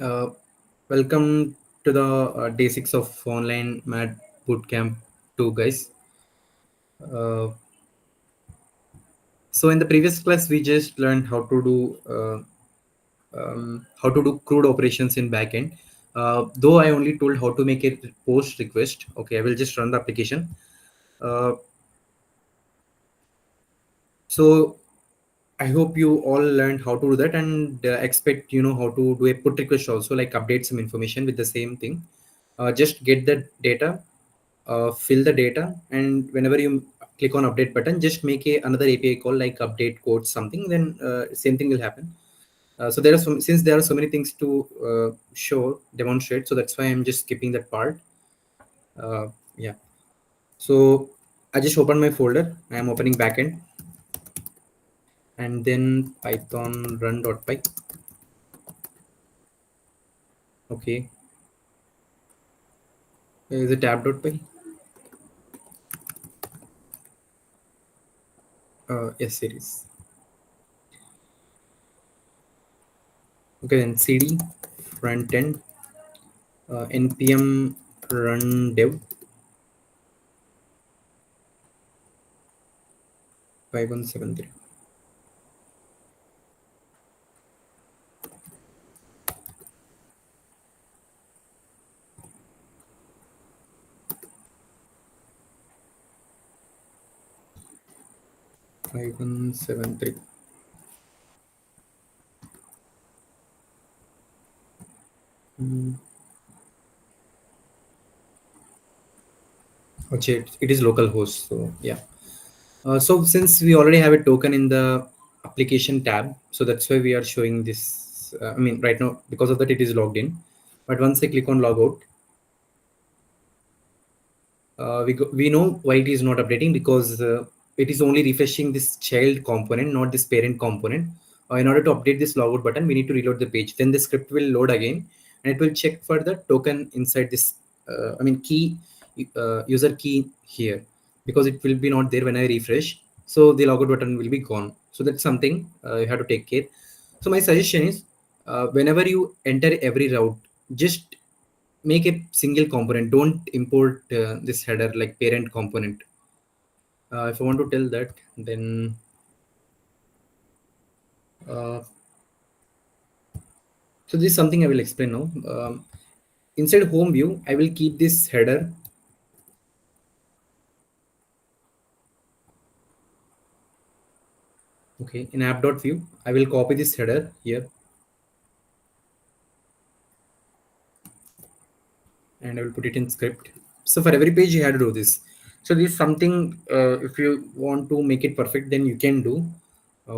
Uh, Welcome to the day 6 of online Mad Bootcamp 2, guys. Uh, so in the previous class, we just learned how to do crude operations in backend. Though I only told how to make a post request. Okay, I will just run the application. Uh, so I hope you all learned how to do that and expect how to do a put request also, like update some information with the same thing. Just get the data, fill the data, and whenever you click on update button, just make another API call like update code something. Then same thing will happen. So there are since there are so many things to show demonstrate, so that's why I'm just skipping that part. Yeah. So I just open my folder. I am opening backend and then Python run.py. Okay. Is it tab.py? Yes, it is. Okay, then cd front end npm run dev 5173. 5173. Mm. Okay, it is local host. So yeah. So since we already have a token in the application tab, so that's why we are showing this. I mean, right now because of that it is logged in. But once I click on logout, we know why it is not updating, because it is only refreshing this child component, not this parent component. In order to update this logout button, we need to reload the page. Then the script will load again, and it will check for the token inside this. I mean, key user key here, because it will be not there when I refresh. So the logout button will be gone. So that's something you have to take care. So my suggestion is, whenever you enter every route, just make a single component. Don't import this header like parent component. If I want to tell that, then uh, so this is something I will explain now. Inside home view, I will keep this header. Okay, in app.view, I will copy this header here and I will put it in script. So for every page you have to do this. So this is something, if you want to make it perfect, then you can do,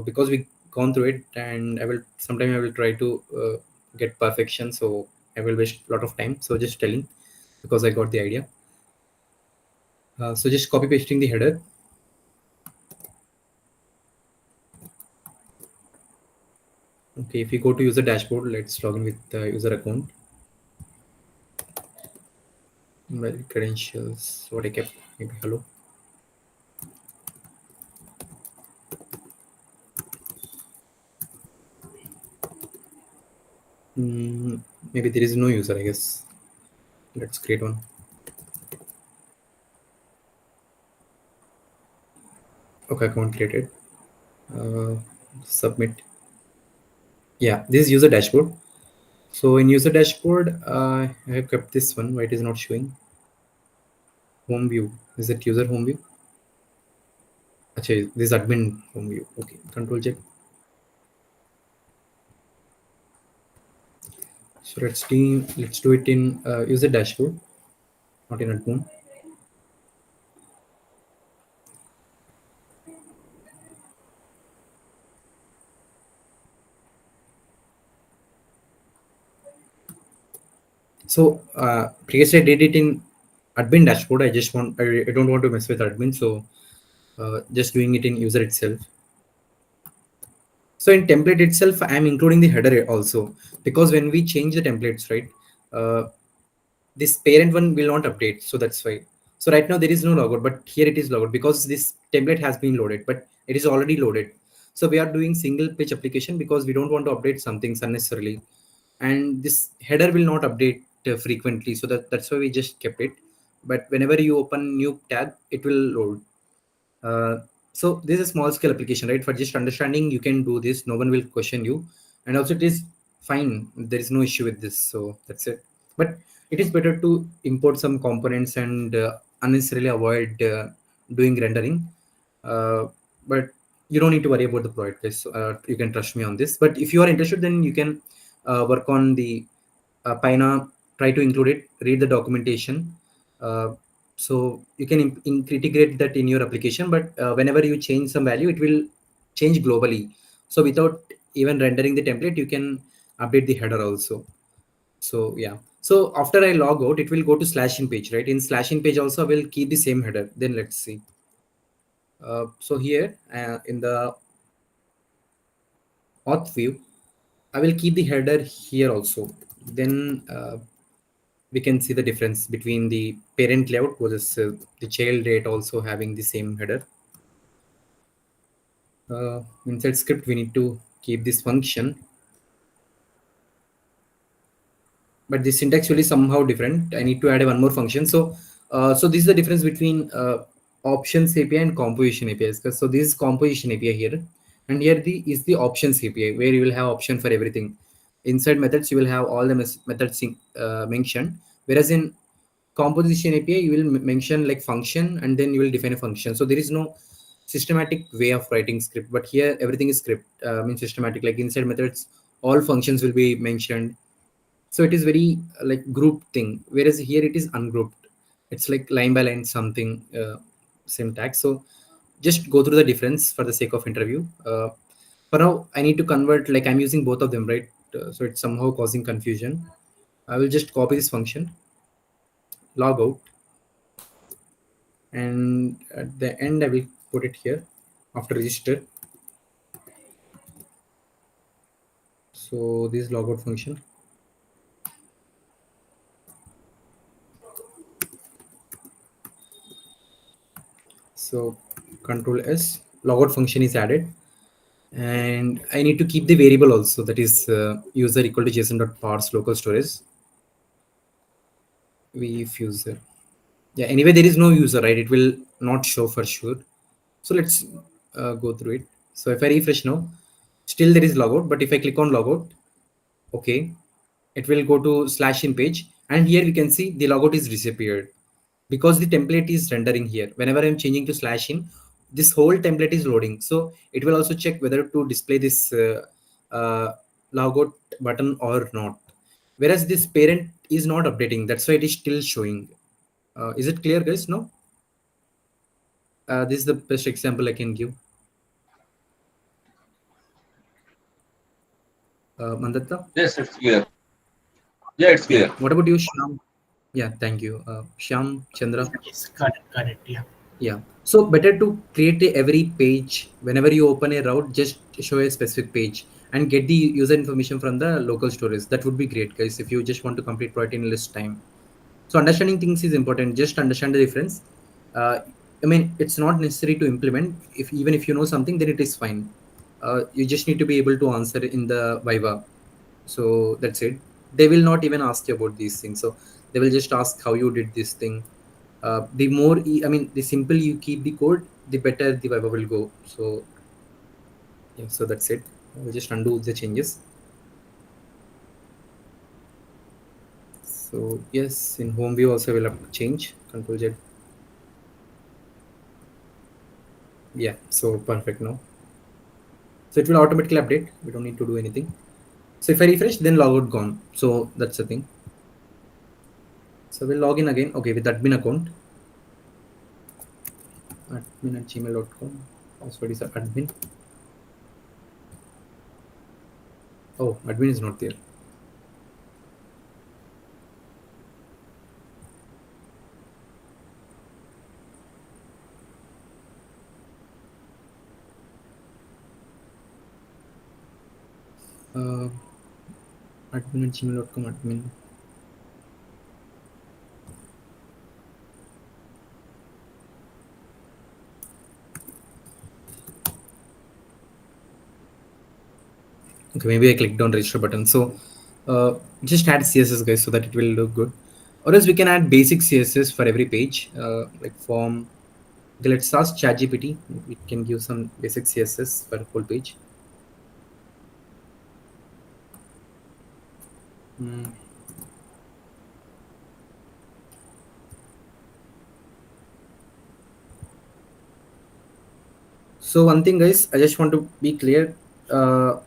because we gone through it, and I will sometime I will try to get perfection, so I will waste a lot of time. So just telling, because I got the idea. So just copy pasting the header. Okay, if you go to user dashboard, let's log in with the user account. My credentials, what I kept, maybe hello. Mm, Maybe there is no user, I guess. Let's create one. Okay, account created. Uh, Submit. Yeah, this is user dashboard. So in user dashboard, I have kept this one. Why it is not showing? Home view. Is it user home view? Actually, this is admin home view. Okay, control check. So let's do it in user dashboard, not in admin. So previously I did it in admin dashboard. I don't want to mess with admin, so just doing it in user itself. So in template itself, I'm including the header also, because when we change the templates, right, uh, this parent one will not update. So that's why. So right now there is no logout, but here it is logout because this template has been loaded, but it is already loaded. So we are doing single page application because we don't want to update some things unnecessarily. and this header will not update frequently, so that's why we just kept it. But whenever you open new tab, it will load. uh, so this is a small scale application, right? For just understanding, you can do this, no one will question you, and also it is fine, there is no issue with this, so that's it. But it is better to import some components and unnecessarily avoid doing rendering. uh, but you don't need to worry about the project, guys. You can trust me on this. But if you are interested, then you can work on the Pina, try to include it, read the documentation. So you can integrate that in your application, but whenever you change some value, it will change globally. So without even rendering the template, you can update the header also. So yeah. So after I log out, it will go to slash in page, right? In slash in page also, I will keep the same header. Then let's see. So here in the auth view, I will keep the header here also. Then we can see the difference between the parent layout versus the child rate also having the same header. Inside script, we need to keep this function, but the syntax will be somehow different. I need to add one more function. So this is the difference between options API and composition APIs. So this is composition API here, and here the is the options API, where you will have option for everything. Inside methods, you will have all the methods mentioned, whereas in composition API, you will mention like function, and then you will define a function. So there is no systematic way of writing script, but here everything is script, means systematic. Like inside methods, all functions will be mentioned. So it is very like grouped thing, whereas here it is ungrouped. It's like line by line something syntax. So just go through the difference for the sake of interview. For now, I need to convert, like I'm using both of them, right? So it's somehow causing confusion. I will just copy this function, log out, and at the end I will put it here after register. So this logout function. So control S, logout function is added, and I need to keep the variable also, that is user equal to json.parse local storage. If user, yeah, anyway there is no user, right? It will not show for sure. So let's go through it. So if I refresh now, still there is logout, but if I click on logout, okay, it will go to slash in page, and here we can see the logout is disappeared because the template is rendering here. Whenever I'm changing to slash in, this whole template is loading, so it will also check whether to display this uh, logout button or not. Whereas this parent is not updating, that's why it is still showing. Is it clear, guys? No. This is the best example I can give. Mandatta? Yes, it's clear. Yeah, it's Yeah. clear. What about you, Shyam? Yeah, thank you. Shyam, Chandra. Yes, got it, got it. Yeah. Yeah. So better to create every page. Whenever you open a route, just show a specific page and get the user information from the local storage. That would be great, guys, if you just want to complete project in less time. So understanding things is important. Just understand the difference. Uh, I mean, it's not necessary to implement. If even if you know something, then it is fine. You just need to be able to answer in the Viva. So that's it. They will not even ask you about these things. So they will just ask how you did this thing. The more I mean, the simple you keep the code, the better the Viva will go. So yeah, so that's it. We'll just undo the changes. So yes, in home view also will have to change. Control Z. Yeah, so perfect now. So it will automatically update. We don't need to do anything. So if I refresh, then logout gone. So that's the thing. So we'll log in again. Okay, with admin account. admin@gmail.com. Password is admin. Oh, admin is not there. Uh, admin@gmail.com admin. Okay, maybe I clicked on register button. So Just add CSS, guys, so that it will look good. Or else we can add basic CSS for every page, like form. Okay, let's ask ChatGPT. We can give some basic CSS for a whole page. Mm. So one thing, guys, I just want to be clear. Uh,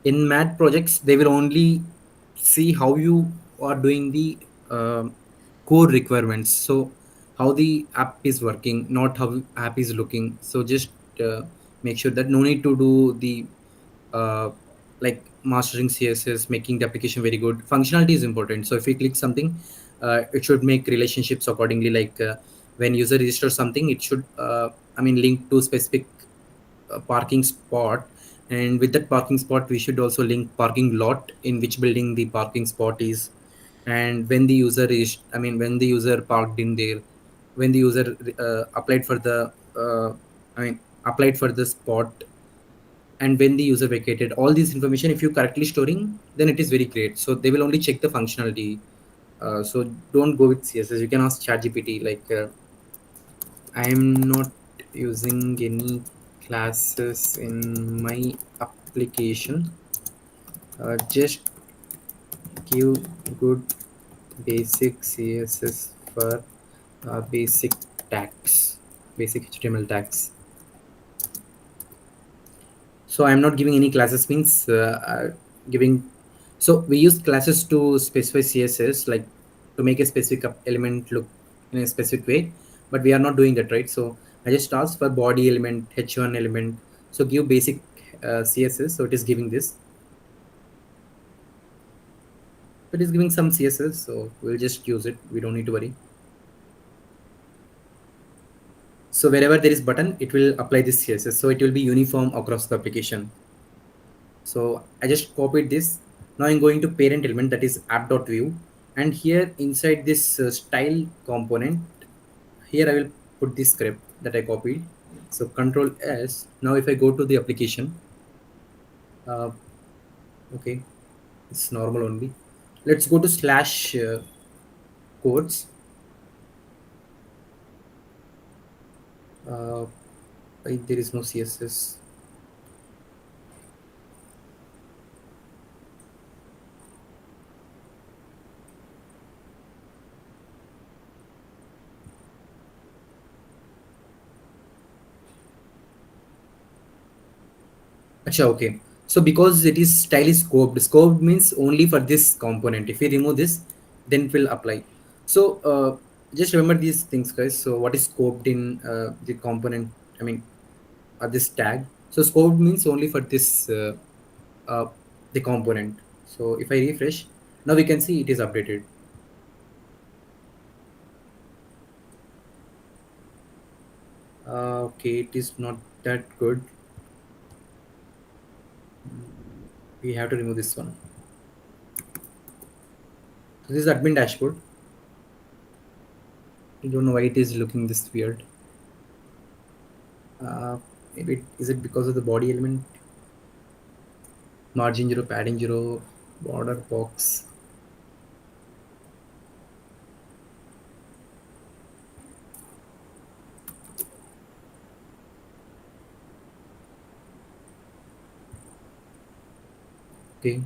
in math projects, they will only see how you are doing the core requirements. So how the app is working, not how app is looking. So just uh, make sure that no need to do the uh, like mastering CSS, making the application very good. Functionality is important. So if we click something, it should make relationships accordingly. Like when user registers something, it should link to specific parking spot, and with that parking spot we should also link parking lot in which building the parking spot is, and when the user is when the user parked in there, when the user applied for the applied for the spot, and when the user vacated. All this information, if you correctly storing, then it is very great. So they will only check the functionality. So don't go with CSS. You can ask ChatGPT like I am not using any classes in my application. Just give good basic CSS for basic tags, basic HTML tags. So I'm not giving any classes means giving. So we use classes to specify CSS, like to make a specific element look in a specific way, but we are not doing that, right? So I just asked for body element, H1 element. So give basic CSS. So it is giving this. It is giving some CSS. So we'll just use it. We don't need to worry. So wherever there is button, it will apply this CSS. So it will be uniform across the application. So I just copied this. Now I'm going to parent element, that is app.view, and here inside this style component, here I will put this script that I copied. So Control S. Now if I go to the application, uh, okay, it's normal only. Let's go to slash codes. Uh, there is no CSS. Acha, okay. So because it is style is scoped, scoped means only for this component. If we remove this, then it will apply. So just remember these things, guys. So what is scoped in the component? I mean, this tag. So scoped means only for this uh, the component. So if I refresh, now we can see it is updated. Okay, it is not that good. We have to remove this one. So this is admin dashboard. I don't know why it is looking this weird. Uh, Maybe is it because of the body element? Margin 0, padding 0, border box. Okay.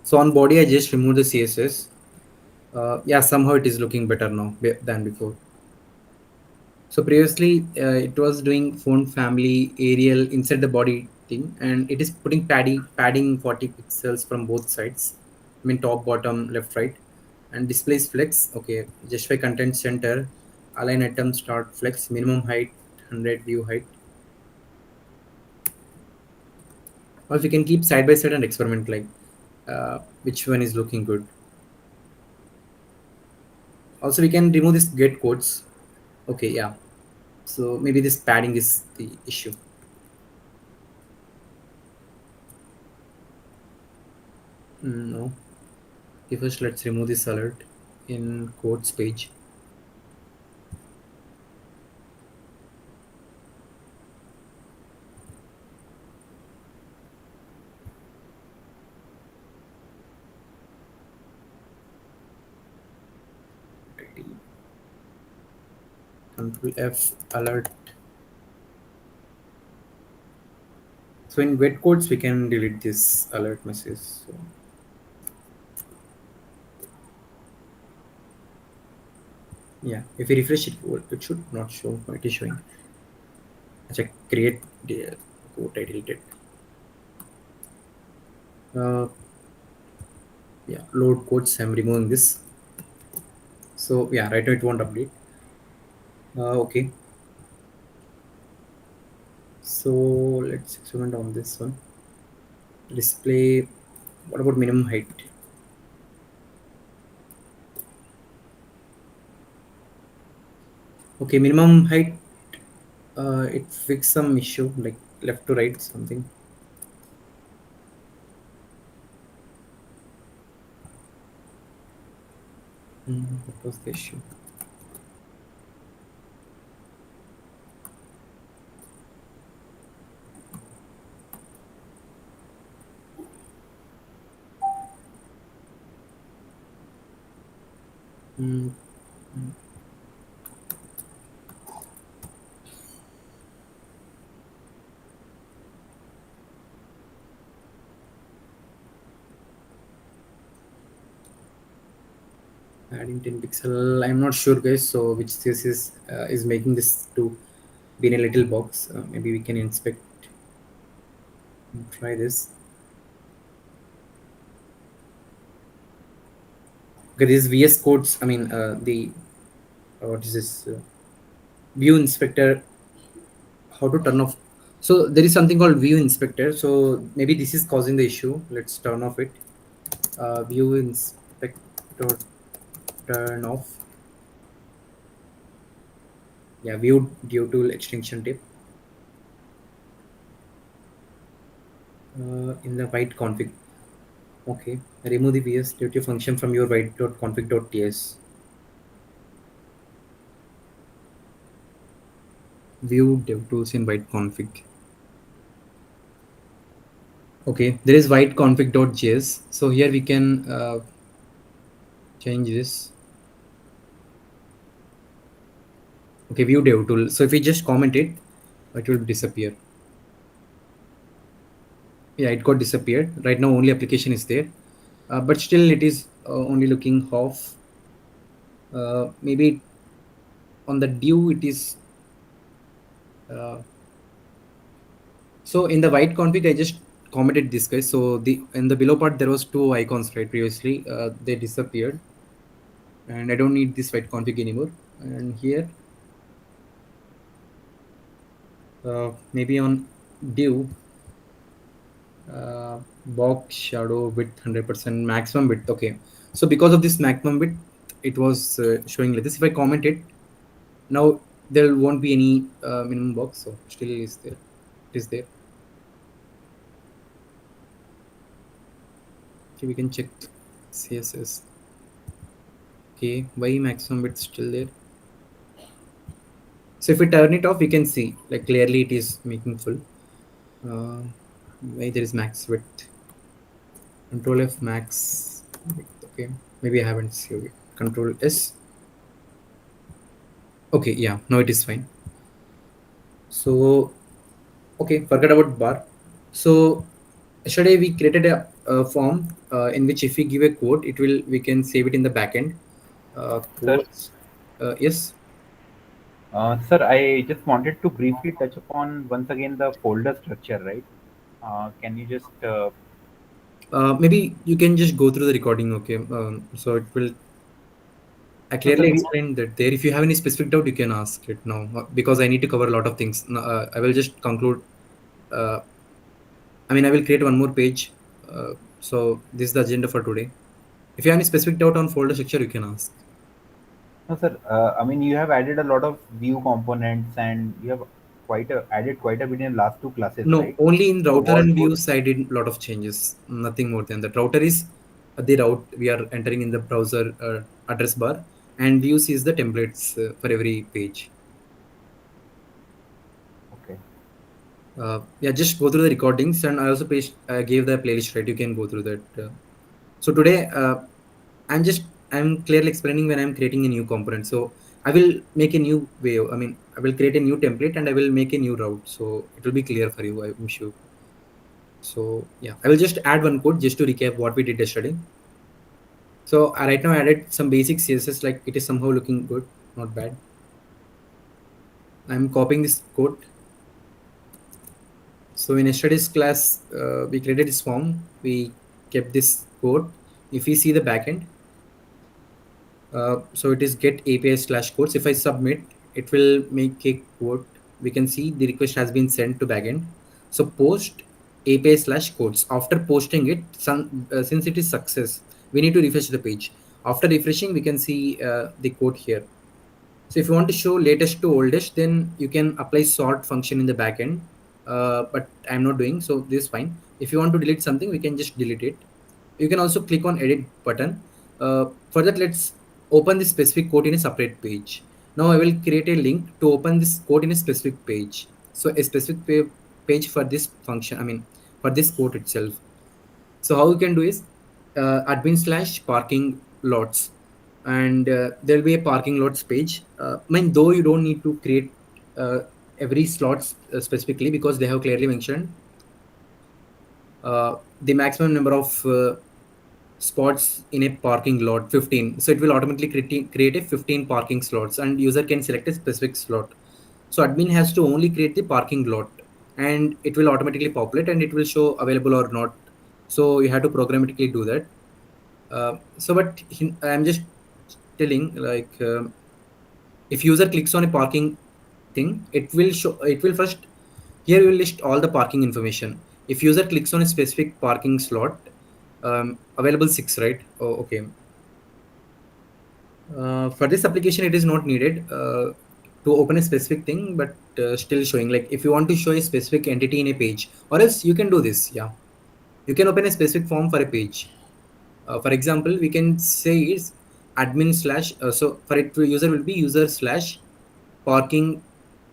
So on body, I just removed the CSS. Yeah, somehow it is looking better now than before. So previously, it was doing font family, Arial inside the body thing, and it is putting padding 40 pixels from both sides. I mean, top, bottom, left, right, and displays flex. Okay, justify content center, align item, start flex, minimum height, 100 view height. Or if you can keep side by side and experiment like which one is looking good. Also, we can remove this get codes. Okay, yeah. So maybe this padding is the issue. No. Okay, first let's remove this alert in codes page. Control F alert. So in wet codes, we can delete this alert message. So yeah, if we refresh it should not show. It is showing. Check create the code I deleted. Uh, yeah, load codes. I'm removing this. So yeah, right now it won't update. Okay. So let's experiment on this one. Display. What about minimum height? Okay, minimum height. It fixed some issue like left to right something. What was the issue? Mm, Adding 10 pixel. I'm not sure, guys. So which this is making this to be in a little box. Maybe we can inspect and try this. Okay, this VS codes. I mean, the what is this? View inspector. How to turn off? So there is something called view inspector. So maybe this is causing the issue. Let's turn off it. View inspector turn off. Yeah, view due to extinction tip. In the white config. Okay, remove the vs duty function from your white.config.ts. View devtools in white config. Okay, there is white config.js. So here we can change this. Okay, view devtool. So if we just comment it, it will disappear. Yeah, it got disappeared. Right now, only application is there, but still it is only looking half. Maybe on the due it is. Uh, so in the white config, I just commented this guy. So the in the below part there was two icons right previously. They disappeared, and I don't need this white config anymore. And here, maybe on div, box shadow width 100% maximum width. Okay, so because of this maximum width, it was showing like this. If I comment it now, there won't be any minimum box. So still is there. It is there. Okay, we can check CSS. Okay, why maximum width still there? So if we turn it off, we can see like clearly it is making full. Uh, why there is max width? Control F max width. Okay, maybe I haven't saved it. Control S. Okay, yeah, now it is fine. So okay, forget about bar. So yesterday we created a form in which if we give a code, it will we can save it in the backend. Sir, Codes. Yes. sir, I just wanted to briefly touch upon once again the folder structure, right? Can you just Maybe you can just go through the recording. Okay. So it will. I no, sir, clearly explained that there. If you have any specific doubt, you can ask it now because I need to cover a lot of things. I will just conclude. Uh, I mean, I will create one more page. So this is the agenda for today. If you have any specific doubt on folder structure, you can ask. no, sir. I mean, you have added a lot of view components, and you have added quite a bit in last two classes, No, right? only in So router what and would views I did a lot of changes. Nothing more than that. Router is the route we are entering in the browser address bar, and views is the templates for every page. okay? Yeah, just go through the recordings, and I also gave the playlist right. You can go through that. So today, I'm clearly explaining when I'm creating a new component. So I will make a new way. I mean, I will create a new template and I will make a new route. So it will be clear for you, I'm sure. So yeah, I will just add one code just to recap what we did yesterday. So I right now added some basic CSS, like it is somehow looking good, not bad. I'm copying this code. So in yesterday's class, we created this form. We kept this code. If we see the backend, so it is get API slash codes. If I submit, it will make a quote. We can see the request has been sent to backend. So post API slash codes. After posting it, since it is success, we need to refresh the page. After refreshing, we can see the code here. So if you want to show latest to oldest, then you can apply sort function in the backend. But I'm not doing so. This is fine. If you want to delete something, we can just delete it. You can also click on edit button. For that, let's open this specific code in a separate page. Now I will create a link to open this code in a specific page. So a specific page for this function. I mean, for this code itself. So how you can do is admin slash parking lots, and there'll be a parking lots page. I mean, though you don't need to create uh, every slots specifically, because they have clearly mentioned the maximum number of spots in a parking lot 15. So it will automatically create a 15 parking slots, and user can select a specific slot. So admin has to only create the parking lot, and it will automatically populate and it will show available or not. So you have to programmatically do that. But I'm just telling, like, if user clicks on a parking thing, it will show, it will first, here we will list all the parking information. If user clicks on a specific parking slot, available 6, right? Oh, okay. For this application, it is not needed to open a specific thing, but still showing, like, if you want to show a specific entity in a page, or else you can do this. Yeah, you can open a specific form for a page. For example, we can say is admin slash, so for it, user will be user slash parking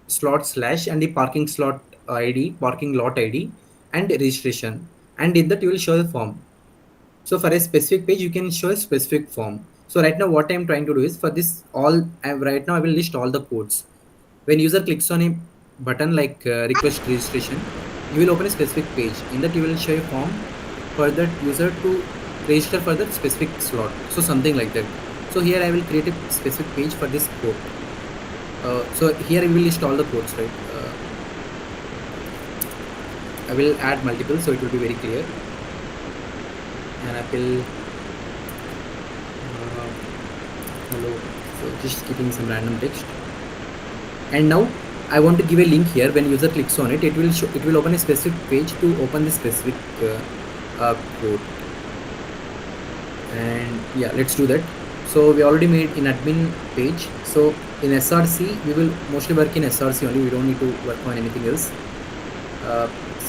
slot slash, and the parking slot ID, parking lot ID, and registration. And in that, you will show the form. So for a specific page, you can show a specific form. So right now, what I'm trying to do is, for this all, right now I will list all the codes. When user clicks on a button like request registration, you will open a specific page. In that, you will show a form for that user to register for that specific slot. So something like that. So here I will create a specific page for this code. So here I will list all the codes, right? I will add multiple, so it will be very clear. And I will hello. So just keeping some random text. And now I want to give a link here. When user clicks on it, it will show, it will open a specific page to open the specific code. And yeah, let's do that. So we already made in admin page. So in SRC, we will mostly work in SRC only. We don't need to work on anything else.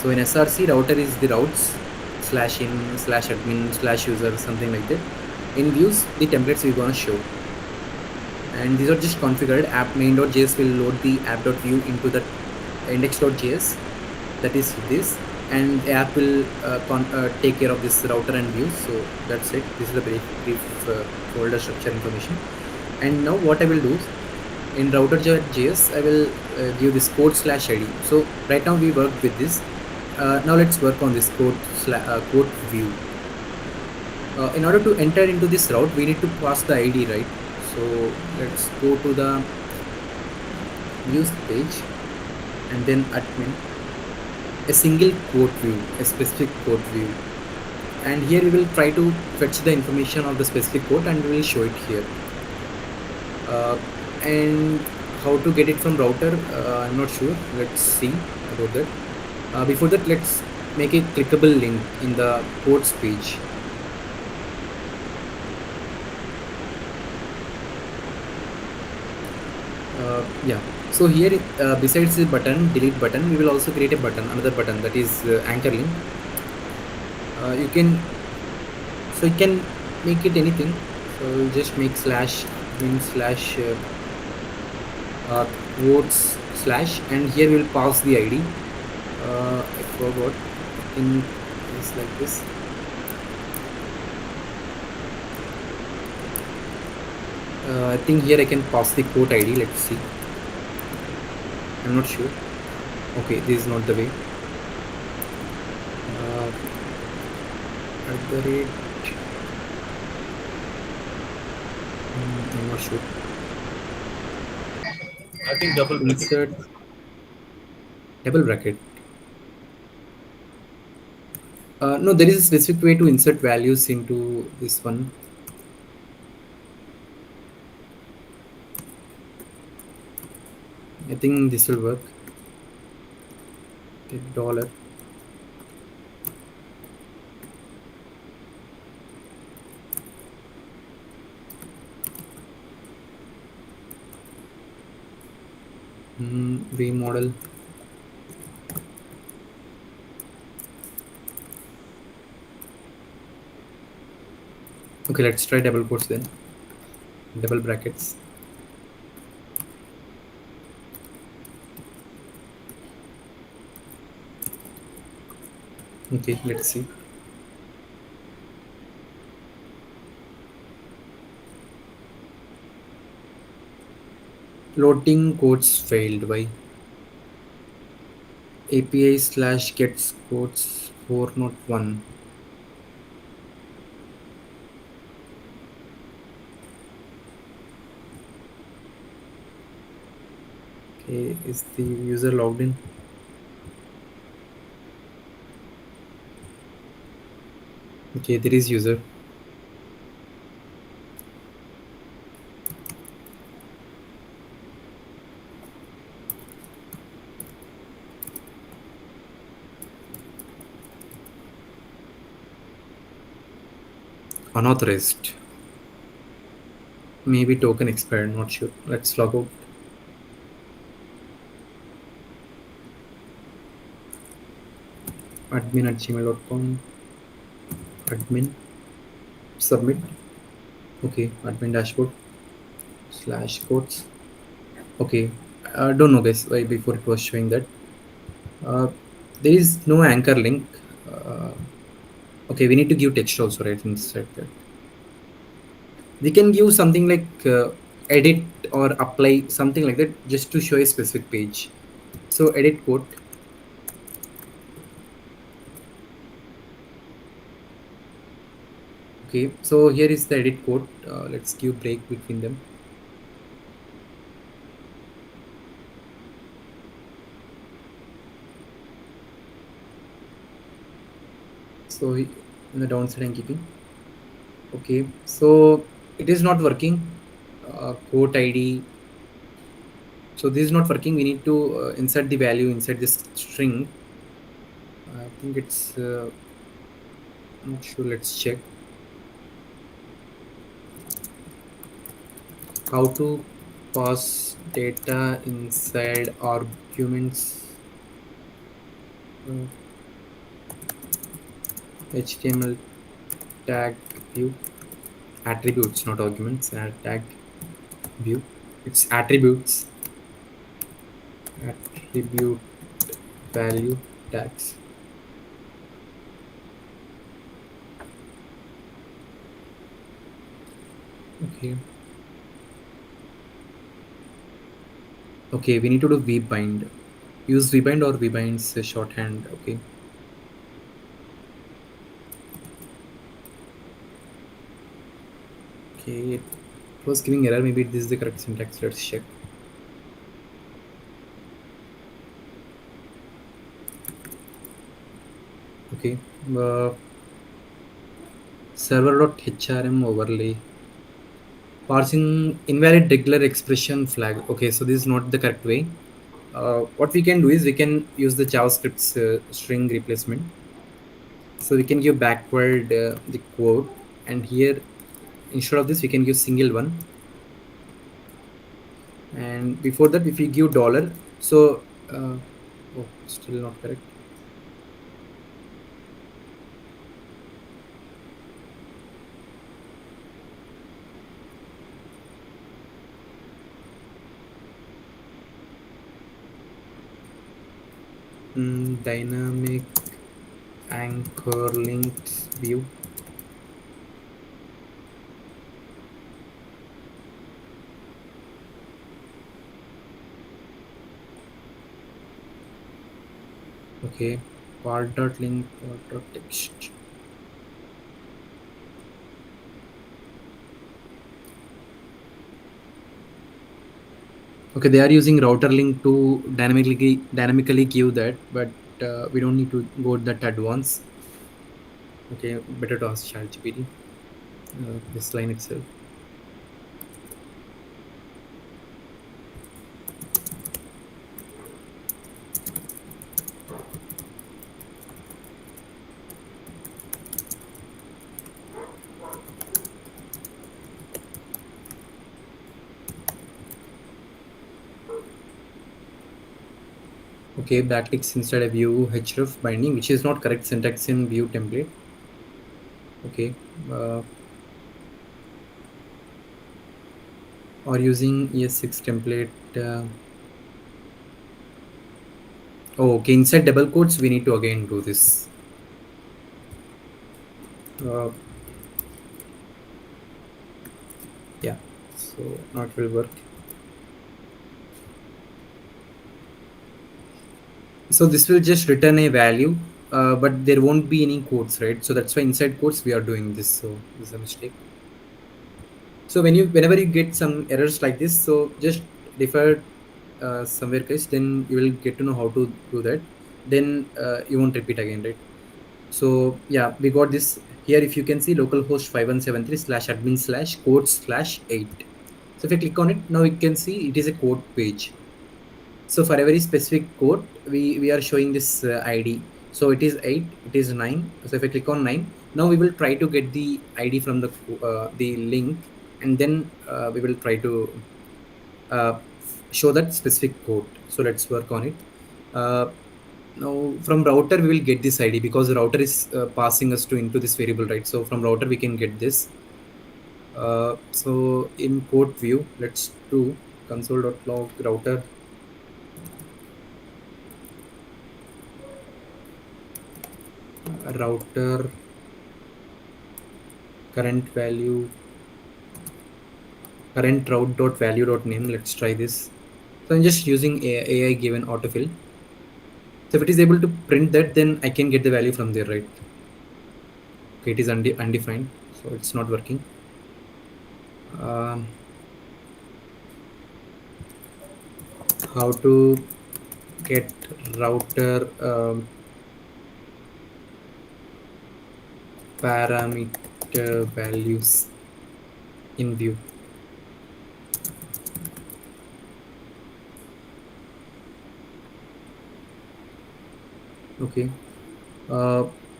So in SRC, router is the routes slash in slash admin slash user, something like that. In views, the templates we're gonna show. And these are just configured. App main.js will load the app.view into the index.js. That is this. And the app will take care of this router and views. So that's it. This is the brief folder structure information. And now what I will do is, in router.js, I will give this code slash ID. So right now we worked with this. Now let's work on this code view. In order to enter into this route, we need to pass the ID, right? So let's go to the views page and then admin, a single code view, a specific code view. And here we will try to fetch the information of the specific code and we will show it here. And how to get it from router, I'm not sure. Let's see about that. Before that, let's make a clickable link in the codes page. Yeah, so here besides the button, delete button, we will also create a button, another button, that is anchor link. You can, so you can make it anything. So we'll just make slash bin slash quotes slash, and here we'll pass the ID. I forgot, in it's like this. I think here I can pass the quote ID. Let's see. I'm not sure. Okay, this is not the way. At the rate. I'm not sure. I think double bracket. Insert double bracket. No, there is a specific way to insert values into this one. I think this will work. Okay, dollar. V model. Okay, let's try double quotes then. Double brackets. Okay, let's see. Loading quotes failed. Why? API slash gets quotes 401. Okay, is the user logged in? Okay, there is user. Unauthorized. Maybe token expired, not sure. Let's log out. Admin@gmail.com. Admin. Submit. Okay, admin dashboard slash quotes. Okay, I don't know guys why before it was showing that. Uh, there is no anchor link. Okay, we need to give text also, right? Inside that. We can give something like edit or apply something like that just to show a specific page. So edit quote. Okay, so here is the edit quote. Let's give break between them. So in the downside I'm keeping. Okay, so it is not working. Quote ID. So this is not working. We need to insert the value inside this string. I think it's not sure. Let's check how to pass data inside arguments. uh, HTML tag view attributes, not arguments. Tag view. It's attributes. Attribute value tags. Okay. Okay, we need to do vbind. Use vbind or vbind's shorthand. Okay. Okay, it was giving error. Maybe this is the correct syntax. Let's check. Okay. Server.hrm overlay. Parsing invalid regular expression flag. Okay, so this is not the correct way. What we can do is we can use the JavaScript's string replacement. So we can give backward the quote, and here instead of this we can give single one. And before that, if we give dollar, so oh, still not correct. Dynamic anchor links view. Okay, part dot link, part dot text. Okay, they are using router link to dynamically give that, but we don't need to go that advanced. Okay, better to ask ChatGPT. This line itself. Okay, backticks inside a view href binding, which is not correct syntax in view template. Okay, uh, or using ES6 template. Oh, okay, inside double quotes, we need to again do this. Uh, yeah, so not will work. So this will just return a value, but there won't be any quotes, right? So that's why inside quotes we are doing this. So this is a mistake. So whenever you get some errors like this, so just defer somewhere case, then you will get to know how to do that. Then you won't repeat again, right? So yeah, we got this here. If you can see localhost 5173 slash admin slash code slash 8. So if I click on it, now you can see it is a code page. So for a very specific code, we are showing this ID. So it is 8, it is 9. So if I click on 9, now we will try to get the ID from the link, and then we will try to show that specific code. So let's work on it. Uh, Now from router we will get this ID because the router is passing us to into this variable, right? So from router we can get this. So in code view, let's do console.log router current value current route dot value dot name. Let's try this. So I'm just using AI given autofill. So if it is able to print that, then I can get the value from there, right? Okay, it is undefined, so it's not working. Um, how to get router parameter values in view? Okay,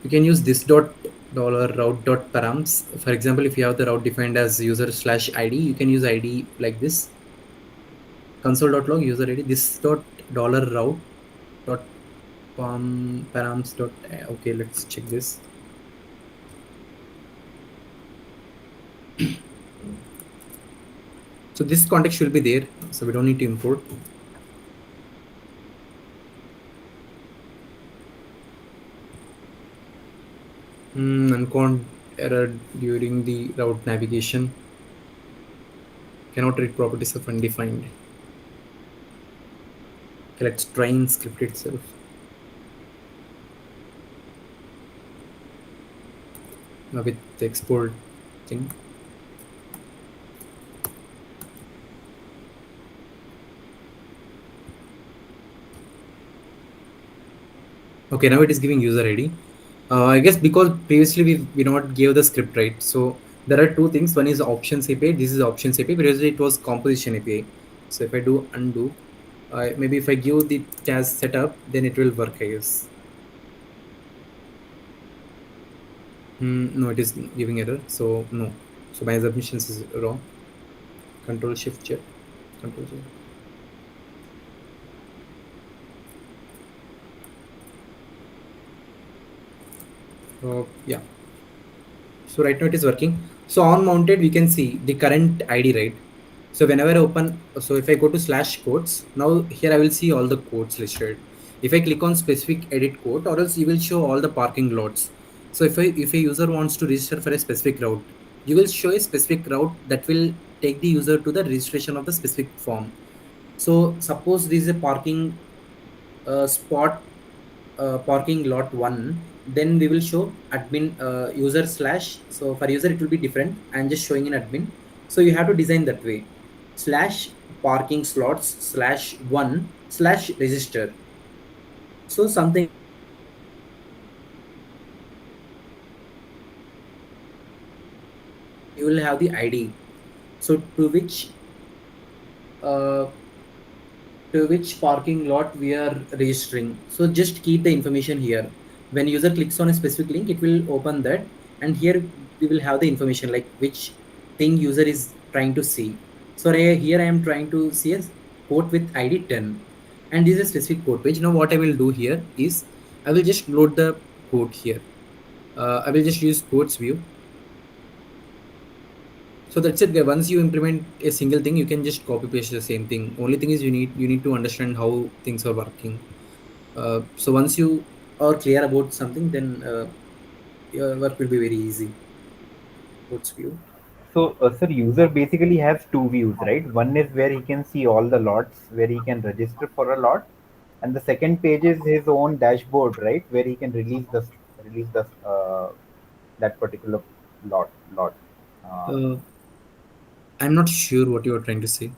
you can use this dot dollar route dot params. For example, if you have the route defined as user slash id, you can use id like this. Console.log user id, this dot dollar route dot params dot. Okay, let's check this. So this context will be there, so we don't need to import. Uncount error during the route navigation. Cannot read properties of undefined. Okay, let's try in script itself. With the export thing. Okay, now it is giving user ID. I guess because previously we not gave the script, right? So there are two things. One is options API. This is options API. Previously it was composition API. So if I do undo, maybe if I give the task setup, then it will work, I guess. No, it is giving error. So no. So my submissions is wrong. Control Shift check. Control Shift. Yeah. So right now it is working. So on mounted, we can see the current ID, right? So whenever I open, so if I go to slash codes, now here I will see all the codes listed. If I click on specific edit code, or else you will show all the parking lots. So if a user wants to register for a specific route, you will show a specific route that will take the user to the registration of the specific form. So suppose this is a parking spot parking lot one, then we will show admin user slash. So for user it will be different. I'm just showing in admin. So you have to design that way. Slash parking slots slash one slash register. So something like that. So when user clicks on a specific link, you will have the ID. So uh, to which parking lot we are registering. So just keep the information here. When user clicks on a specific link, it will open that, and here we will have the information like which thing user is trying to see. So here I am trying to see a quote with ID 10, and this is a specific quote page. Now what I will do here is I will just load the quote here. I will just use quotes view. So that's it. Once you implement a single thing, you can just copy paste the same thing. Only thing is you need to understand how things are working. So once you are clear about something, then your work will be very easy. Quotes view. So, sir, user basically has two views, right? One is where he can see all the lots, where he can register for a lot, and the second page is his own dashboard, right, where he can release the that particular lot. Uh, Uh, I'm not sure what you are trying to say.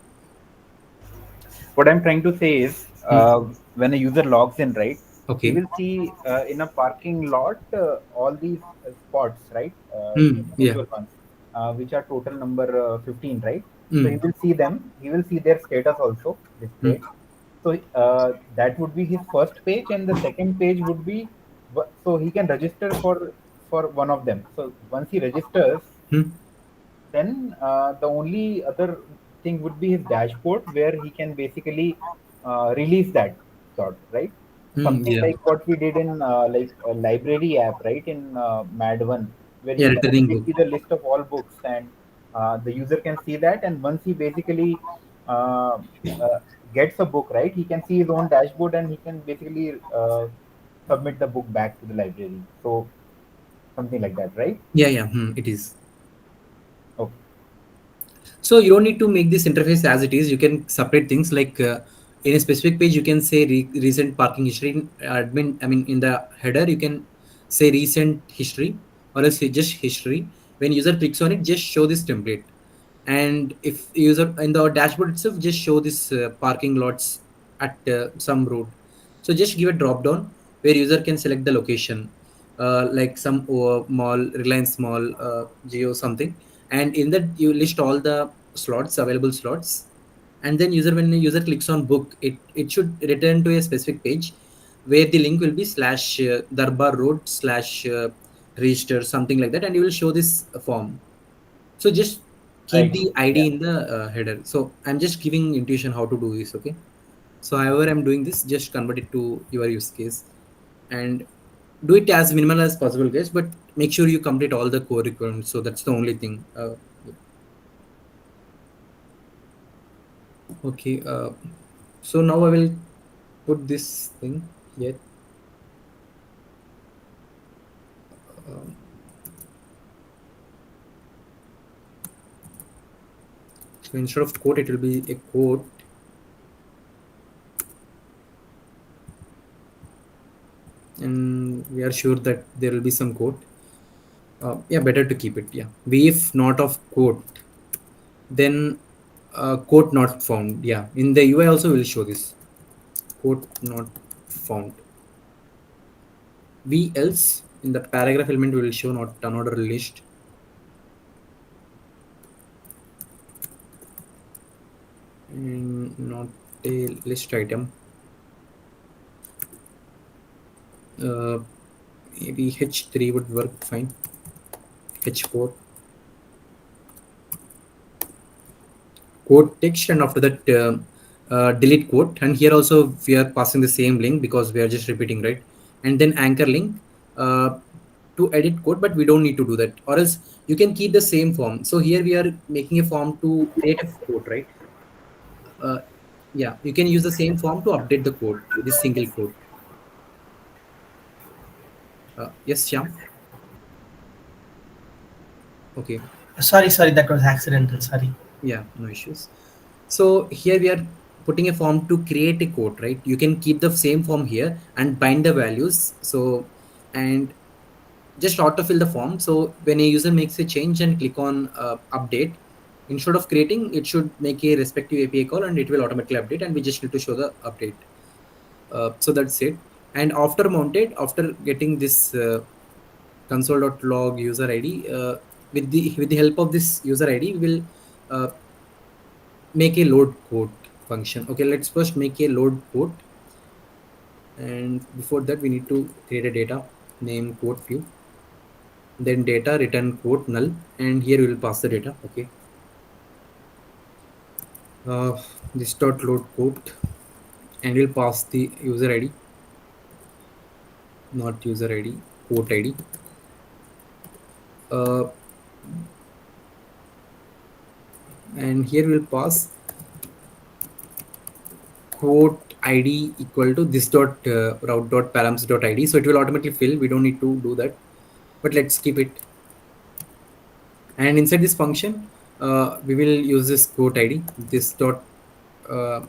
what I'm trying to say is, Hmm. when a user logs in, right, he Okay. will see in a parking lot all these spots, right, the Hmm. Yeah. individual ones, which are total number 15, right? So he Hmm. will see them. He will see their status also Hmm. displayed. So that would be his first page, and the second page would be so he can register for one of them. So once he registers, Hmm. then the only other thing would be his dashboard, where he can basically release that sort, right? Hmm. Something Yeah. like what we did in like a library app, right? In Mad1, where Yeah. he can Returning only book. see the list of all books, and the user can see that. And once he basically uh, uh, gets a book, right, he can see his own dashboard, and he can basically submit the book back to the library. So something like that, right? Yeah. Yeah. Hmm. It is. Okay. So you don't need to make this interface as it is. You can separate things like in a specific page, you can say recent parking history. In admin, I mean, in the header, you can say recent history or else just history. When user clicks on it, just show this template. And if user in the dashboard itself, just show this parking lots at some route. So just give a drop down where user can select the location, like some mall, Reliance Mall, Geo something, and in that you list all the slots, available slots, and then when the user clicks on book, it should return to a specific page where the link will be slash Darbar Road slash register something like that, and you will show this form. So just keep Right. the Yeah. ID in the header. So I'm just giving intuition how to do this. Okay. So however I'm doing this, just convert it to your use case and do it as minimal as possible, guys. But make sure you complete all the core requirements. So that's the only thing. Yeah. Okay. So now I will put this thing here. Um, so instead of quote, it will be a quote, and we are sure that there will be some quote. Yeah, better to keep it. Yeah. We if not of quote, then quote not found. Yeah, in the UI also will show this quote not found. We else in the paragraph element will show not another list, and not a list item. uh, Maybe h3 would work fine. H4 quote text, and after that delete quote, and here also we are passing the same link because we are just repeating, right? And then anchor link uh, to edit code, but we don't need to do that, or else you can keep the same form. So here we are making a form to create a code, right? uh, yeah, you can use the same form to update the code, this single code. Yes, Shyam. Okay. Sorry, that was accidental. Sorry. Yeah, no issues. So here we are putting a form to create a quote, right? You can keep the same form here and bind the values. So, and just autofill the form. So when a user makes a change and click on update, instead of creating, it should make a respective API call and it will automatically update. And we just need to show the update. So that's it. And after mounted, after getting this console.log user ID, with the help of this user ID, we will uh, make a load quote function. Okay, let's first make a load quote. And before that, we need to create a data name quote view, then data return quote null, and here we will pass the data. Okay, uh, this dot load quote, and we'll pass the user ID, not user ID, quote ID. uh, and here we'll pass quote id equal to this dot route dot params dot id, so it will automatically fill. We don't need to do that, but let's keep it. And inside this function, we will use this quote id, this dot uh,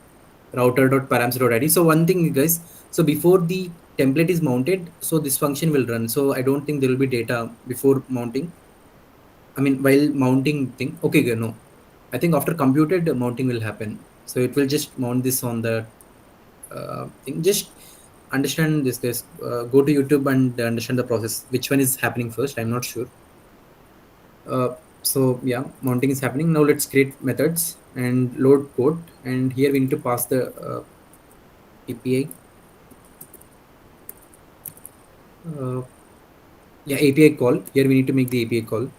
router dot params dot id. So one thing, guys, so before the template is mounted, so this function will run. So I don't think there will be data before mounting. I mean, while mounting thing. Okay, no, I think after computed, mounting will happen. So it will just mount this on the thing. Just understand this, guys. Go to YouTube and understand the process, which one is happening first. I'm not sure. uh, so yeah, mounting is happening. Now let's create methods and load code, and here we need to pass the API. uh, yeah, API call. Here we need to make the API call.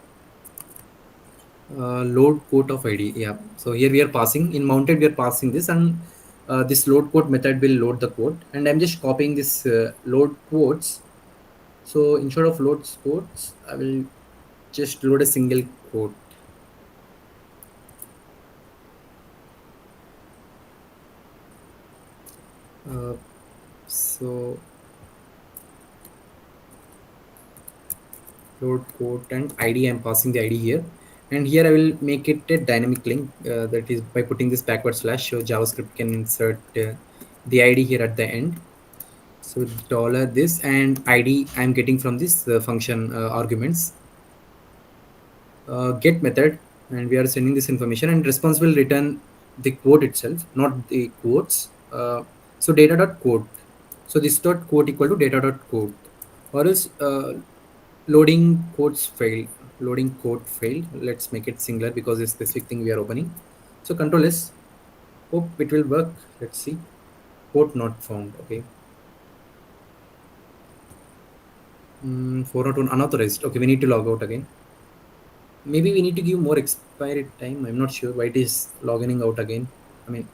Load quote of id. Yeah, so here we are passing in mounted, we are passing this, and this load quote method will load the quote, and I'm just copying this load quotes. So instead of load quotes, I will just load a single quote. So load quote and id, I'm passing the id here, and here I will make it a dynamic link, that is by putting this backward slash, so JavaScript can insert the id here at the end. So dollar this, and id I'm getting from this function arguments. Get method, and we are sending this information, and response will return the quote itself, not the quotes. So data dot quote. So this dot quote equal to data dot quote, or is loading quotes failed. Loading quote failed. Let's make it singular because it's specific thing we are opening. So control S. Hope it will work. Let's see. Quote not found. Okay. 401 unauthorized. Okay, we need to log out again. Maybe we need to give more expiry time. I'm not sure why it is logging out again. I mean,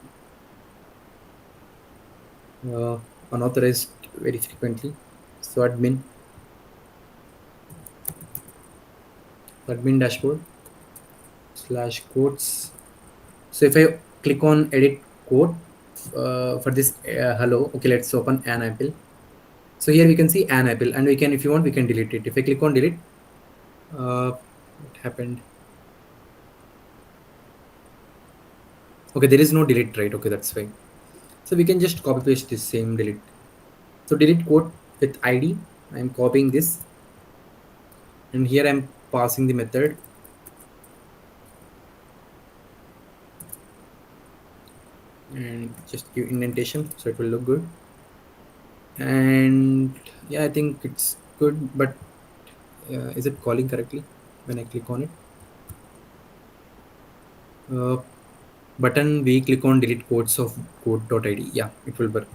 unauthorized very frequently. So admin dashboard slash quotes. So if I click on edit quote for this hello, okay, let's open an apple. So here we can see an apple, and we can, if you want, we can delete it. If I click on delete, what happened? Okay, there is no delete, right? Okay, that's fine. So we can just copy paste this same delete. So delete quote with id. I'm copying this, and here I'm passing the method. And just give indentation so it will look good. And yeah, I think it's good, but is it calling correctly when I click on it? Button, we click on delete quotes of code.id. Yeah, it will work.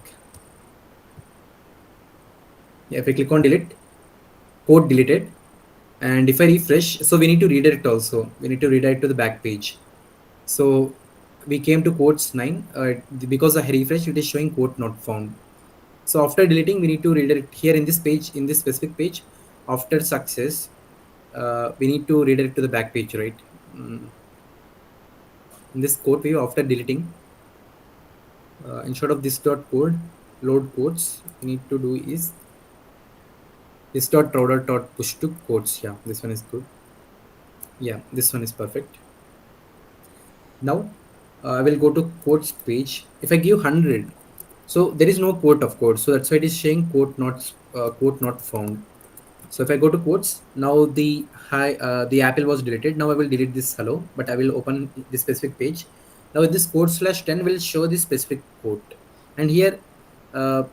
Yeah, if I click on delete, code deleted. And if I refresh, so we need to redirect also. We need to redirect to the back page. So we came to quotes 9. Because I refresh, it is showing quote not found. So after deleting, we need to redirect here in this page, in this specific page. After success, we need to redirect to the back page, right? In this code view, after deleting, instead of this dot code load quotes, we need to do is this dot router dot push to quotes. Yeah, this one is good. Yeah, this one is perfect. Now I will go to quotes page. If I give 100, so there is no quote of quote. So that's why it is saying quote not found. So if I go to quotes, now the Apple was deleted. Now I will delete this hello, but I will open the specific page. Now this quote slash 10 will show the specific quote. And here, uh,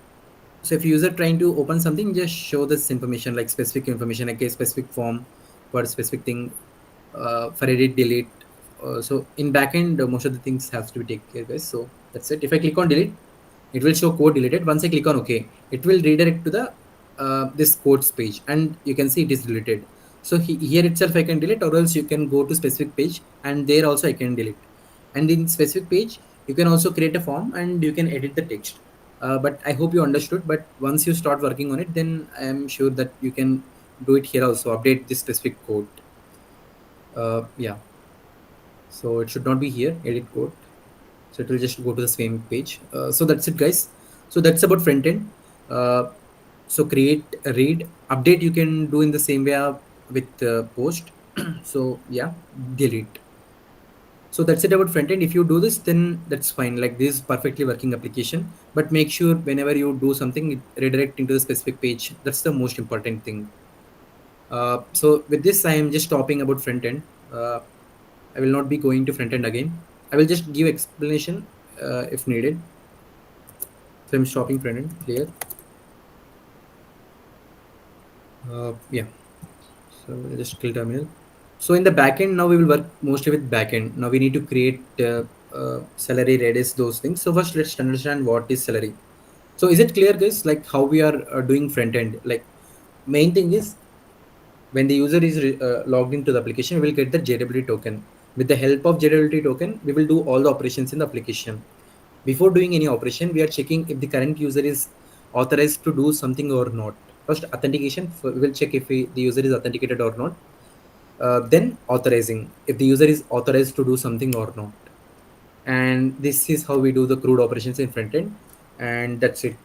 so if user trying to open something, just show this information like specific information, like a specific form for a specific thing, for edit, delete. So in backend, most of the things have to be taken care, guys. So that's it. If I click on delete, it will show code deleted. Once I click on OK, it will redirect to the this codes page, and you can see it is deleted. So here itself I can delete, or else you can go to specific page, and there also I can delete. And in specific page, you can also create a form and you can edit the text. But I hope you understood. But once you start working on it, then I am sure that you can do it here also. Update this specific code. Yeah. So it should not be here. Edit code. So it will just go to the same page. So that's it, guys. So that's about front end. uh, so create, read, update you can do in the same way with post. So yeah, delete. So that's it about front end. If you do this, then that's fine. Like, this is perfectly working application. But make sure whenever you do something, it redirect into the specific page. That's the most important thing. So with this, I am just stopping about front end. uh, I will not be going to front end again. I will just give explanation if needed. So I'm stopping front end. Clear. Yeah. So we'll just kill terminal. So in the backend, now we will work mostly with backend. Now we need to create salary, Redis, those things. So first, let's understand what is salary. So is it clear, guys? Like how we are doing front end? Like, main thing is, when the user is logged into the application, we will get the JWT token. With the help of JWT token, we will do all the operations in the application. Before doing any operation, we are checking if the current user is authorized to do something or not. First, authentication. We will check if the user is authenticated or not. Then authorizing, if the user is authorized to do something or not. And this is how we do the crude operations in front end. And that's it.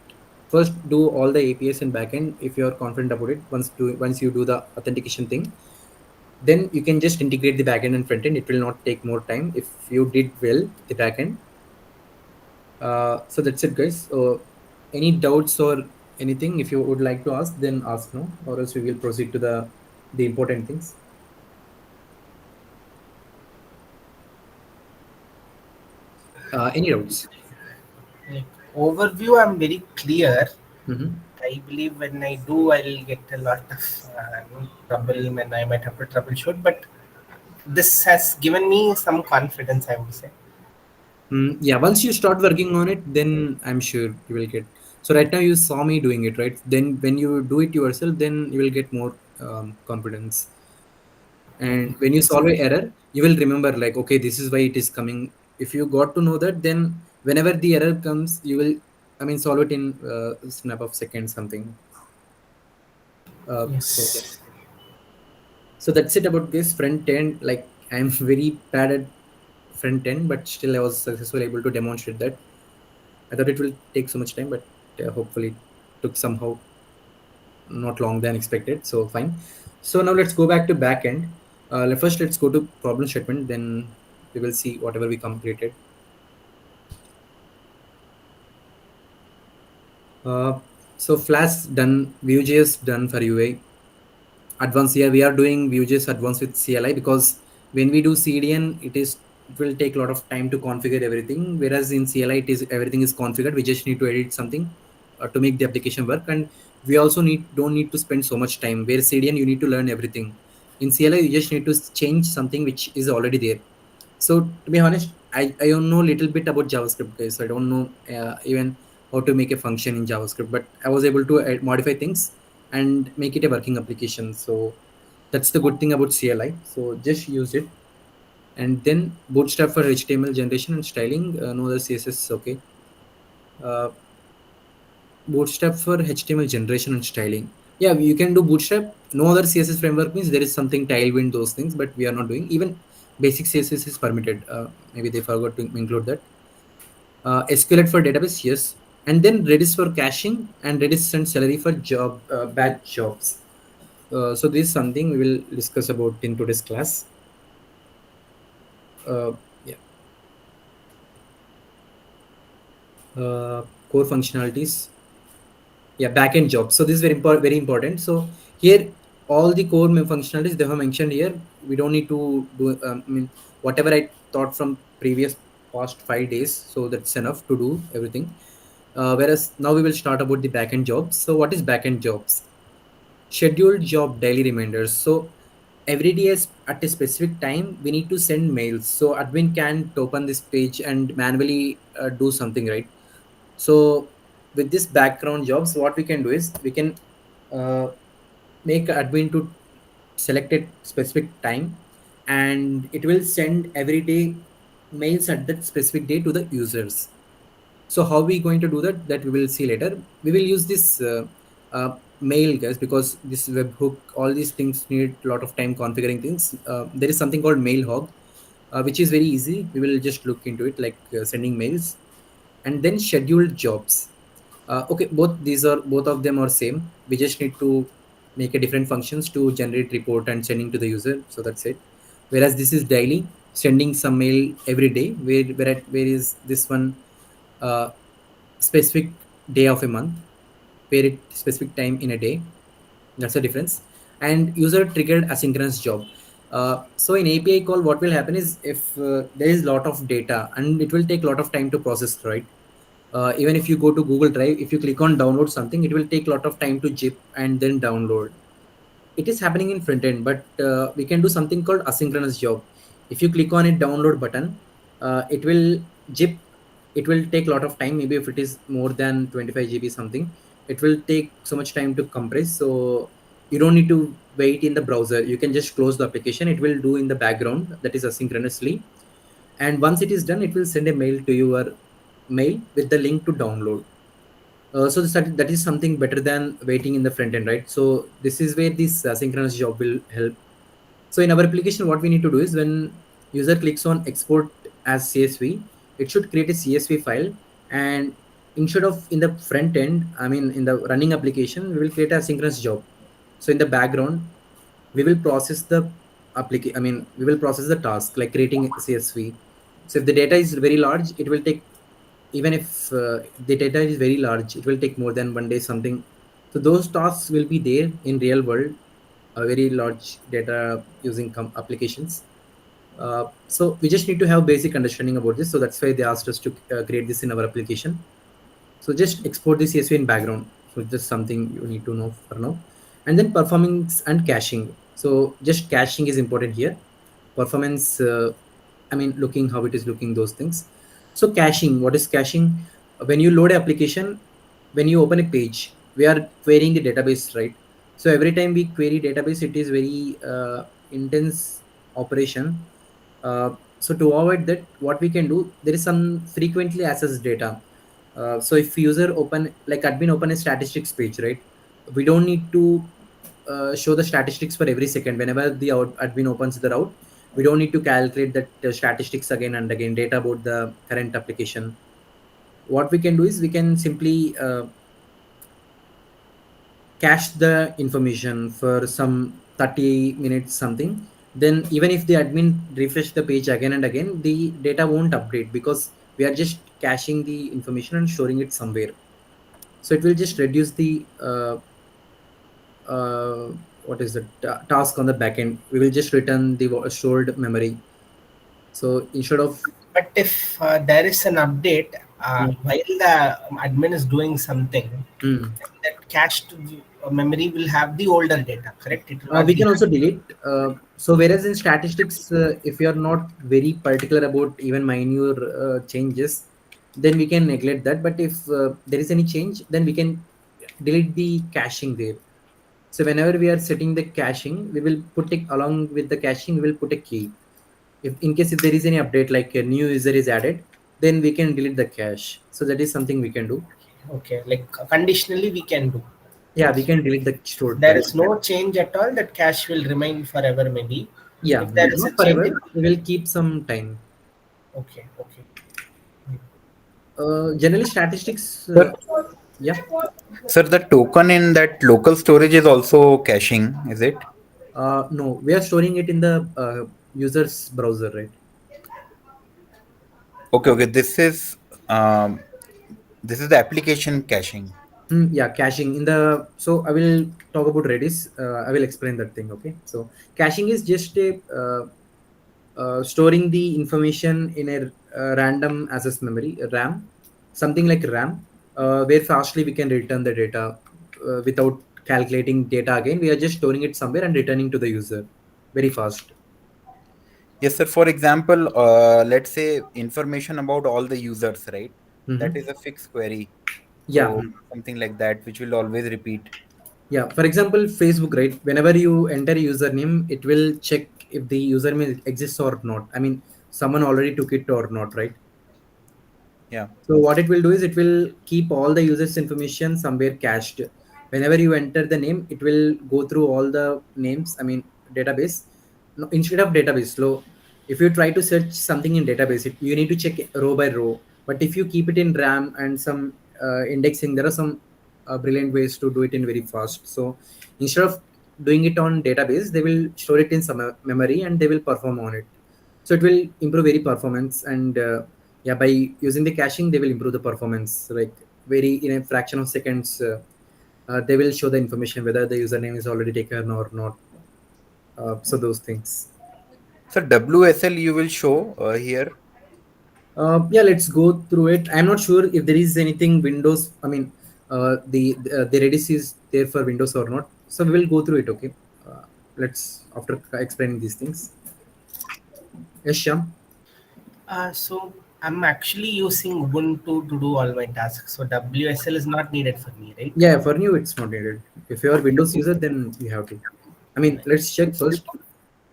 First, do all the APIs in backend if you are confident about it. Once you do the authentication thing, then you can just integrate the backend and front end. It will not take more time if you did well the backend. So that's it, guys. So any doubts or anything, if you would like to ask, then ask now, or else we will proceed to the important things. Any doubts? Like, overview, I'm very clear. Mm-hmm. I believe when I do, I'll get a lot of trouble when I might have to troubleshoot. But this has given me some confidence, I would say. Yeah, once you start working on it, then I'm sure you will get. So right now you saw me doing it, right? Then when you do it yourself, then you will get more confidence. And when you solve a error, you will remember, like, okay, this is why it is coming. If you got to know that, then whenever the error comes, you will, I mean, solve it in a snap of seconds, something. So yeah. Yes. So that's it about this front end. Like, I'm very bad at front end, but still I was successfully able to demonstrate that. I thought it will take so much time, but hopefully it took somehow not long than expected. So fine. So now let's go back to backend. First, let's go to problem statement. Then we will see whatever we completed. Uh, so Flash done, Vue.js done for UA. Advanced here we are doing Vue.js advanced with CLI, because when we do CDN, it will take a lot of time to configure everything. Whereas in CLI, it is everything is configured. We just need to edit something to make the application work, and we also don't need to spend so much time. Where CDN, you need to learn everything. In CLI, you just need to change something which is already there. So to be honest, I don't know a little bit about JavaScript, guys. I don't know even how to make a function in JavaScript, but I was able to modify things and make it a working application. So that's the good thing about CLI. So just use it. And then Bootstrap for HTML generation and styling. No other CSS is okay. Uh, Bootstrap for HTML generation and styling. Yeah, you can do Bootstrap. No other CSS framework means there is something Tailwind, those things, but we are not doing. Even basic CSS is permitted. Maybe they forgot to include that. SQLite for database, yes. And then Redis for caching and Redis and salary for batch jobs. So this is something we will discuss about in today's class. Yeah. core functionalities. Yeah, backend jobs. So this is very important. So here all the core functionalities they have mentioned here. We don't need to do. I mean, whatever I thought from previous past 5 days. So that's enough to do everything. Whereas now we will start about the backend jobs. So what is backend jobs? Scheduled job daily reminders. So every day at a specific time we need to send mails. So admin can't open this page and manually do something, right? So with this background jobs, what we can do is we can uh, make admin to select a specific time, and it will send every day mails at that specific day to the users. So how we going to do that? That we will see later. We will use this mail, guys, because this webhook, all these things need a lot of time configuring things. There is something called mail hog, which is very easy. We will just look into it, like sending mails, and then scheduled jobs. Okay, both of them are same. We just need to make a different functions to generate report and sending to the user. So that's it. Whereas this is daily, sending some mail every day. Where is this one? Uh, Specific day of a month, pair it specific time in a day. That's the difference. And user triggered asynchronous job. So in API call, what will happen is if there is lot of data and it will take a lot of time to process, right? Even if you go to Google Drive, if you click on download something, it will take a lot of time to zip and then download. It is happening in front end, but we can do something called asynchronous job. If you click on a download button, it will zip. It will take a lot of time. Maybe if it is more than 25 GB something, it will take so much time to compress. So you don't need to wait in the browser. You can just close the application. It will do in the background, that is asynchronously. And once it is done, it will send a mail to your mail with the link to download. So that is something better than waiting in the front end, right? So this is where this synchronous job will help. So in our application, what we need to do is when user clicks on export as CSV, it should create a CSV file. And instead of in the front end, I mean in the running application, we will create a synchronous job. So in the background, we will process the application. I mean, we will process the task like creating CSV. So if the data is very large, it will take, even if the data is very large, it will take more than 1 day something. So those tasks will be there in real world, a very large data using applications. So we just need to have basic understanding about this. So that's why they asked us to create this in our application. So just export the CSV in background. So just something you need to know for now. And then performance and caching. So just caching is important here. Performance, I mean, looking how it is looking, those things. So caching, what is caching? When you load application, when you open a page, we are querying the database, right? So every time we query database, it is very intense operation. So to avoid that, what we can do, there is some frequently accessed data. So if user open, like admin open a statistics page, right? We don't need to show the statistics for every second. Whenever the admin opens the route, we don't need to calculate that statistics again and again, data about the current application. What we can do is we can simply cache the information for some 30 minutes something. Then even if the admin refresh the page again and again, the data won't update because we are just caching the information and storing it somewhere. So it will just reduce the uh, what is the task on the backend. We will just return the stored memory. So instead of But if there is an update while the admin is doing something, mm, that cached memory will have the older data, correct? It will not we be. can also delete. So whereas in statistics, if you are not very particular about even minor changes, then we can neglect that. But if there is any change, then we can delete the caching there. So whenever we are setting the caching, we will put it along with the caching. We will put a key. If in case if there is any update like a new user is added, then we can delete the cache. So that is something we can do. Okay, like conditionally we can do. Yeah, we can delete the stored There cache. is no change at all. That cache will remain forever, maybe. Yeah, If there is a not change, forever. We will keep some time. okay, okay. Generally, statistics. Sir, Yeah. sir, the token in that local storage is also caching, is it? No, we are storing it in the user's browser, right? Okay, okay. This is um, This is the application caching. Yeah, caching in the, so I will talk about Redis. I will explain that thing. Okay, so caching is just a storing the information in a random access memory, RAM, something like RAM, where fastly we can return the data without calculating data again. We are just storing it somewhere and returning to the user very fast. Yes, sir. For example, let's say information about all the users, right? That Hmm. is a fixed query. Yeah. So something like that, which will always repeat. Yeah, for example, Facebook, right? Whenever you enter a username, it will check if the username exists or not. I mean, someone already took it or not, right? Yeah. So what it will do is it will keep all the users' information somewhere cached. Whenever you enter the name, it will go through all the names. I mean, database. No, instead of database, so if you try to search something in database, you need to check row by row. But if you keep it in RAM and some indexing, there are some brilliant ways to do it in very fast. So instead of doing it on database, they will store it in some memory and they will perform on it. So it will improve very performance, and yeah, by using the caching they will improve the performance like very in a fraction of seconds. They will show the information whether the username is already taken or not. So those things. So WSL you will show here. Yeah, let's go through it. I'm not sure if there is anything Windows, I mean, the Redis is there for Windows or not, so we will go through it. Okay, let's after explaining these things. Yes, Shyam. So I'm actually using Ubuntu to do all my tasks. So WSL is not needed for me, right? Yeah, for new it's not needed. If you are Windows user, then you have to. I mean, let's check first.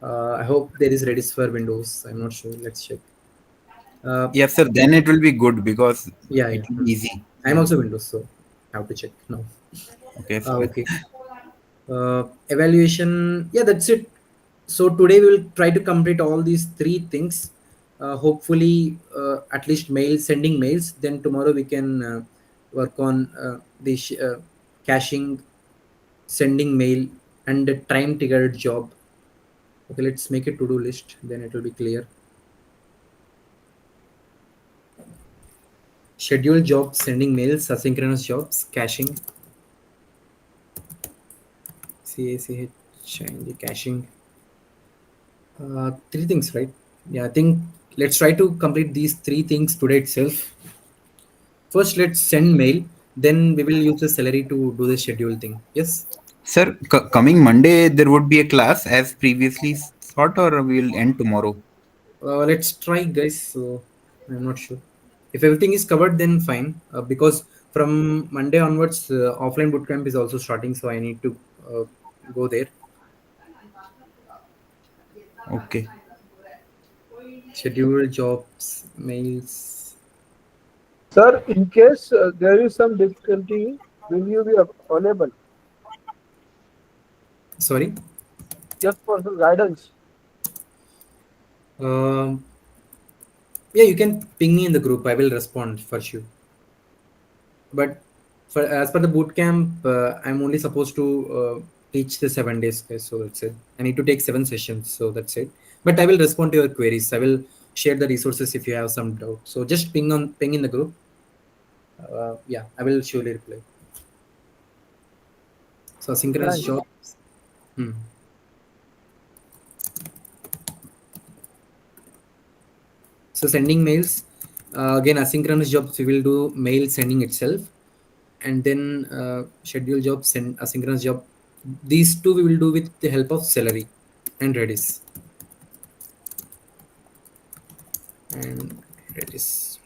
I hope there is Redis for Windows. I'm not sure. Let's check. Yes, sir. Then it will be good because Yeah, it yeah. will be easy. I'm also Windows, so I have to check now. Okay, fine. Okay. Evaluation. Yeah, that's it. So today we will try to complete all these three things. Hopefully, at least mail sending mails. Then tomorrow we can work on the caching, sending mail, and the time triggered job. Okay, let's make a to-do list. Then it will be clear. Schedule jobs, sending mails, asynchronous jobs, caching, CACH, and the caching. Three things, right? Yeah, I think let's try to complete these three things today itself. First, let's send mail. Then we will use the salary to do the schedule thing. Yes. Sir, coming Monday there would be a class as previously thought, or we'll end tomorrow. Let's try, guys. So I'm not sure. If everything is covered, then fine. Because from Monday onwards, offline bootcamp is also starting, so I need to go there. Okay. Schedule jobs, mails. Sir, in case there is some difficulty, will you be available Sorry. just for the guidance? Um, yeah, you can ping me in the group. I will respond for sure. But for as per the boot camp, I'm only supposed to teach the 7 days, guys. So that's it. I need to take 7 sessions. So that's it. But I will respond to your queries. I will share the resources if you have some doubt. So just ping in the group. Yeah, I will surely reply. So synchronous Thanks. jobs. Hmm. So sending mails. Again, asynchronous jobs. We will do mail sending itself, and then schedule job, send asynchronous job. These two we will do with the help of Celery and Redis. And Redis.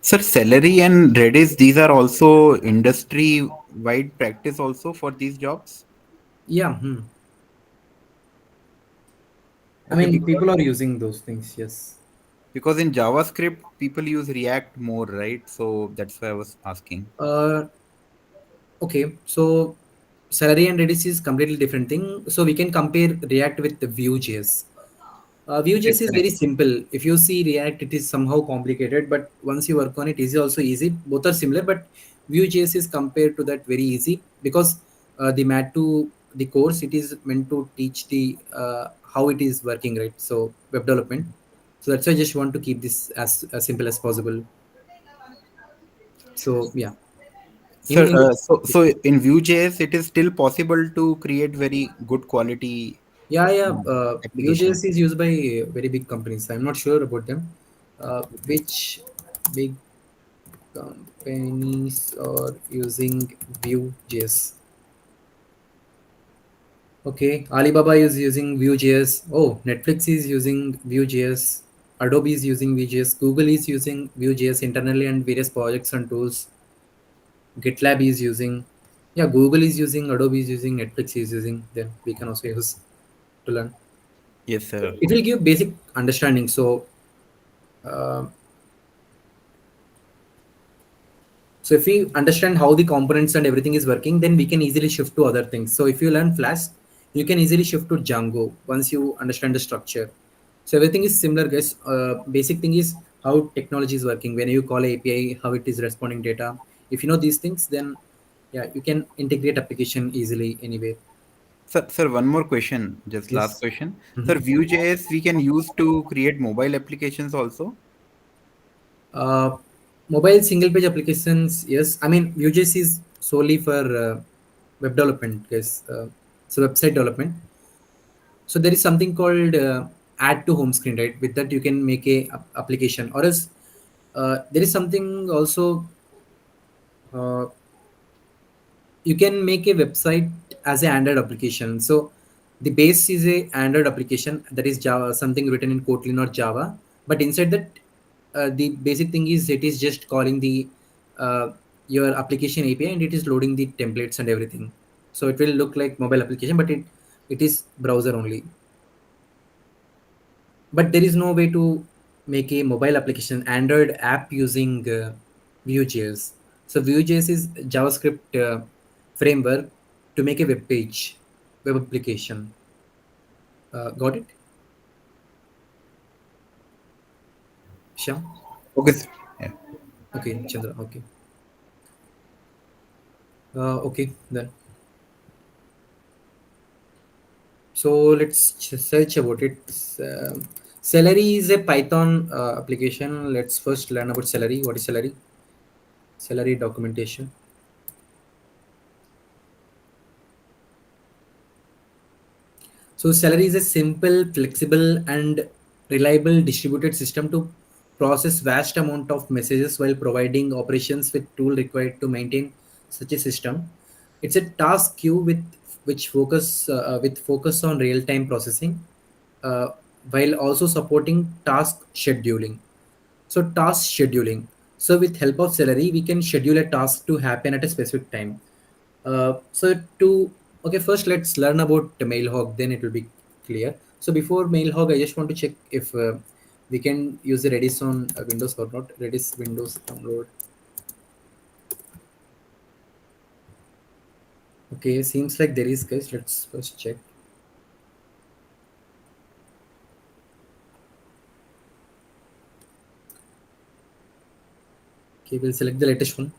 Sir, salary and Redis, these are also industry wide practice also for these jobs. Yeah. Hmm. I Okay, mean, people are using those things. Yes. because in JavaScript people use React more, right? So that's why I was asking. Uh, okay. So Celery and Redis is completely different thing. So we can compare React with the Vue.js. Yes, Vue.js is very correct. simple. If you see React, it is somehow complicated, but once you work on it, it is also easy. Both are similar, but Vue.js is compared to that very easy because the Mat2, the course, it is meant to teach the how it is working, right? So web development. So that's why I just want to keep this as simple as possible. So yeah, Sir, in so in Vue.js, it is still possible to create very good quality yeah, yeah. applications. Vue.js is used by very big companies. I'm not sure about them. Which big companies are using Vue.js? Okay, Alibaba is using Vue.js. Oh, Netflix is using Vue.js. Adobe is using Vue.js. Google is using Vue.js internally and various projects and tools. GitLab is using. Yeah, Google is using. Adobe is using. Netflix is using. Then we can also use to learn. Yes, sir. It will give basic understanding. So uh, so if we understand how the components and everything is working, then we can easily shift to other things. So if you learn Flash, you can easily shift to Django once you understand the structure. So everything is similar, guys. Basic thing is how technology is working. When you call API, how it is responding data. If you know these things, then yeah, you can integrate application easily anywhere. Sir, one more question, just last Yes. question. Sir, Mhm. Vue.js we can use to create mobile applications also. Uh, Mobile single page applications, yes. I mean, Vue.js is solely for web development, guys. So website development. So there is something called add to home screen, right? With that you can make a application, or else there is something also, uh, you can make a website as an Android application. So the base is a Android application that is Java, something written in Kotlin or Java. But inside that, the basic thing is it is just calling the uh, your application API, and it is loading the templates and everything. So it will look like mobile application, but it is browser only. But there is no way to make a mobile application Android app using Vue.js. So Vue.js is JavaScript framework to make a web application. Got it, Shyam? Okay, sir. Yeah. Okay, Chandra. Okay. Okay then. So let's search about it. Celery is a Python application. Let's first learn about Celery. What is Celery? Celery documentation. So Celery is a simple, flexible, and reliable distributed system to process vast amount of messages while providing operations with tool required to maintain such a system. It's a task queue with focus on real-time processing, uh, while also supporting task scheduling. So task scheduling. So with help of Celery, we can schedule a task to happen at a specific time. So to Okay, first let's learn about the Mailhog. Then it will be clear. So before Mailhog, I just want to check if we can use the Redis on Windows or not. Redis Windows download. Okay, seems like there is, guys. Let's first check. Okay, we'll select the latest one.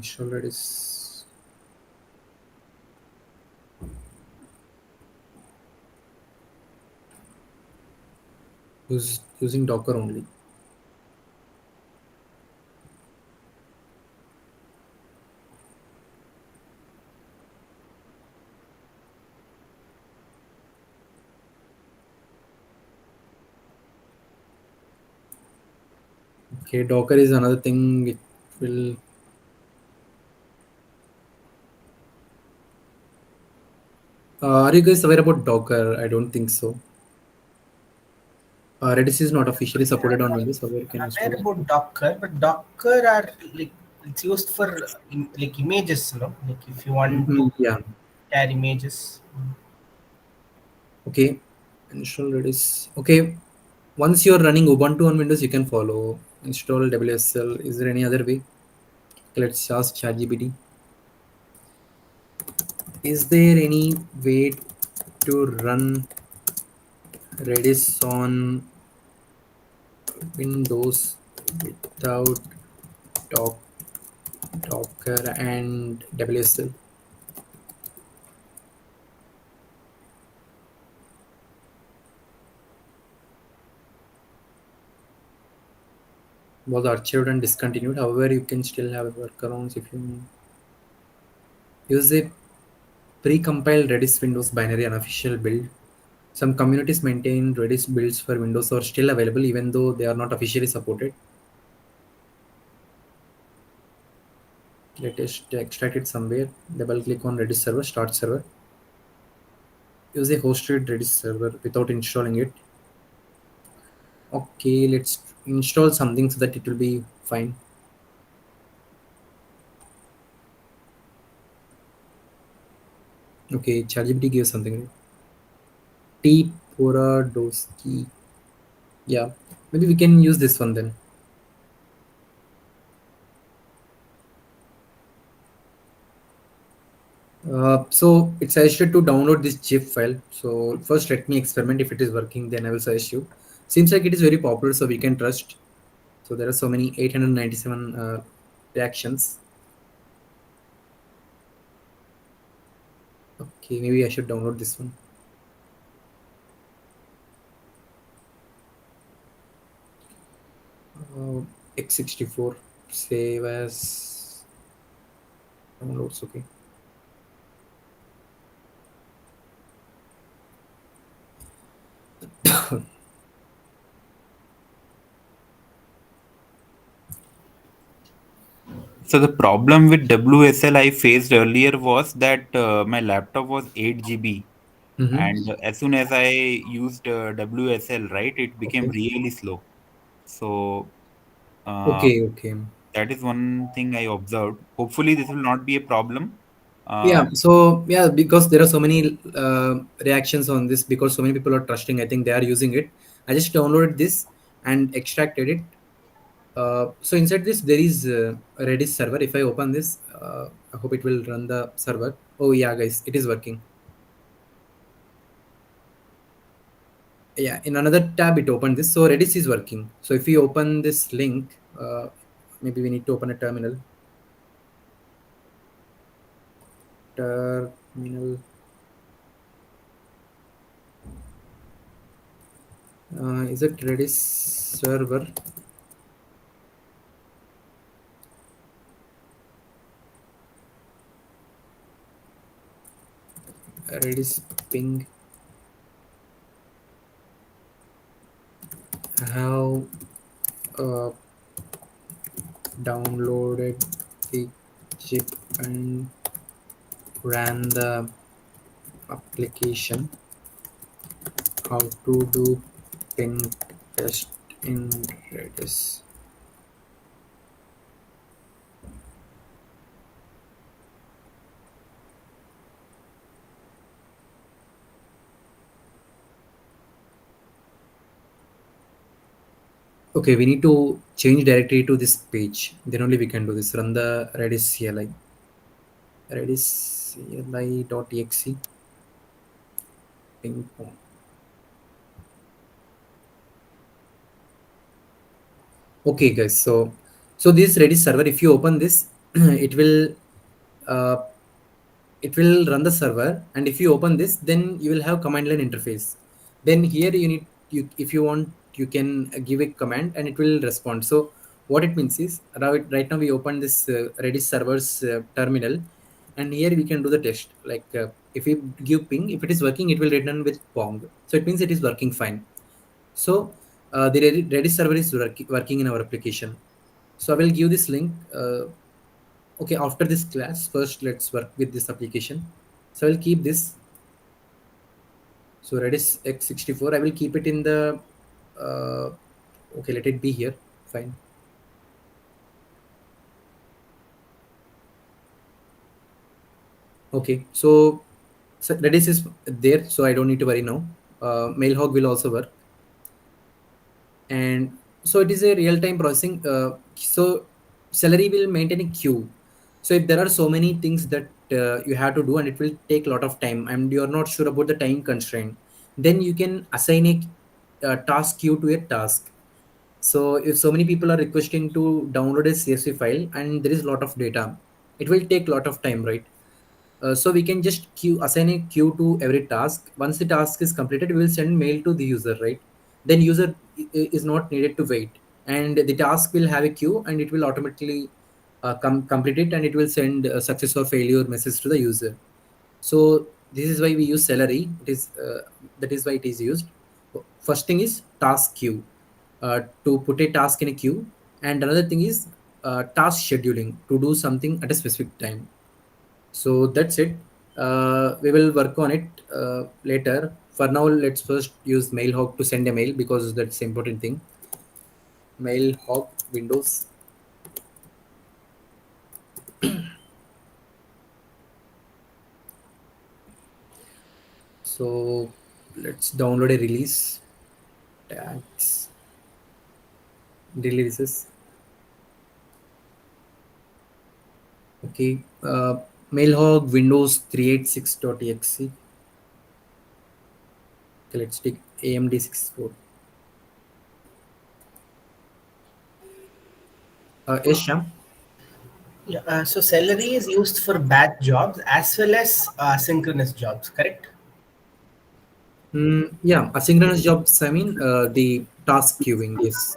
Sure, Redis. Using Docker only. Okay, Docker is another thing. It will. Are you guys aware about Docker? I don't think so. Redis is not officially supported on Windows. However, you can Aware install it. about Docker, but Docker are like it's used for like images, like if you want to Yeah. share images. Okay. Install Redis. Okay. Once you're running Ubuntu on Windows, you can follow. Install WSL. Is there any other way? Let's ask ChatGPT. Is there any way to run Redis on Windows without Doc, Docker and WSL? was archived and discontinued. However, you can still have workarounds if you use a pre-compiled Redis Windows binary unofficial build. Some communities maintain Redis builds for Windows are still available even though they are not officially supported. Let us extract it somewhere. Double click on Redis server, start server. Use a hosted Redis server without installing it. Okay, let's install something so that it will be fine. Okay, ChatGPT gives something, right? T Poradowski. Yeah, maybe we can use this one then. So it's suggested to download this zip file. So first let me experiment. If it is working, then I will suggest you. Seems like it is very popular, so we can trust. So there are so many 897 reactions. Okay, maybe I should download this one. X64 save as downloads. Okay. So the problem with WSL I faced earlier was that my laptop was 8 GB, Mm-hmm. and as soon as I used WSL, right, it became Okay. really slow. So uh, Okay. Okay. that is one thing I observed. Hopefully, this will not be a problem. Yeah. Uh, So yeah, because there are so many reactions on this, because so many people are trusting. I think they are using it. I just downloaded this and extracted it. So inside this there is a Redis server. If I open this, I hope it will run the server. Oh yeah, guys, it is working. Yeah, in another tab it opened this. So Redis is working. So if we open this link, maybe we need to open a terminal. Terminal. Is it Redis server? Redis ping. I have uh, downloaded the zip and ran the application. How to do ping test in Redis. Okay, we need to change directory to this page. Then only we can do this. Run the Redis CLI. Redis CLI.exe. Ping pong. Okay, guys. So this Redis server, if you open this, it will uh, it will run the server, and if you open this, then you will have command line interface. Then here you need you if you want, you can give a command and it will respond. So what it means is right now we open this Redis server's terminal, and here we can do the test. Like if we give ping, if it is working, it will return with pong. So it means it is working fine. So the Redis server is working in our application. So I will give this link. Okay, after this class, first let's work with this application. So I'll keep this. So Redis x64, I will keep it in the. Uh, okay, let it be here. Fine. Okay, so Redis is there, so I don't need to worry now. Mailhog will also work, and so it is a real-time processing. So Celery will maintain a queue. So if there are so many things that you have to do and it will take a lot of time and you are not sure about the time constraint, then you can assign a task queue to a task. So if so many people are requesting to download a CSV file and there is a lot of data, it will take a lot of time, right? So we can just assign a queue to every task. Once the task is completed, we will send mail to the user, right? Then user is not needed to wait. and the task will have a queue, and it will automatically complete it, and it will send a success or failure message to the user. So this is why we use Celery. It is that is why it is used. First thing is task queue, to put a task in a queue, and another thing is task scheduling, to do something at a specific time. So that's it. We will work on it later. For now, let's first use Mailhawk to send a mail, because that's the important thing. Mailhawk Windows. So let's download a release. Tags. Releases. Okay. Mailhawk Windows 386.exe. Okay, let's take AMD64. Yes, Sham. Yeah, so Celery is used for batch jobs as well as synchronous jobs, correct? Yeah, asynchronous jobs. I mean, the task queuing. Yes.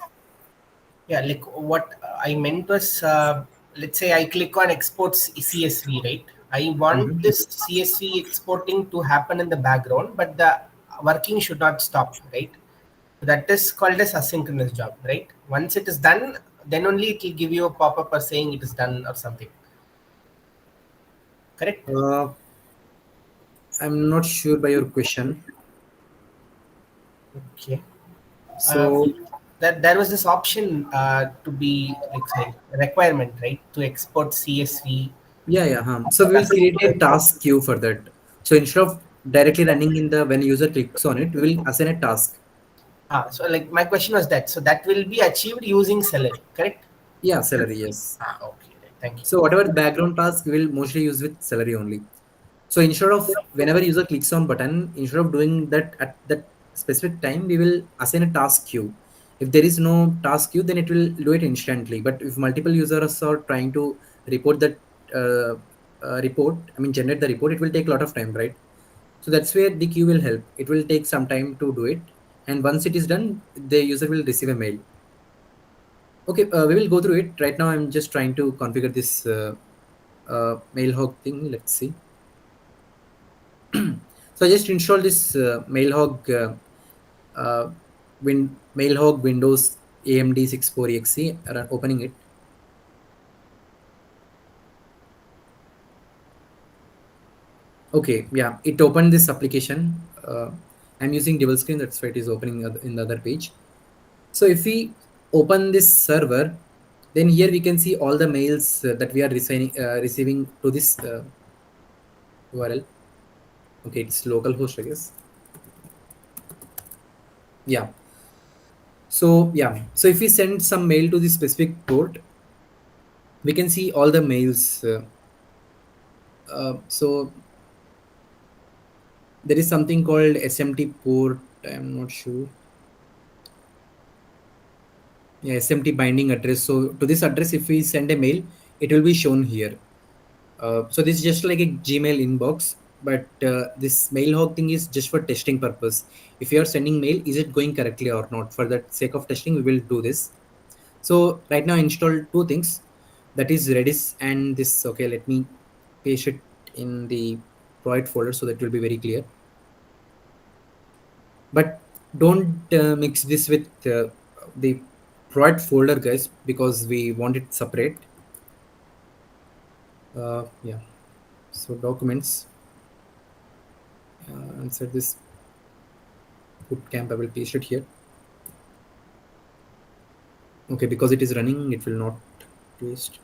Yeah, like what I meant was, let's say I click on exports CSV, right? I want Mhm. this CSV exporting to happen in the background, but the working should not stop, right? That is called as asynchronous job, right? Once it is done, then only it will give you a pop-up or saying it is done or something, correct? Uh, I'm not sure by your question. Okay. Uh, So that there was this option to be like say requirement, right, to export CSV. yeah, yeah. So we will create a task queue for that. So instead of directly running in the when user clicks on it, we will assign a task. So like my question was that, so that will be achieved using Celery, correct? Yeah, Celery. Yes. Okay, right, thank you. So whatever the background task, we will mostly use with Celery only. So instead of whenever user clicks on button, instead of doing that at that specific time, we will assign a task queue. If there is no task queue, then it will do it instantly. But if multiple users are trying to report that generate the report, it will take a lot of time, right? So that's where the queue will help. It will take some time to do it, and once it is done, the user will receive a mail. Okay, we will go through it right now. I'm just trying to configure this Mailhog thing. Let's see. So I just installed this Mailhog Windows AMD 64exe, opening it. Okay, yeah, it opened this application. I'm using double screen, that's why it is opening in the other page. So if we open this server, then here we can see all the mails that we are receiving to this URL. Okay, it's localhost, I guess. Yeah. So yeah, so if we send some mail to this specific port, we can see all the mails. So there is something called SMT port. I'm not sure. Yeah, SMT binding address. So to this address, if we send a mail, it will be shown here. So this is just like a Gmail inbox, but this Mailhog thing is just for testing purpose. If you are sending mail, is it going correctly or not? For the sake of testing, we will do this. So right now, I installed two things. That is Redis and this. Okay, let me paste it in the project folder so that will be very clear. But don't mix this with the project folder, guys, because we want it separate. Yeah. So documents. Inside this bootcamp, I will paste it here. Okay, because it is running, it will not paste.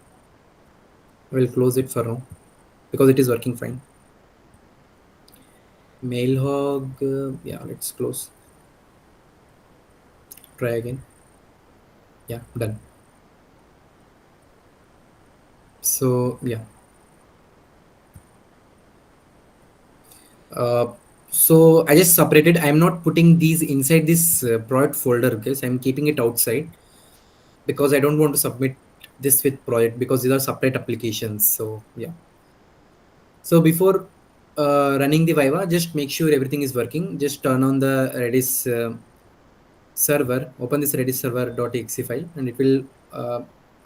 I will close it for now because it is working fine. Mailhog, yeah, let's close. Try again. Yeah, done. So yeah. So I just separated. I'm not putting these inside this project folder, guys. I'm keeping it outside because I don't want to submit this with project because these are separate applications. So yeah. So before running the Viva, just make sure everything is working. Just turn on the Redis server, open this redis server.exe file, and it will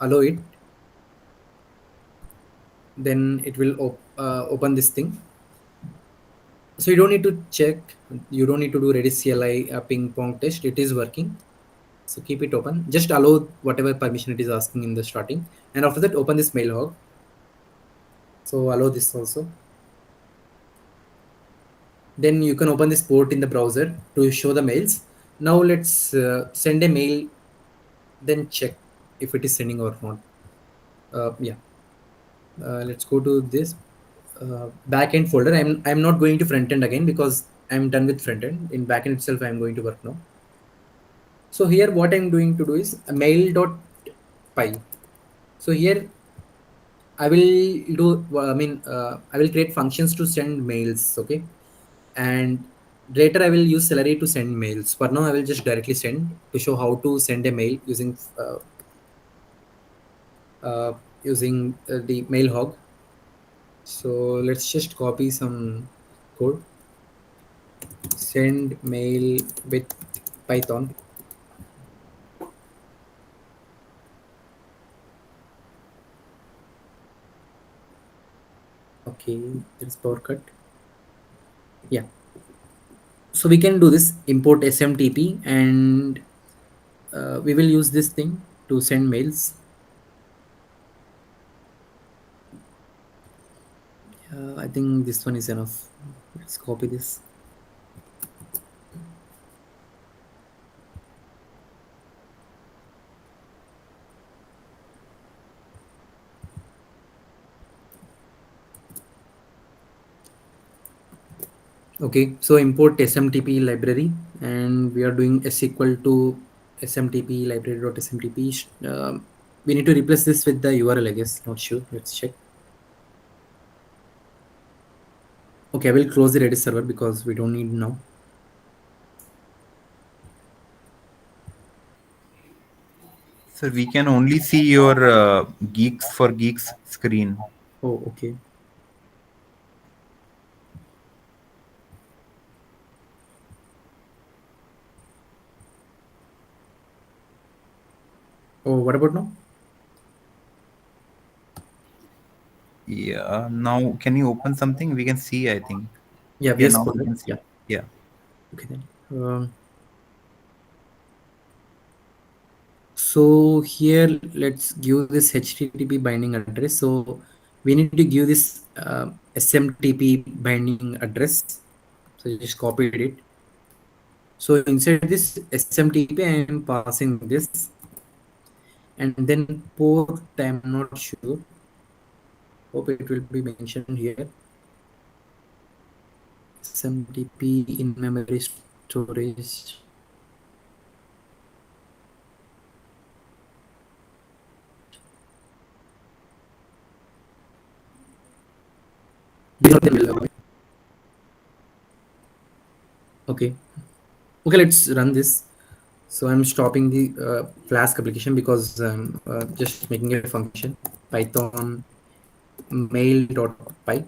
allow it. Then it will open this thing. So you don't need to check. You don't need to do redis CLI ping pong test. It is working. So keep it open. Just allow whatever permission it is asking in the starting, and after that, open this mail hog. So allow this also. Then you can open this port in the browser to show the mails. Now let's send a mail, then check if it is sending or not. Yeah. Let's go to this backend folder. I'm not going to front end again because I'm done with front end. In backend itself, I'm going to work now. So here, what I'm going to do is a mail.py. So here I will do. I will create functions to send mails. Okay, and later I will use Celery to send mails. For now, I will just directly send to show how to send a mail uh, using the mail hog. So let's just copy some code. Send mail with Python. Okay, there's power cut. Yeah. So we can do this import SMTP, and we will use this thing to send mails. I think this one is enough. Let's copy this. Okay, so import SMTP library, and we are doing s equal to SMTP library.smtp. We need to replace this with the URL, I guess. Not sure. Let's check. Okay, I will close the Redis server because we don't need now. So we can only see your Geeks for Geeks screen. Oh, okay. Oh, what about now? Yeah. Now, can you open something? We can see, I think. Yeah, Yeah, VS now Code, we right? can see. Yeah. Yeah. Okay then. So here, let's give this HTTP binding address. So we need to give this SMTP binding address. So you just copied it. So inside this SMTP, I am passing this, and then port, I'm not sure. Hope it will be mentioned here. SMTP in memory storage. These are the mail. Okay. Okay, let's run this. So I'm stopping the Flask application because I'm just making a function Python mail.py.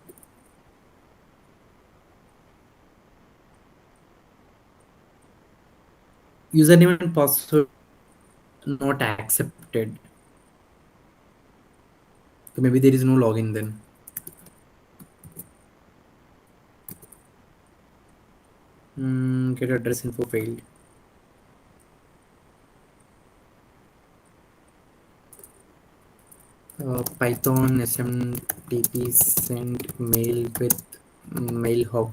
Username and password not accepted. So maybe there is no login then. Get address info failed. Python SMTP send mail with mail hog.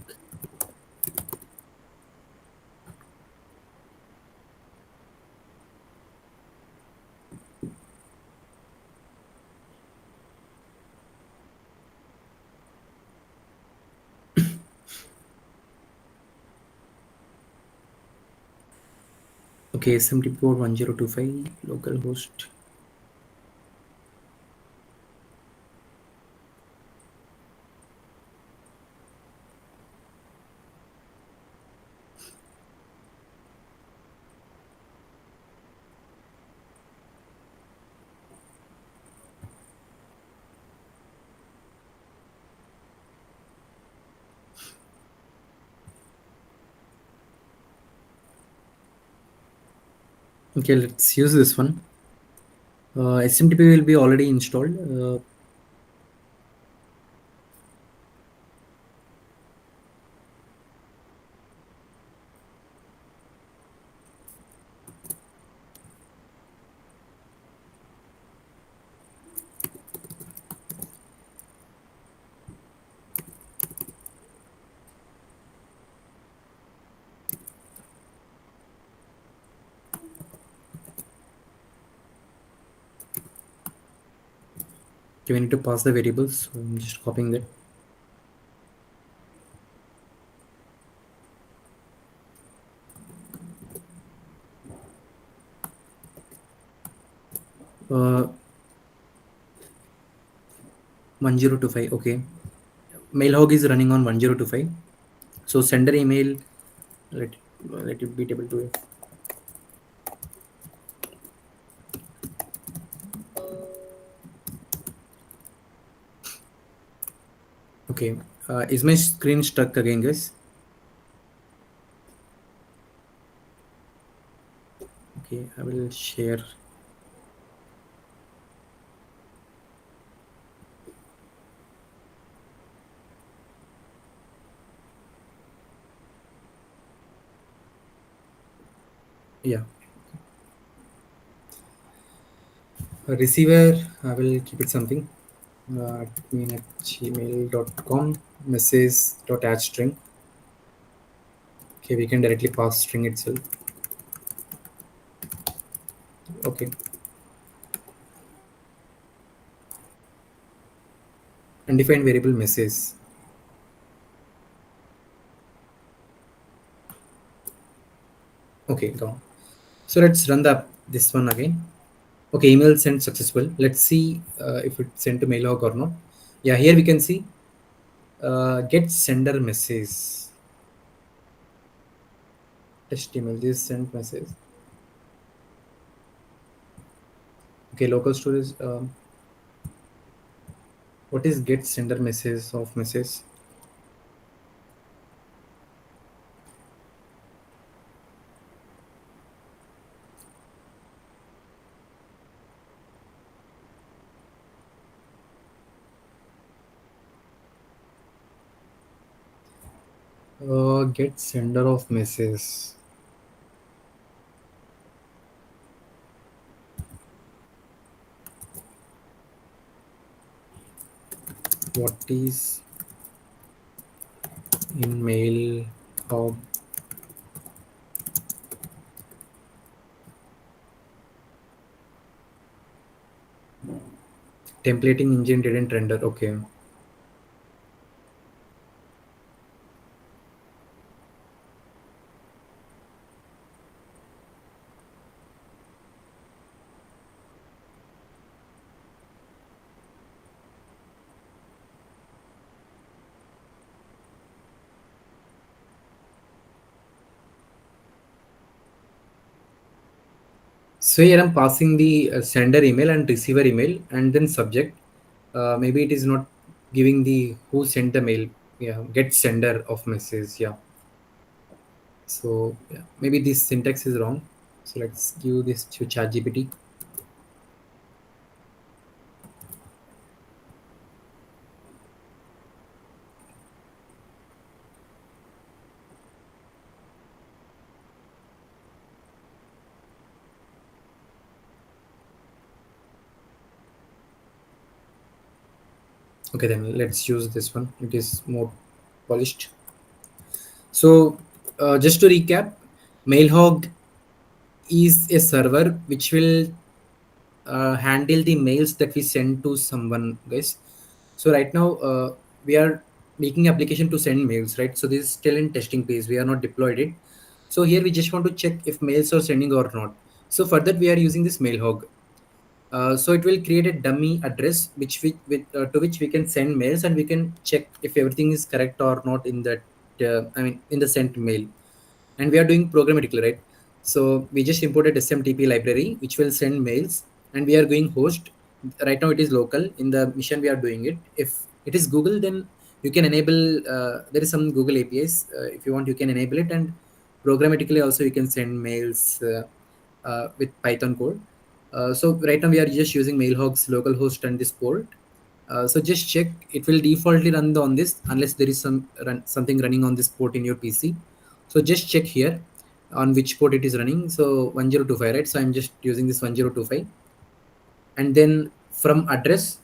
Okay, SMTP port 1025 localhost. Okay, let's use this one. SMTP will be already installed. Okay, we need to pass the variables. So I'm just copying that. Uh, 1025. Okay. Mailhog is running on 1025. So sender email. Let let it be able to. Okay. Is my screen stuck again, guys? Okay, I will share. Yeah. Receiver, I will keep it something. Admin at gmail.com. Message.add string. Okay, we can directly pass string itself. Okay. Undefined variable message. Okay, gone. So let's run this one again. Okay, email sent successful. Let's see if it's sent to mailhog or not. Yeah, here we can see get sender message. Test email. This sent message. Okay, local storage. What is get sender message of message? Get sender of message. What is in mail hog? Templating engine didn't render. Okay. So here I'm passing the sender email and receiver email and then subject. Maybe it is not giving the who sent the mail. Yeah, get sender of message. Yeah. So yeah, maybe this syntax is wrong. So let's give this to ChatGPT. Okay, then let's use this one. It is more polished. So just to recap, Mailhog is a server which will handle the mails that we send to someone, guys. So right now we are making application to send mails, right? So this is still in testing phase. We are not deployed it. So here we just want to check if mails are sending or not. So for that we are using this Mailhog. So it will create a dummy address to which we can send mails and we can check if everything is correct or not in that. I mean, in the sent mail, and we are doing programmatically, right? So we just imported SMTP library which will send mails, and we are going host. Right now it is local. In the mission we are doing it. If it is Google, then you can enable. There is some Google APIs. If you want, you can enable it, and programmatically also you can send mails. with Python code. So right now we are just using Mailhog's localhost and this port. So just check, it will defaultly run on this unless there is something running on this port in your PC. So just check here on which port it is running. So 1025, right? So I'm just using this 1025. And then from address,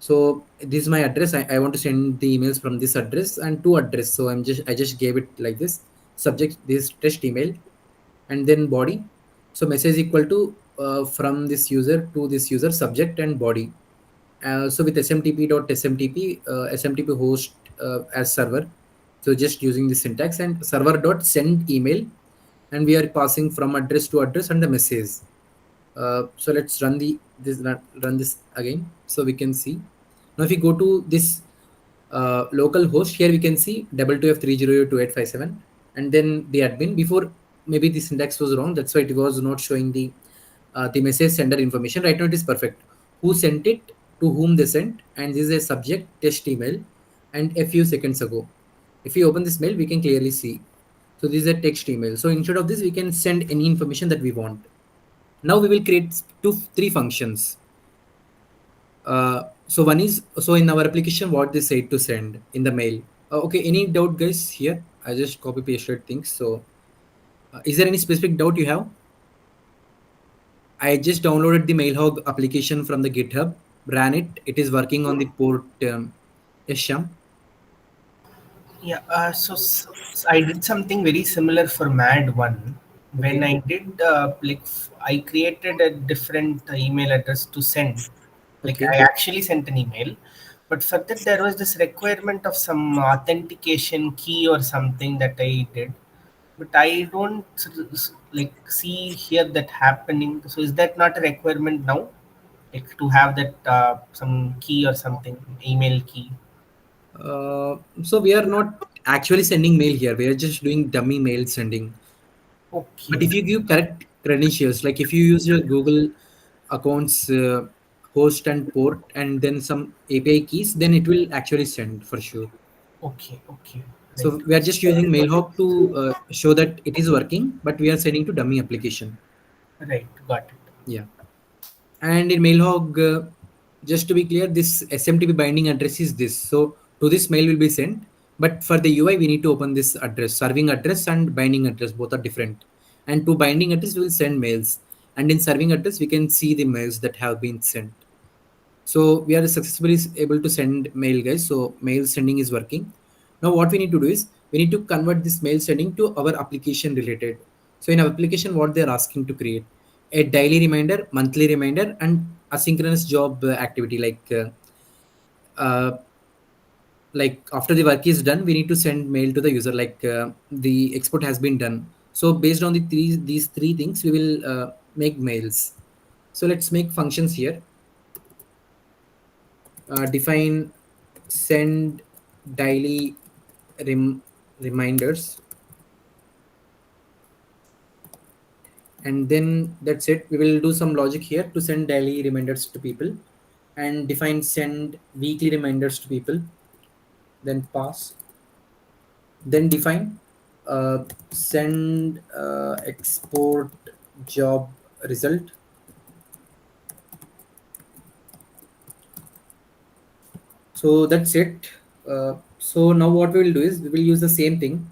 so this is my address. I want to send the emails from this address and to address. So I just gave it like this. Subject, this test email, and then body. So message equal to from this user to this user, subject and body. So with smtp.smtp, smtp host as server. So just using the syntax, and server dot send email, and we are passing from address to address and the message. So let's run this again so we can see. Now if we go to this local host, here we can see 223085857, and then the admin. Before, maybe the syntax was wrong, that's why it was not showing the message sender information. Right now it is perfect. Who sent it, to whom they sent, and this is a subject test email, and a few seconds ago. If we open this mail, we can clearly see. So this is a text email. So instead of this, we can send any information that we want. Now we will create three functions. So one is, so in our application, what they say to send in the mail. Okay, any doubt, guys? Here, I just copy pasted things. So, is there any specific doubt you have? I just downloaded the Mailhog application from the GitHub, ran it. It is working on the port. Yes, Sham? Yeah, I did something very similar for MAD one. When Okay. I did I created a different email address to send. Like Okay. I actually sent an email, but for that there was this requirement of some authentication key or something that I did. But I don't like see here that happening. So is that not a requirement now? Like to have that some key or something, email key. So we are not actually sending mail here. We are just doing dummy mail sending. But Okay. if you give correct credentials, like if you use your Google accounts, host and port, and then some API keys, then it will actually send for sure. Okay. Okay. Right. So we are just using Mailhawk to show that it is working, but we are sending to dummy application. Right. Got it. Yeah. And in Mailhog, just to be clear, this SMTP binding address is this. So to this mail will be sent, but for the UI, we need to open this address, serving address and binding address, both are different. And to binding address, we will send mails. And in serving address, we can see the mails that have been sent. So we are successfully able to send mail, guys. So mail sending is working. Now what we need to do is we need to convert this mail sending to our application related. So in our application, what they're asking to create a daily reminder, monthly reminder, and asynchronous job activity uh, like after the work is done, we need to send mail to the user like the export has been done. So based on these three things, we will make mails. So let's make functions here. Define send daily reminders, and then that's it. We will do some logic here to send daily reminders to people, and define send weekly reminders to people, then pass, then define send export job result. So that's it. So now what we will do is we will use the same thing,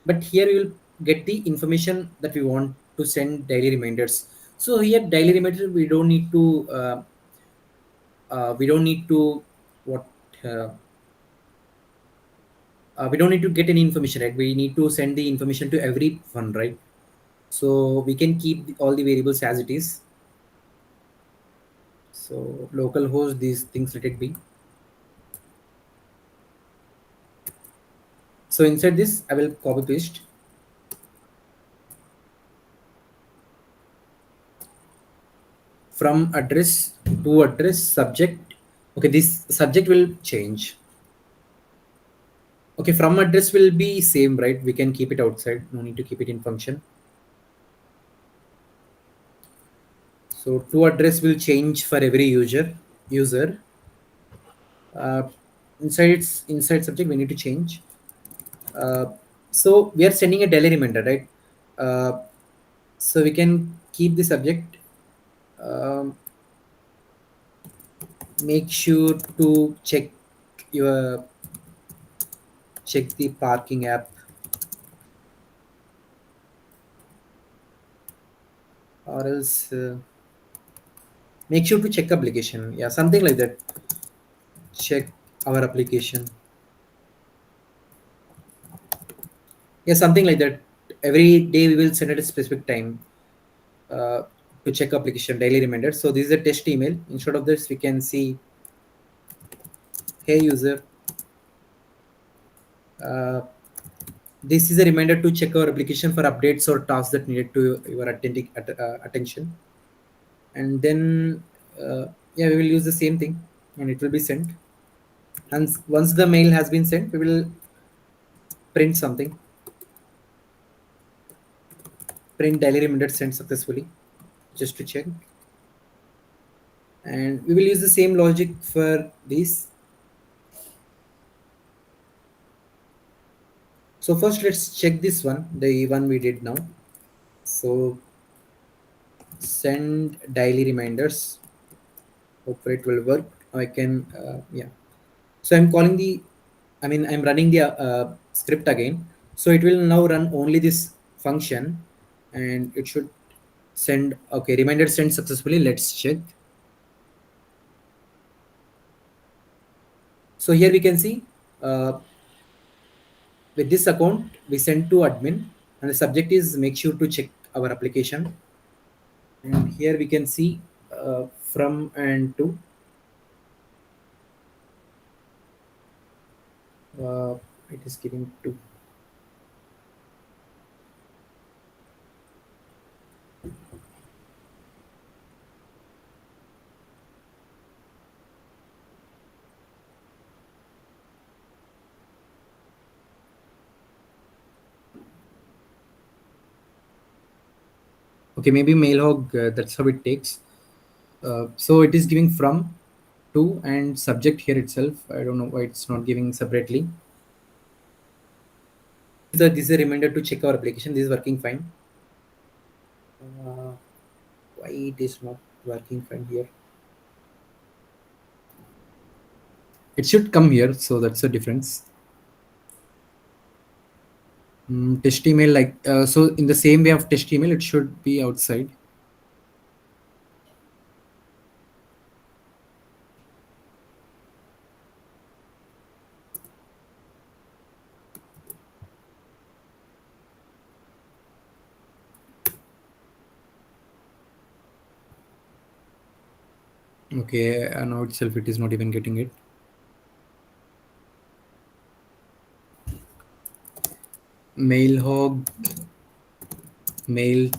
but here we will get the information that we want to send daily reminders. So here daily reminders, we don't need to what uh, we don't need to get any information, right? We need to send the information to everyone, right? So we can keep all the variables as it is. So localhost, these things, let it be. So inside this, I will copy paste. From address to address subject. Okay, this subject will change. Okay, from address will be same, right? We can keep it outside. No need to keep it in function. So to address will change for every user. Uh, inside subject, we need to change. So we are sending a daily reminder, right? So we can keep the subject. Um, Make sure to your check the parking app, or else make sure to check application. Yeah, something like that. Check our application. Yeah, something like that. Every day we will send at a specific time uh, to check application daily reminder. So this is a test email. Instead of this, we can see, hey user, uh, this is a reminder to check our application for updates or tasks that needed to your attention. And then yeah, we will use the same thing, and it will be sent. And once the mail has been sent, we will print something. Print daily reminder sent successfully, just to check. And we will use the same logic for this. So first let's check this one, the one we did now. So send daily reminders. Hopefully it will work. I can yeah. So I'm calling the, I'm running the script again. So it will now run only this function, and it should send, okay, reminder sent successfully. Let's check. So here we can see with this account we send to admin, and the subject is make sure to check our application. And here we can see from and to. It is giving to. Okay, maybe mailhog, that's how it takes. So it is giving from to and subject here itself. I don't know why it's not giving separately. This is a reminder to check our application. This is working fine. Why it is not working fine here? It should come here, so that's the difference. Test email, like so in the same way of test email, it should be outside. Okay, now itself it is not even getting it. Mailhog mail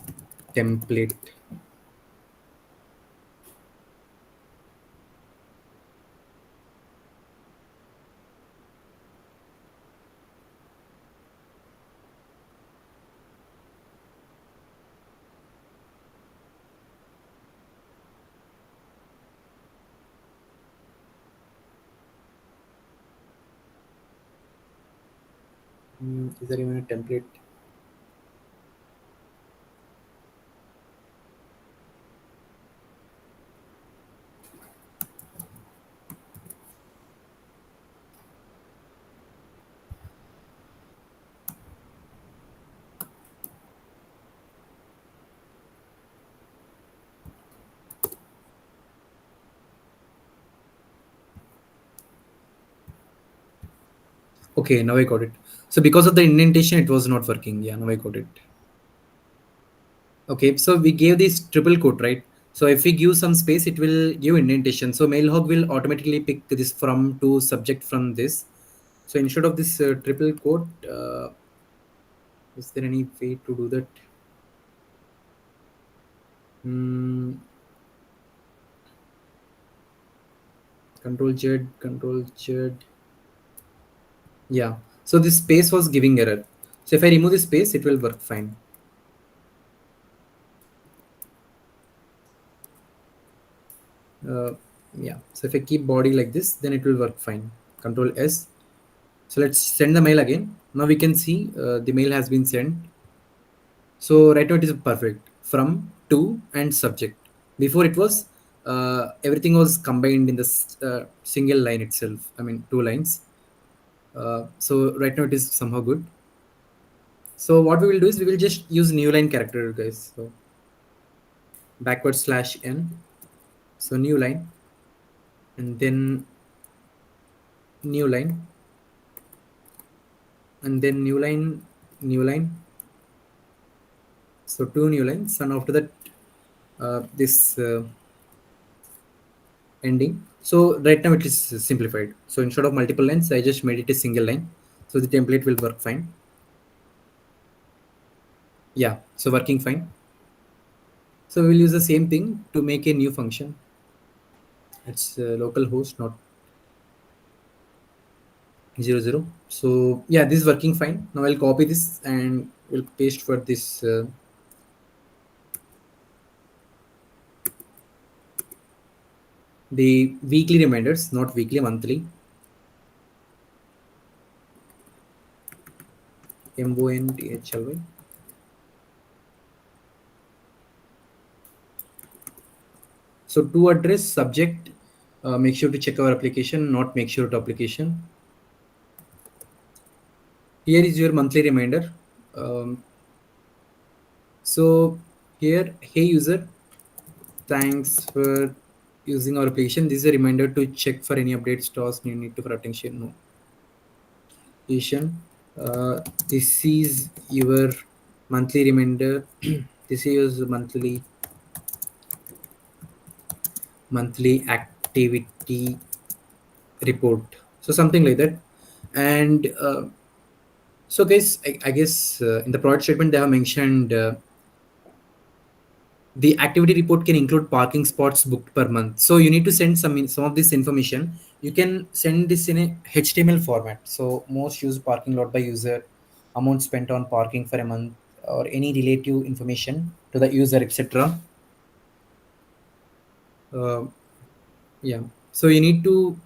template. Is there even a template? Okay, now I got it. So because of the indentation, it was not working. Yeah, now I got it. Okay, so we gave this triple quote, right? So if we give some space, it will give indentation. So mailhog will automatically pick this from to subject from this. So instead of this triple quote, is there any way to do that? Control Z, Control Z. Yeah. So this space was giving error. So if I remove the space, it will work fine. Yeah. So if I keep body like this, then it will work fine. Control S. So let's send the mail again. Now we can see the mail has been sent. So right now it is perfect. from, to, and subject. Before it was everything was combined in this single line itself. I mean, 2 lines. So right now it is somehow good. So what we will do is we will just use new line character, guys. So /n. So new line, and then new line, and then new line, new line. So 2 new lines, and after that this ending. So right now it is simplified. So instead of multiple lines, I just made it a single line. So the template will work fine. Yeah, so working fine. So we'll use the same thing to make a new function. It's local host, not 00. So yeah, this is working fine. Now I'll copy this and we'll paste for this the weekly reminders, not weekly, monthly. MONTHLY. So to address subject, make sure to check our application, not make sure to application. Here is your monthly reminder. So here, hey user, thanks for using our application. This is a reminder to check for any updates, tasks you need to for attention. No. This is your monthly reminder. This is your monthly activity report. So something like that. And so guys, I guess in the product statement they have mentioned the activity report can include parking spots booked per month. So you need to send some of this information. You can send this in a HTML format. So most used parking lot by user, amount spent on parking for a month, or any relative information to the user, etc. Yeah. So you need to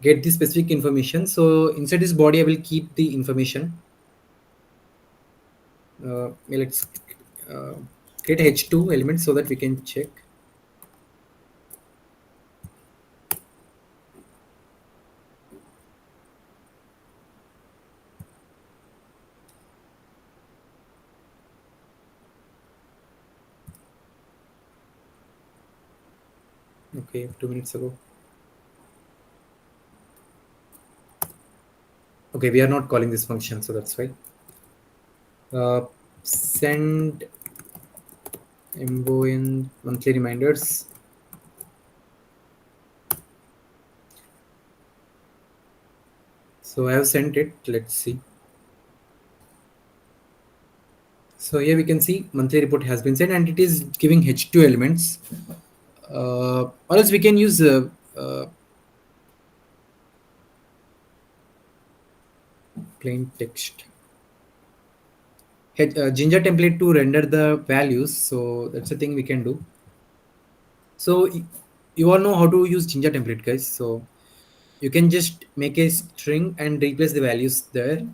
get the specific information. So inside this body, I will keep the information. Let's get H2 elements so that we can check. Okay, 2 minutes ago. Okay, we are not calling this function, so that's why. Send MON monthly reminders. So I have sent it. Let's see. So here we can see monthly report has been sent, and it is giving H2 elements. Or else we can use plain text. Ginger template to render the values. So that's the thing we can do. So you all know how to use Ginger template, guys. So you can just make a string and replace the values there.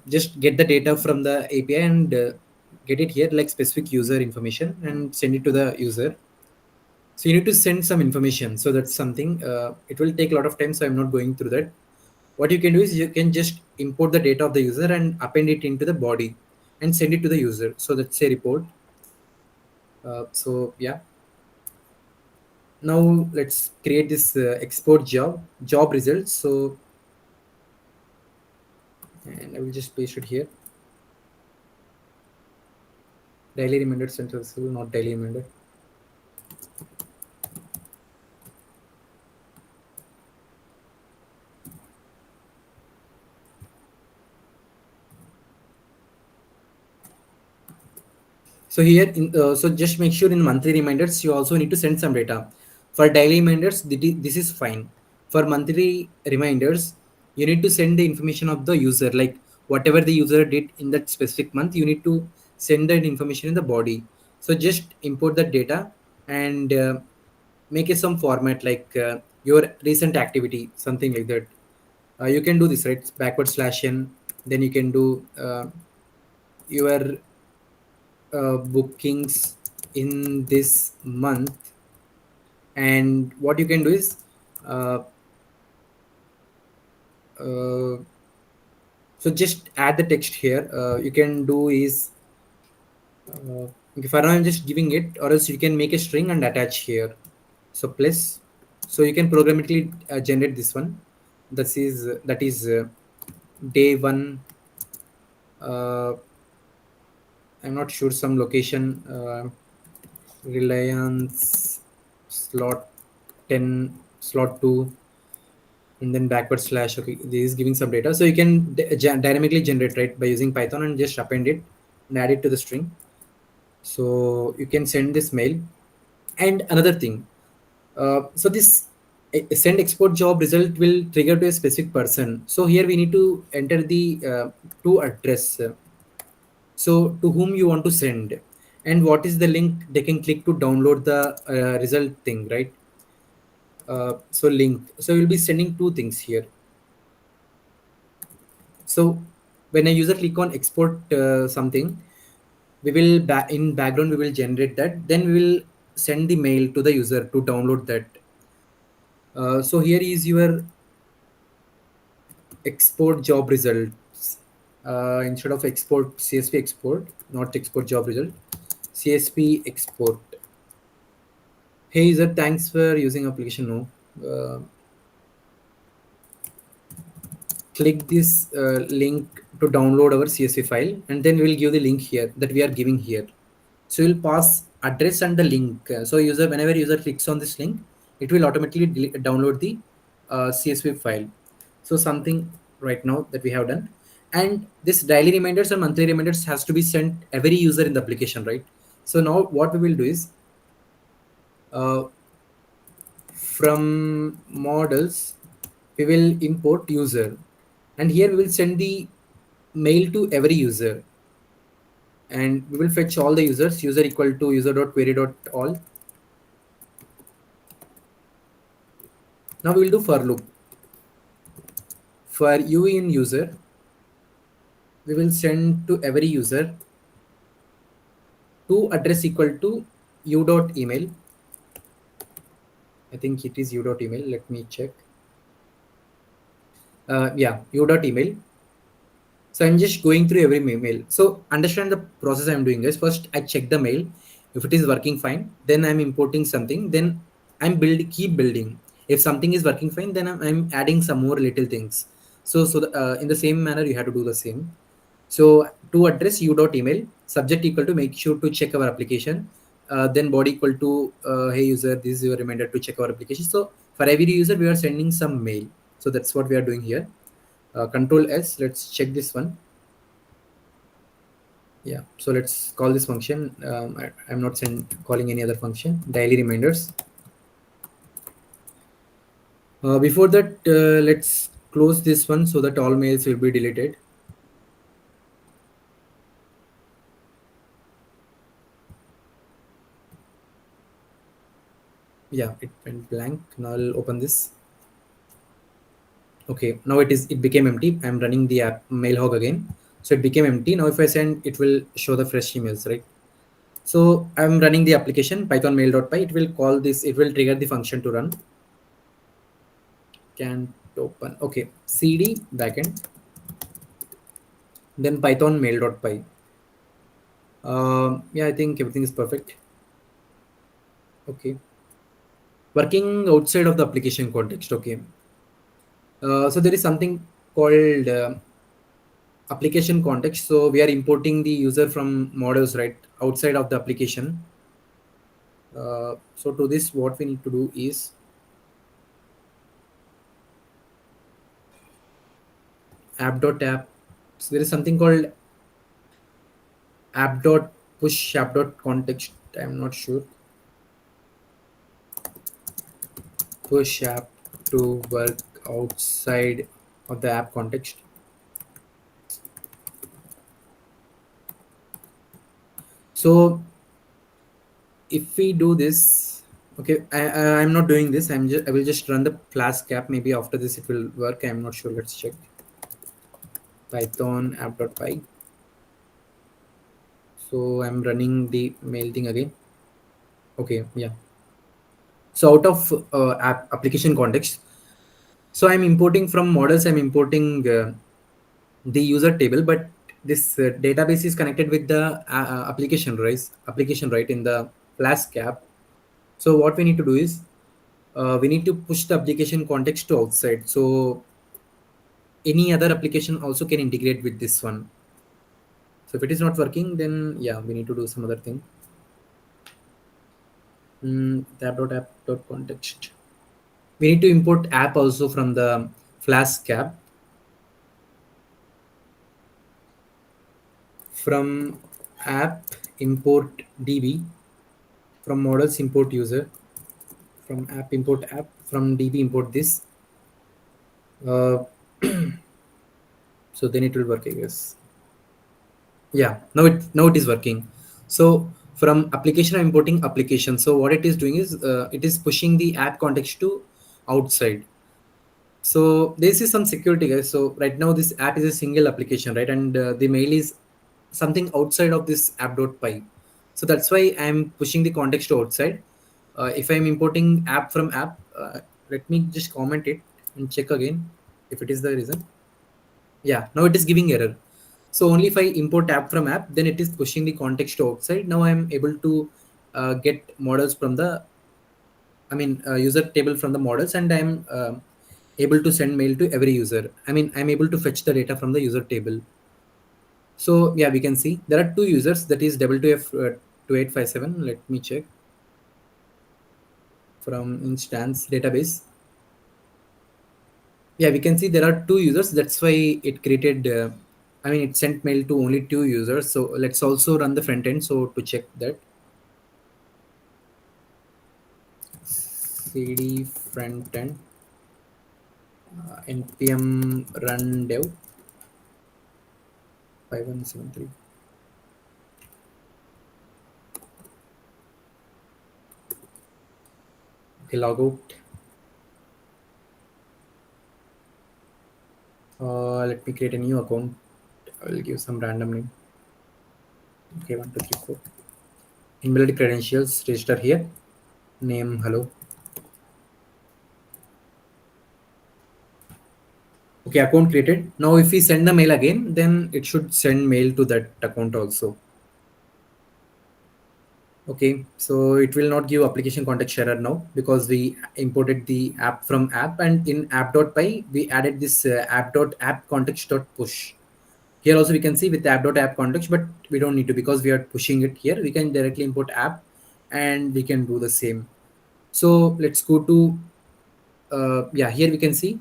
Just get the data from the API and get it here like specific user information and send it to the user. So you need to send some information. So that's something. It will take a lot of time, so I'm not going through that. What you can do is you can just import the data of the user and append it into the body and send it to the user. So that's a report. So yeah. Now let's create this export job results. So, and I will just paste it here. Daily reminder center, so not daily reminder. So here, so just make sure in monthly reminders, you also need to send some data. For daily reminders, this is fine. For monthly reminders, you need to send the information of the user, like whatever the user did in that specific month, you need to send that information in the body. So just import that data and make it some format like your recent activity, something like that. You can do this, right? /n. Then you can do your bookings in this month. And what you can do is uh, uh, so just add the text here. You can do is okay, for now I'm just giving it, or else you can make a string and attach here. So plus, so you can programmatically generate this one. That is day one. uh, I'm not sure, some location, Reliance slot 10 slot 2, and then backward slash. Okay, this is giving some data, so you can dynamically generate, right, by using Python and just append it and add it to the string. So you can send this mail. And another thing, so this send export job result will trigger to a specific person. So here we need to enter the to address. So to whom you want to send, and what is the link they can click to download the result thing, right? So link. So we'll be sending two things here. So when a user click on export something, we will in background we will generate that. Then we will send the mail to the user to download that. So here is your export job results. Instead of export CSV export, not export job result, CSV export. Hey user, thanks for using application. No. Click this link to download our CSV file, and then we will give the link here that we are giving here. So we'll pass address and the link. So user, whenever user clicks on this link, it will automatically download the CSV file. So something right now that we have done. And this daily reminders and monthly reminders has to be sent every user in the application, right? So now what we will do is from models, we will import user, and here we will send the mail to every user, and we will fetch all the users. User equal to user.query.all. Now we will do for loop. For u in user, we will send to every user to address equal to u.email. I think it is u.email. Let me check. Yeah, u.email. So I'm just going through every mail. So understand the process I'm doing is, first I check the mail. If it is working fine, then I'm importing something. Then I'm keep building. If something is working fine, then I'm adding some more little things. In the same manner, you have to do the same. So to address u.email, subject equal to make sure to check our application. Then body equal to hey user, this is your reminder to check our application. So for every user, we are sending some mail. So that's what we are doing here. Control S. Let's check this one. Yeah. So let's call this function. I'm not calling any other function. Daily reminders. Before that, let's close this one so that all mails will be deleted. Yeah, it went blank. Now I'll open this. Okay, now it became empty. I'm running the app Mailhog again. So it became empty. Now if I send, it will show the fresh emails, right? So I'm running the application Python mail.py. It will call this, it will trigger the function to run. Can't open. Okay, cd backend, then Python mail.py. Yeah, I think everything is perfect. Okay. Working outside of the application context. Okay. So there is something called application context. So we are importing the user from models, right, outside of the application. So to this, what we need to do is app.app. So there is something called app.push app.context. I'm not sure. Push app to work outside of the app context. So if we do this, okay, I'm not doing this. I will just run the Flask app. Maybe after this it will work. I'm not sure. Let's check. Python app.py. So I'm running the mail thing again. Okay, yeah. So out of application context, so I'm importing from models. I'm importing the user table, but this database is connected with the application, right? Application, right, in the Flask app. So what we need to do is we need to push the application context to outside. So any other application also can integrate with this one. So if it is not working, then yeah, we need to do some other thing. Tab.app.context. We need to import app also from the Flask app. From app import DB. From models import user. From app import app. From DB import this. Uh, so then it will work, I guess. Yeah, now it is working. So from application, I'm importing application. So what it is doing is it is pushing the app context to outside. So this is some security, guys. So right now this app is a single application, right? And the mail is something outside of this app.py. So that's why I'm pushing the context to outside. If I'm importing app from app, let me just comment it and check again if it is the reason. Yeah, now it is giving error. So only if I import app from app, then it is pushing the context to outside. Now I'm able to get models from the, user table from the models, and I'm able to send mail to every user. I'm able to fetch the data from the user table. So yeah, we can see there are two users, that is 22f 2857. Let me check from instance database. Yeah, we can see there are two users. That's why it created. It sent mail to only two users. So let's also run the front end. So to check that, cd front end npm run dev 5173. Okay, log out. Let me create a new account. I will give some random name. Okay, 1234. Invalid credentials. Register here. Name hello. Okay, account created. Now if we send the mail again, then it should send mail to that account also. Okay, so it will not give application context error now because we imported the app from app, and in app.py we added this app.app context.push. Here also we can see with app.app context, but we don't need to because we are pushing it here. We can directly import app and we can do the same. So let's go to, here we can see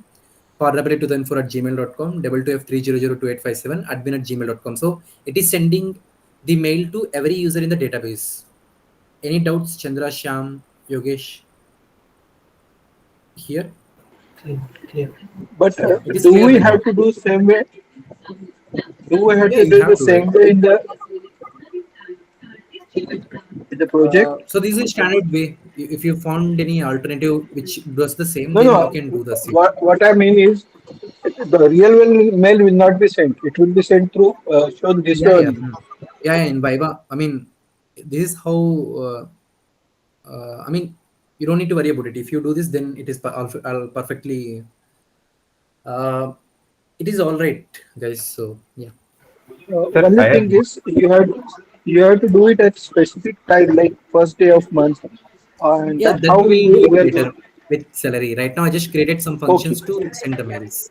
parnapalli2004 at gmail.com, 22f3002857 admin at gmail.com. So it is sending the mail to every user in the database. Any doubts, Chandra, Shyam, Yogesh? Here? Clear. But Yeah, it is do clear, we right? have to do same way? Do we have Yeah, to you do have the to, right? same way in the project? So this is standard way. If you found any alternative which does the same, No, then you no. can do the same. What I mean is, the mail will not be sent. It will be sent through shown this Yeah, way yeah. only. Yeah, yeah, in Viva. This is how, uh, I mean, you don't need to worry about it. If you do this, then it is perfectly, uh, it is all right, guys. So, yeah. Sir, Only I have thing is, you have to do it at specific time, like first day of month, and Yeah, that's that how we will do it we are later going. with salary. Right now, I just created some Okay, functions to send the mails.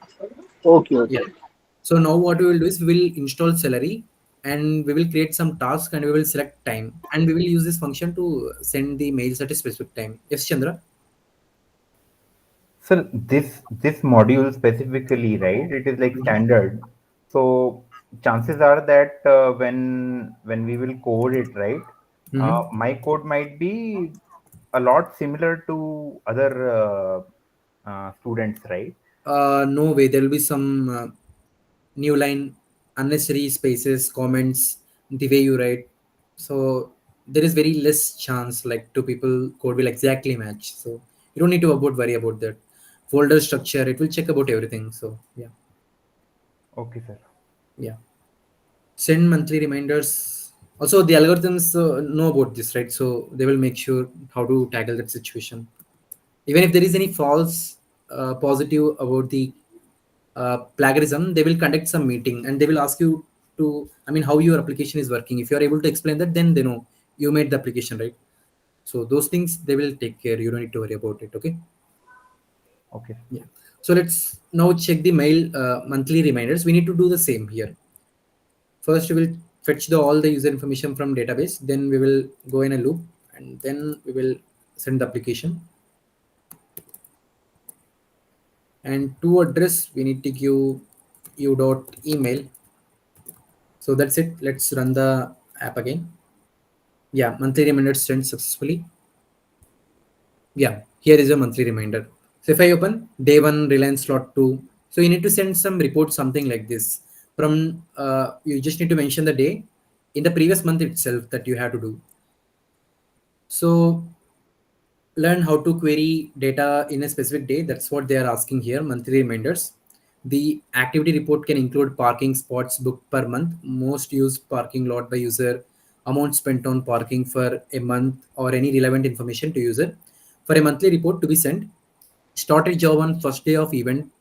okay, Yeah. okay. So now what we will do is we will install Celery and we will create some task and we will select time and we will use this function to send the mails at a specific time. Yes, Chandra? Sir, this module specifically, right? It is like standard. So chances are that when we will code it, right? Mm-hmm. My code might be a lot similar to other students, right? No way. There will be some new line, unnecessary spaces, comments, the way you write. So there is very less chance like two people code will exactly match. So you don't need to worry about that. Folder structure, it will check about everything. So yeah, Okay, sir. yeah. Send monthly reminders. Also the algorithms know about this, right? So they will make sure how to tackle that situation. Even if there is any false positive about the plagiarism, they will conduct some meeting and they will ask you to, I mean, how your application is working. If you are able to explain that, then they know you made the application, right? So those things they will take care. You don't need to worry about it. Okay. Okay. Yeah. So let's now check the mail monthly reminders. We need to do the same here. First we will fetch all the user information from database, then we will go in a loop, and then we will send the application. And to address we need to give u dot email. So that's it. Let's run the app again. Yeah, monthly reminder sent successfully. Yeah, here is a monthly reminder. So if I open day one Reliance slot 2, so you need to send some report, something like this. From you just need to mention the day in the previous month itself that you have to do. So learn how to query data in a specific day. That's what they are asking here, monthly reminders. The activity report can include parking spots booked per month, most used parking lot by user, amount spent on parking for a month, or any relevant information to user. For a monthly report to be sent, start a job on first day of event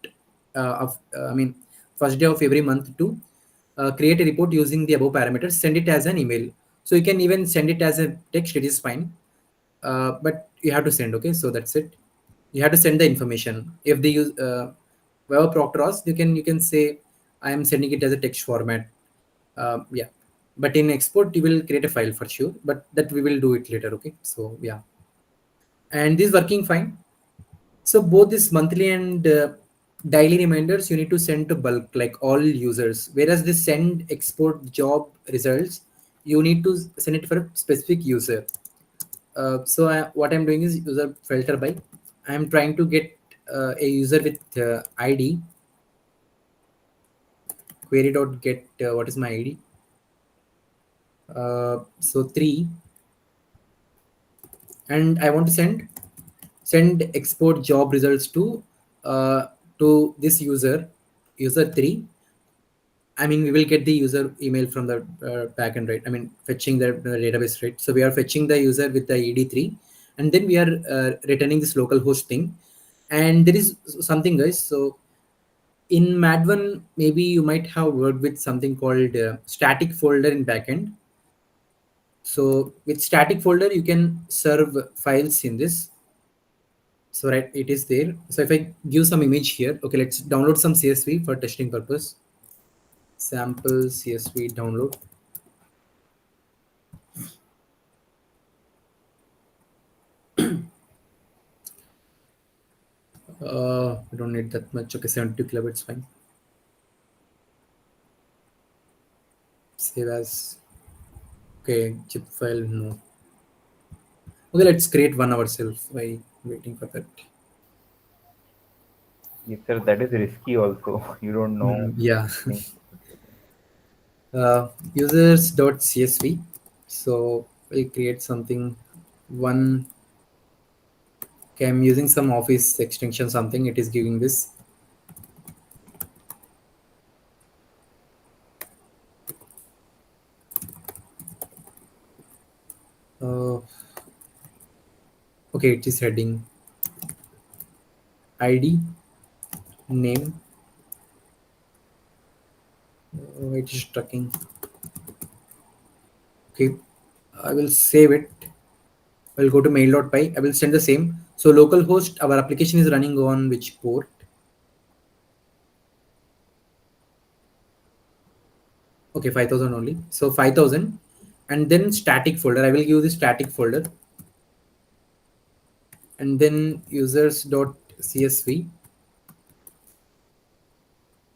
of I mean first day of every month to create a report using the above parameters. Send it as an email. So you can even send it as a text. It is fine, but you have to send. Okay, so that's it. You have to send the information. If they use web proctors, you can say I am sending it as a text format. Yeah, but in export you will create a file for sure, but that we will do it later. Okay, so yeah, and this working fine. So both this monthly and daily reminders you need to send to bulk, like all users, whereas the send export job results you need to send it for a specific user. What I'm doing is user filter by. I'm trying to get a user with ID. Query dot get what is my ID? So 3, and I want to send export job results to this user 3. I mean, we will get the user email from the backend, right? I mean, fetching the database, right? So we are fetching the user with the ED3, and then we are returning this local host thing. And there is something, guys. So in Mad1, maybe you might have worked with something called static folder in backend. So with static folder, you can serve files in this. So right, it is there. So if I give some image here, okay, let's download some CSV for testing purpose. Sample CSV download. We don't need that much. Okay, 72 kilobytes, fine. Save as. Okay, zip file, no. Okay, let's create one ourselves by waiting for that. Yes, sir. That is risky also. You don't know Yeah. things. Users.csv. So we'll create something. One. Okay, I'm using some office extension, something. It is giving this. Uh, okay, it is heading. ID. Name. It is tracking. Okay, I will save it. I'll go to mail.py. I will send the same. So localhost, our application is running on which port? Okay, 5000 only. So 5000, and then static folder. I will give the static folder, and then users.csv.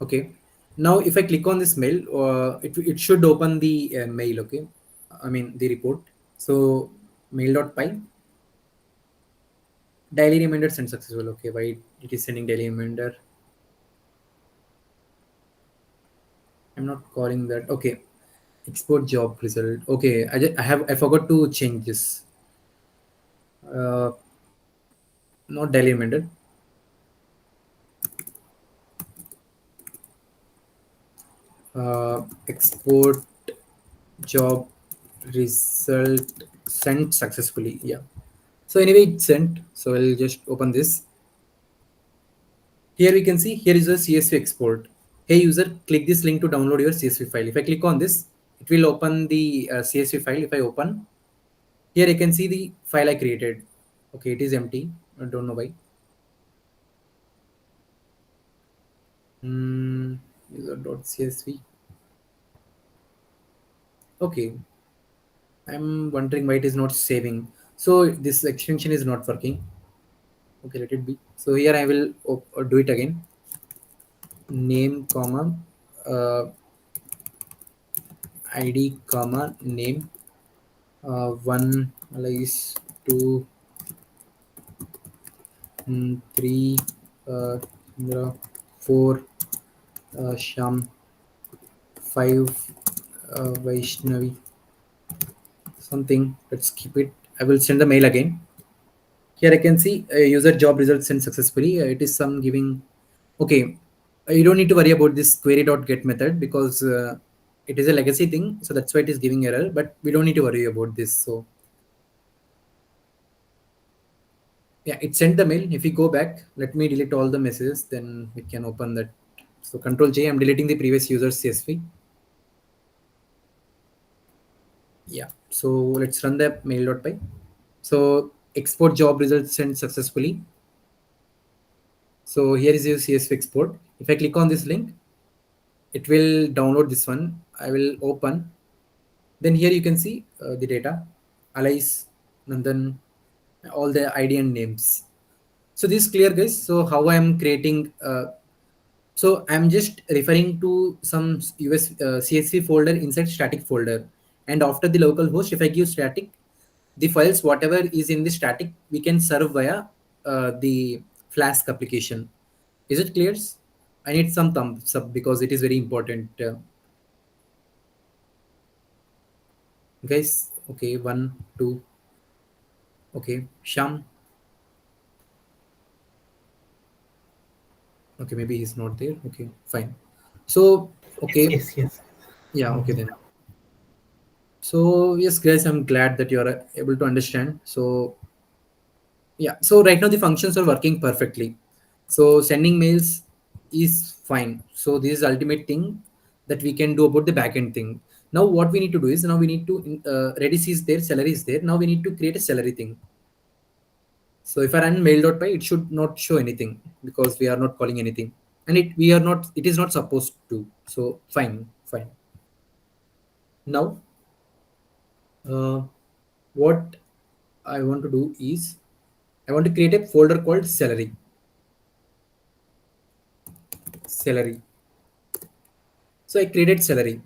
Okay. Now if I click on this mail, it should open the mail. Okay, I mean the report. So mail.py. Daily reminder sent successful. Okay, why it is sending daily reminder? I'm not calling that. Okay, export job result. Okay, I forgot to change this. Uh, Not daily reminder. Export job result sent successfully. Yeah. So anyway, it's sent. So I'll just open this. Here we can see here is a CSV export. Hey user, click this link to download your CSV file. If I click on this, it will open the CSV file. If I open, here I can see the file I created. Okay, it is empty. I don't know why. User.csv. Okay, I'm wondering why it is not saving. So this extension is not working. Okay, let it be. So here I will do it again. Name comma id comma name 1 alias 2 3 Indra, 4 Sham 5 Vaishnavi something. Let's keep it. I will send the mail again. Here I can see user job results sent successfully. It is some giving. Okay, you don't need to worry about this query.get method because it is a legacy thing. So that's why it is giving error. But we don't need to worry about this. So yeah, it sent the mail. If we go back, let me delete all the messages. Then we can open that. So Control J. I'm deleting the previous user's CSV. Yeah. So let's run the mail.py. So export job results sent successfully. So here is your CSV export. If I click on this link, it will download this one. I will open. Then here you can see the data, Alice, Nandan, all the ID and names. So this is clear, guys. So how I am creating. So I'm just referring to some US CSV folder inside static folder, and after the local host, if I give static, the files whatever is in the static we can serve via the Flask application. Is it clear? I need some thumbs up because it is very important. Guys, okay, 1, 2, okay, Sham. Okay, maybe he's not there. Okay, fine. So, okay. Yes. Yeah, okay then. So, yes, guys, I'm glad that you are able to understand. So, yeah, so right now the functions are working perfectly. So, sending mails is fine. So, this is ultimate thing that we can do about the backend thing. Now, what we need to do is now we need to Redis is there, salary is there. Now we need to create a salary thing. So if I run mail.py, it should not show anything because we are not calling anything, and it is not supposed to. So fine. Now, what I want to do is I want to create a folder called salary. So I created salary.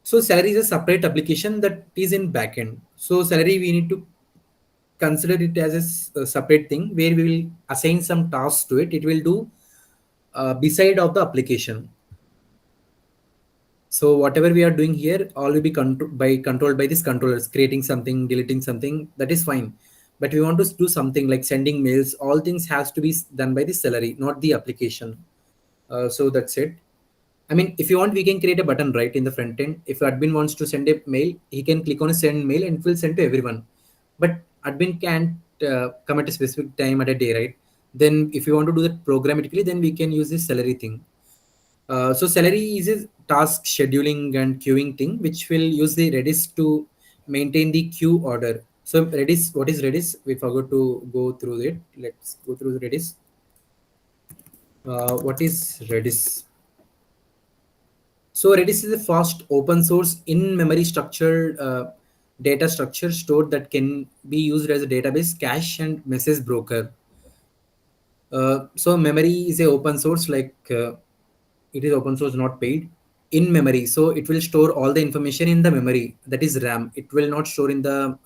So salary is a separate application that is in backend. So salary we need to consider it as a separate thing where we will assign some tasks to it. It will do beside of the application. So whatever we are doing here, all will be controlled by these controllers, creating something, deleting something, that is fine. But we want to do something like sending mails, all things has to be done by the salary, not the application. So that's it. I mean, if you want, we can create a button right in the front end. If admin wants to send a mail, he can click on a send mail and it will send to everyone. But admin can't come at a specific time at a day, right? Then if you want to do that programmatically, then we can use this salary thing. So salary is a task scheduling and queuing thing, which will use the Redis to maintain the queue order. So Redis, what is Redis? We forgot to go through it. Let's go through the Redis. What is Redis? So Redis is a fast open source in-memory structured data structure stored that can be used as a database, cache, and message broker. So memory is a open source, like it is open source, not paid. In memory, so it will store all the information in the memory, that is RAM. It will not store in the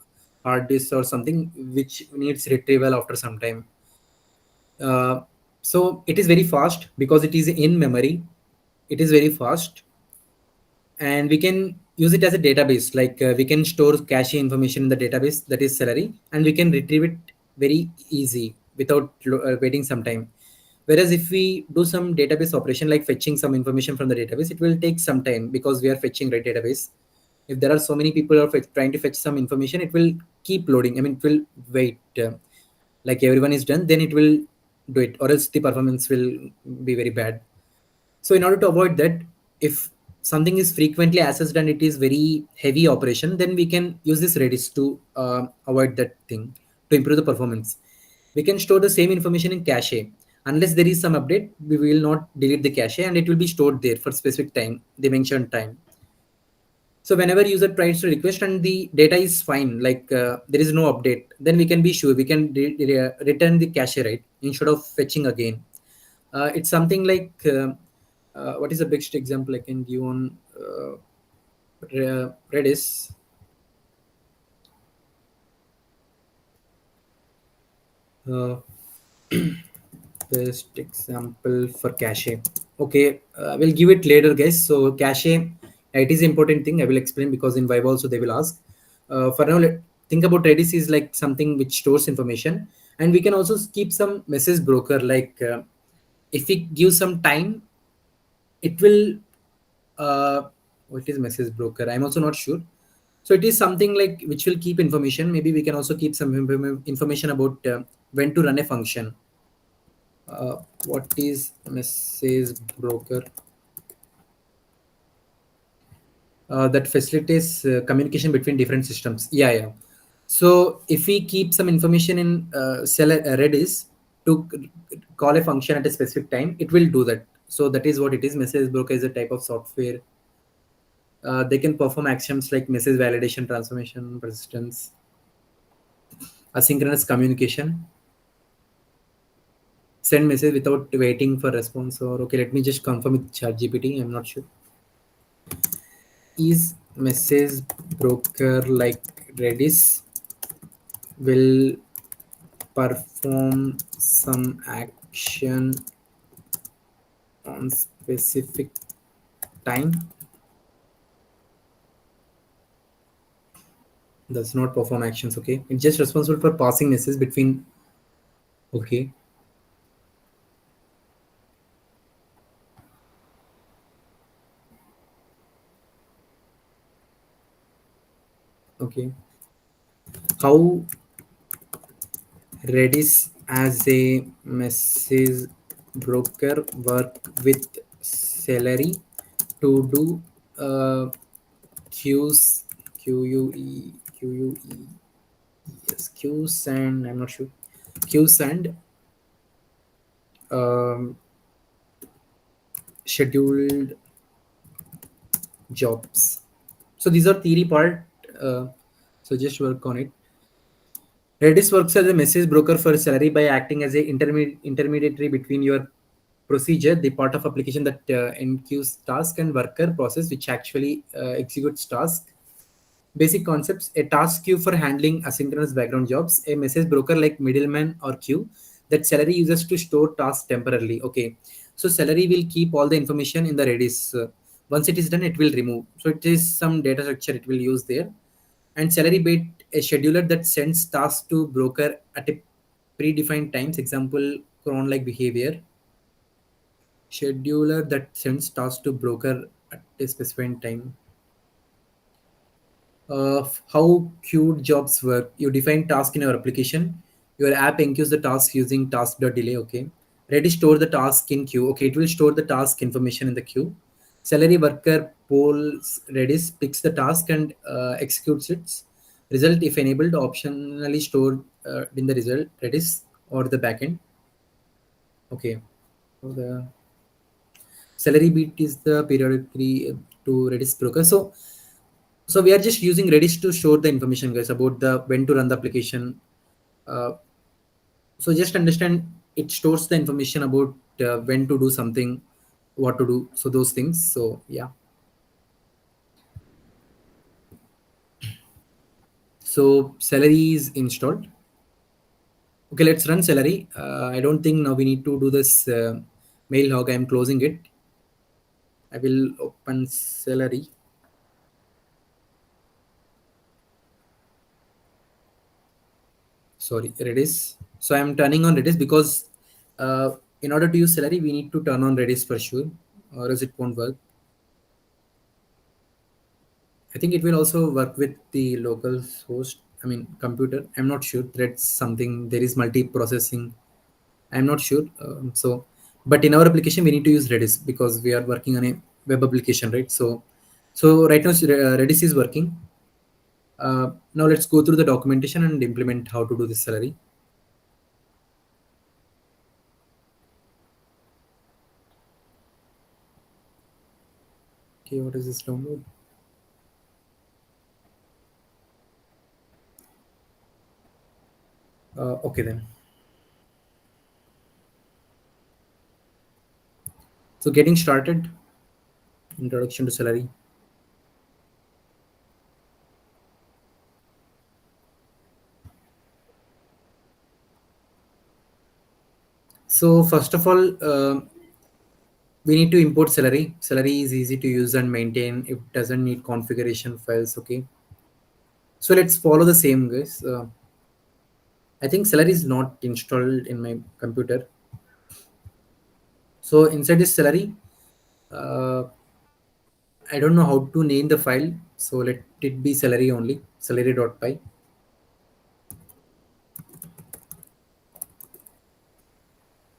hard disk or something which needs retrieval after some time. So it is very fast because it is in memory. It is very fast, and we can use it as a database, like we can store cache information in the database, that is salary, and we can retrieve it very easy without waiting some time. Whereas if we do some database operation like fetching some information from the database, it will take some time because we are fetching right database. If there are so many people are trying to fetch some information, it will keep loading. I mean, it will wait. Like everyone is done, then it will do it, or else the performance will be very bad. So in order to avoid that, if something is frequently accessed and it is very heavy operation, then we can use this Redis to avoid that thing, to improve the performance. We can store the same information in cache. Unless there is some update, we will not delete the cache and it will be stored there for specific time, the mentioned time. So whenever user tries to request and the data is fine, like there is no update, then we can be sure we can return the cache, right, instead of fetching again. It's something like what is the best example I can give on Redis? Uh, best example for cache. Okay, we'll give it later, guys. So cache, it is important thing. I will explain because in Vibe also they will ask. For now, think about Redis is like something which stores information, and we can also keep some message broker. Like if we give some time, it will. What is message broker? I'm also not sure. So it is something like which will keep information. Maybe we can also keep some information about when to run a function. What is message broker? That facilitates communication between different systems. Yeah, yeah. So if we keep some information in Redis to call a function at a specific time, it will do that. So that is what it is. Message broker is a type of software. They can perform actions like message validation, transformation, persistence, asynchronous communication, send message without waiting for response. Or okay, let me just confirm with ChatGPT. I'm not sure. Is message broker like Redis will perform some action on specific time? Does not perform actions. Okay, it's just responsible for passing message between. Okay. Okay. How Redis as a message broker work with Celery to do queues, QUE, yes, queues, and I'm not sure, queues and um, scheduled jobs. So these are theory part. Uh, so just work on it. Redis works as a message broker for Celery by acting as a intermediary between your procedure, the part of application that enqueues task, and worker process, which actually executes task. Basic concepts: a task queue for handling asynchronous background jobs, a message broker like middleman or queue that Celery uses to store tasks temporarily. Okay, so Celery will keep all the information in the Redis. Once it is done, it will remove. So it is some data structure it will use there. And Celery built a scheduler that sends tasks to broker at a predefined times. Example, cron like behavior. Scheduler that sends tasks to broker at a specified time. How queued jobs work. You define task in your application. Your app enqueues the task using task.delay. Okay. Redis store the task in queue. Okay, it will store the task information in the queue. Celery worker polls Redis, picks the task and executes its result if enabled. Optionally stored in the result Redis or the backend. Okay. So the Celery beat is the periodically to Redis broker. So we are just using Redis to store the information, guys, about the when to run the application. Uh, so just understand it stores the information about when to do something, what to do. So those things. So yeah. So Celery is installed. Okay, let's run Celery. I don't think now we need to do this mail log. I'm closing it. I will open Celery. Sorry, Redis. So I'm turning on Redis because in order to use Celery, we need to turn on Redis for sure, or else it won't work. I think it will also work with the local host. I mean, computer. I'm not sure. Threads something. There is multi-processing. I'm not sure. But in our application, we need to use Redis because we are working on a web application, right? So right now Redis is working. Now let's go through the documentation and implement how to do this salary. Okay, what is this download? Okay then. So getting started. Introduction to salary. So first of all, we need to import salary. Salary is easy to use and maintain. It doesn't need configuration files. Okay. So let's follow the same, guys. I think salary is not installed in my computer. So inside this salary, uh, I don't know how to name the file. So let it be salary only, salary.py.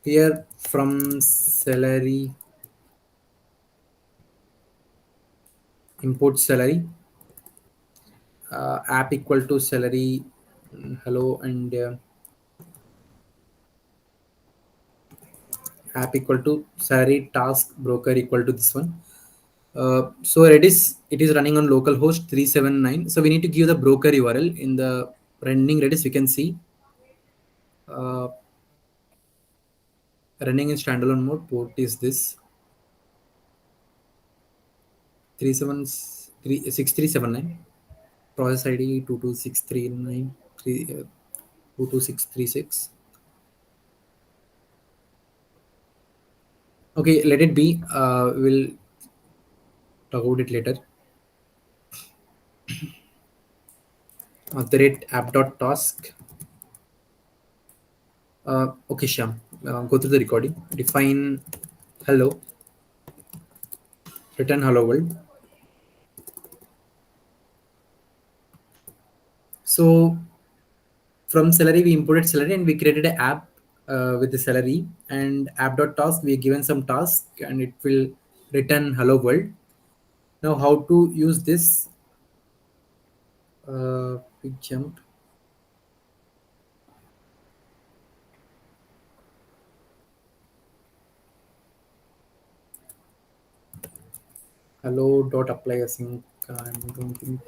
Here from salary, import salary, app equal to salary, hello, and app equal to salary task broker equal to this one. So Redis, it is running on localhost 379. So we need to give the broker URL in the running Redis. We can see uh, running in standalone mode. Port is this 6379. Process ID 22639 22636. Okay, let it be. We'll talk about it later. @app.task. Okay, Shyam. Go through the recording. Define hello. Return hello world. So from salary, we imported salary and we created an app with the salary, and app.task, we are given some task and it will return hello world. Now, how to use this? Big jump. Hello dot apply async. I don't think.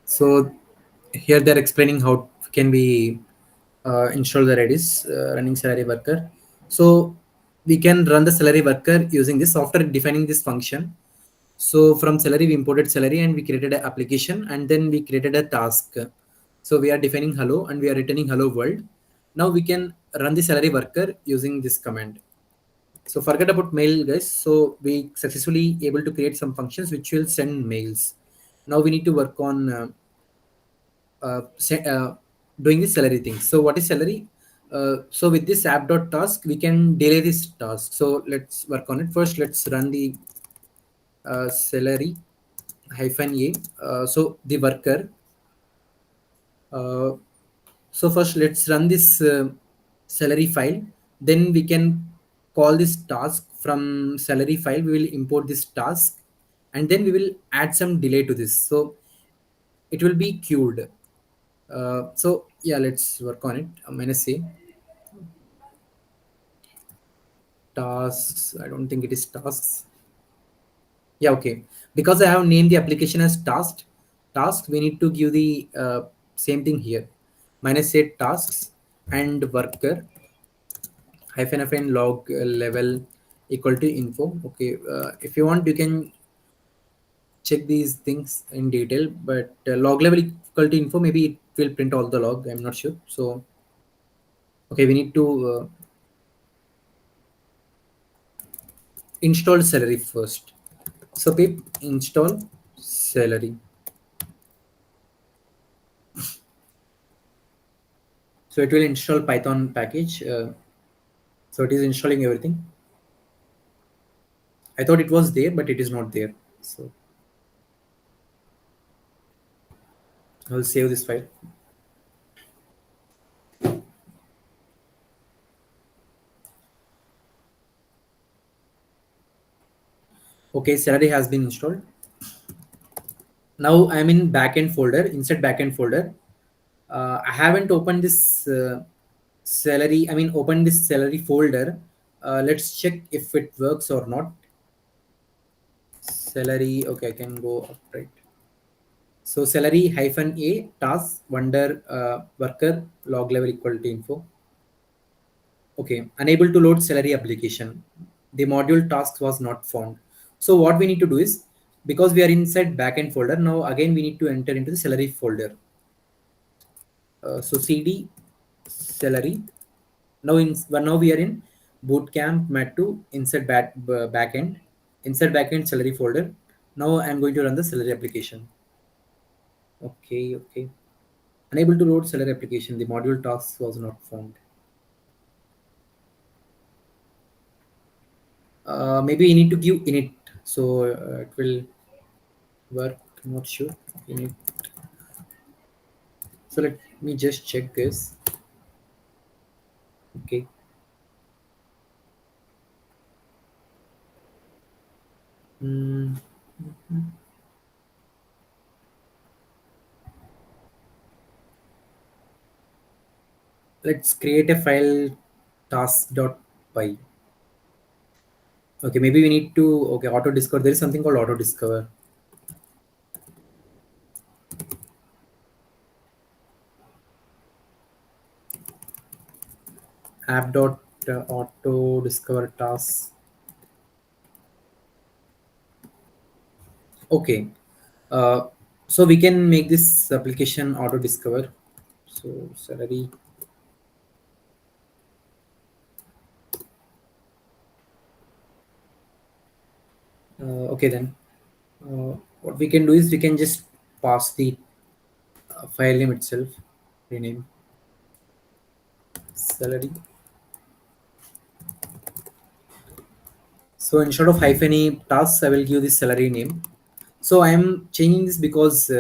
So here they're explaining how can we install the Redis running salary worker. So we can run the salary worker using this after defining this function. So from salary, we imported salary and we created an application and then we created a task. So we are defining hello and we are returning hello world. Now we can run the salary worker using this command. So forget about mail, guys. So we successfully able to create some functions which will send mails. Now we need to work on doing the salary thing. So what is salary? So with this app.task, we can delay this task. So let's work on it. First, let's run the salary -a. So the worker. Uh, so first, let's run this salary file. Then we can call this task from salary file. We will import this task, and then we will add some delay to this. So it will be queued. So yeah, let's work on it. -a tasks. I don't think it is tasks. Yeah, okay. Because I have named the application as task, we need to give the same thing here. -a tasks and worker -n log level equal to info. Okay. If you want, you can check these things in detail, but log level equal to info, maybe it will print all the log. I'm not sure. So, okay, we need to install salary first. So pip install salary. So it will install Python package. So it is installing everything. I thought it was there, but it is not there. So I will save this file. Okay, Celery has been installed. Now I'm in backend folder. Inside backend folder, I haven't opened this Celery. I mean, open this Celery folder. Let's check if it works or not. Celery. Okay, I can go up, right. So Celery -a task wonder worker log level equality info. Okay, unable to load Celery application. The module task was not found. So what we need to do is, because we are inside backend folder, now again we need to enter into the Celery folder. So cd Celery. Now we are in bootcamp mat2 inside backend. Inside backend Celery folder. Now I am going to run the Celery application. Okay. Unable to load Celery application. The module task was not found. Maybe you need to give init, so it will work. I'm not sure. Init. So let me just check this. Okay. Mm. Let's create a file task.py. Okay, maybe we need to, okay, auto discover. There is something called auto discover. App.auto discover task. Okay. So we can make this application auto discover. So Celery. Okay then. What we can do is we can just pass the file name itself, rename Celery. So instead of hyphen e tasks, I will give this Celery name. So I am changing this because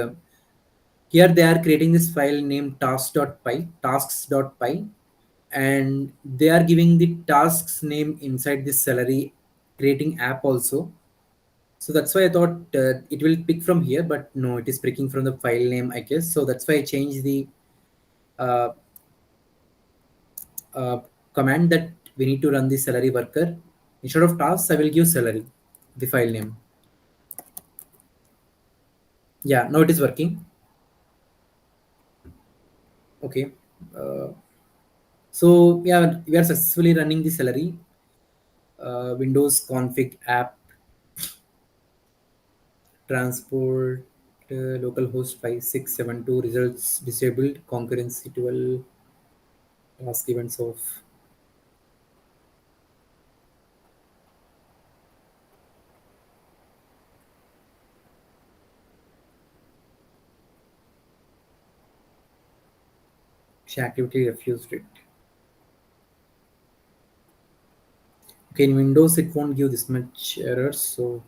here they are creating this file named tasks.py, and they are giving the tasks name inside this Celery creating app also. So that's why I thought it will pick from here, but no, it is picking from the file name, I guess. So that's why I changed the uh, command that we need to run the Celery worker. Instead of tasks, I will give Celery, the file name. Yeah, now it is working. Okay. So yeah, we are successfully running the Celery. Windows config app transport localhost 5672 results disabled concurrency 12 task events off. She activity refused it. Okay, in Windows it won't give this much errors, so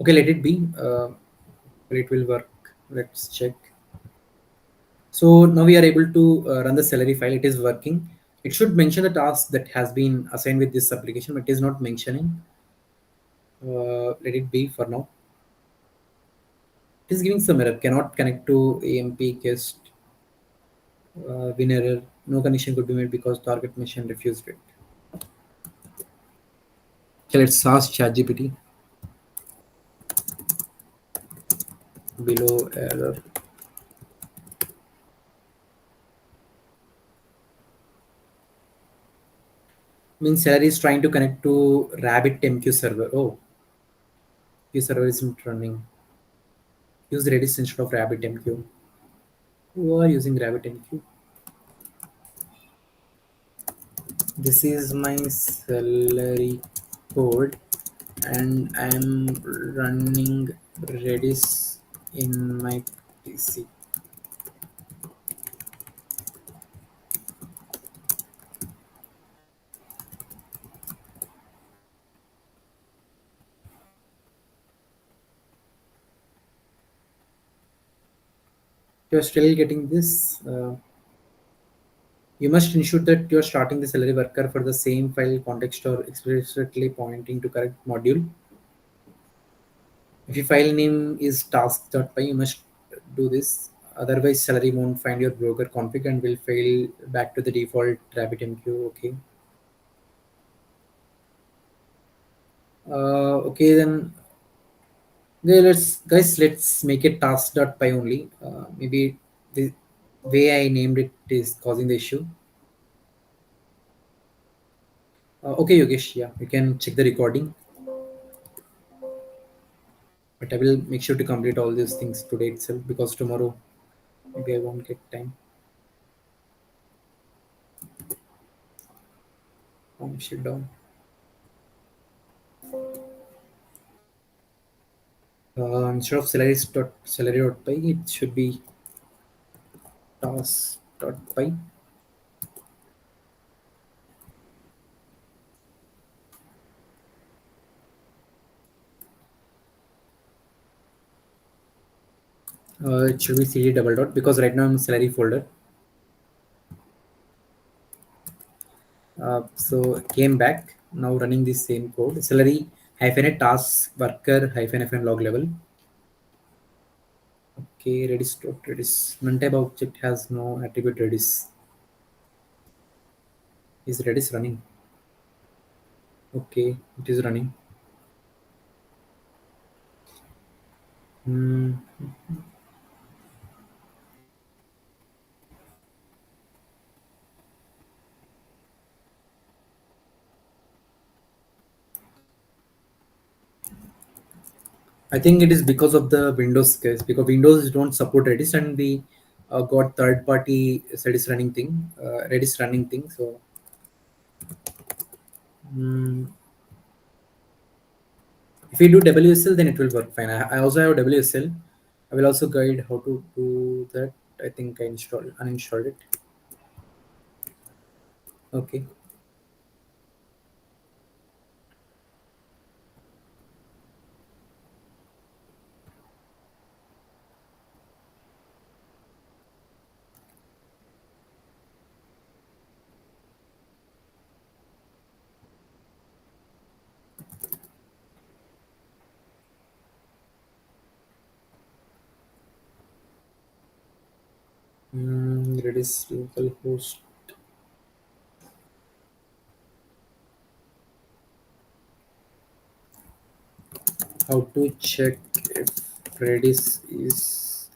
okay, let it be. It will work. Let's check. So now we are able to run the Celery file. It is working. It should mention the task that has been assigned with this application, but it is not mentioning. Let it be for now. It is giving some error. Cannot connect to AMP guest. Win error. No connection could be made because target mission refused it. Okay, let's ask ChatGPT. Below error. Means Celery is trying to connect to RabbitMQ server. Oh, Q server isn't running. Use Redis instead of RabbitMQ. Who are using RabbitMQ? This is my salary code, and I'm running Redis in my PC. You're still getting this. You must ensure that you're starting the salary worker for the same file context or explicitly pointing to correct module. If your file name is task.py, you must do this. Otherwise, salary won't find your broker config and will fail back to the default RabbitMQ. Okay. Okay, then okay, let's make it task.py only. Maybe the way I named it is causing the issue. Okay, Yogesh, yeah, you can check the recording, but I will make sure to complete all these things today itself because tomorrow maybe I won't get time. Shut down. Instead of salary.py, it should be task.py. It should be cd double dot because right now I'm in salary folder. So came back, now running the same code, salary hyphen a task worker hyphen log level. Okay, redis. Non-type object has no attribute redis. Is redis running? Okay, it is running. Hmm. I think it is because of the Windows case, because Windows don't support Redis and we got third party Redis running thing. So if we do WSL, then it will work fine. I also have WSL. I will also guide how to do that. I think I uninstalled it. Okay. Redis localhost. How to check if Redis is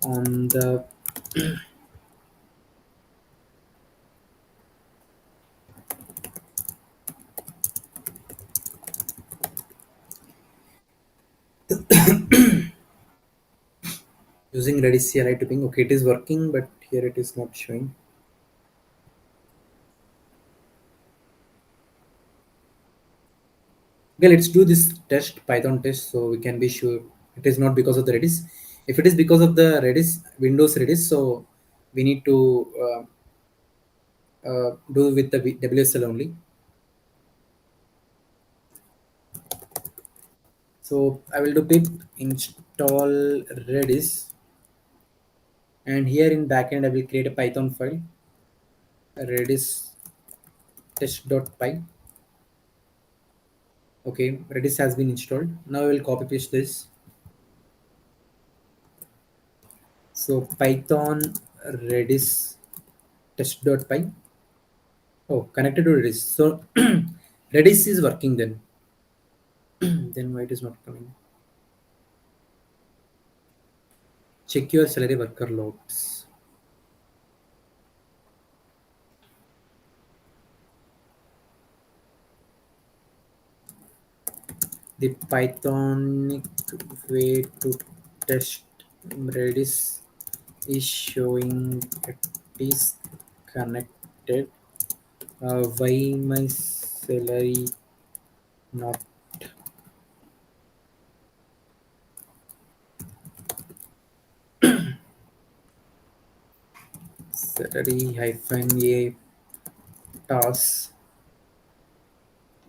on the using Redis CLI to ping. Okay, it is working, but here it is not showing. Okay, let's do this Python test so we can be sure it is not because of the Redis. If it is because of the Windows Redis, so we need to do with the WSL only. So I will do pip install Redis, and here in backend I will create a Python file, Redis test.py. Okay, Redis has been installed. Now I will copy paste this. So Python Redis test.py. Oh, connected to Redis. So Redis is working then. Then why it is not coming? Check your salary worker logs. The Pythonic way to test Redis is showing it is connected Why my salary not salary hyphen a task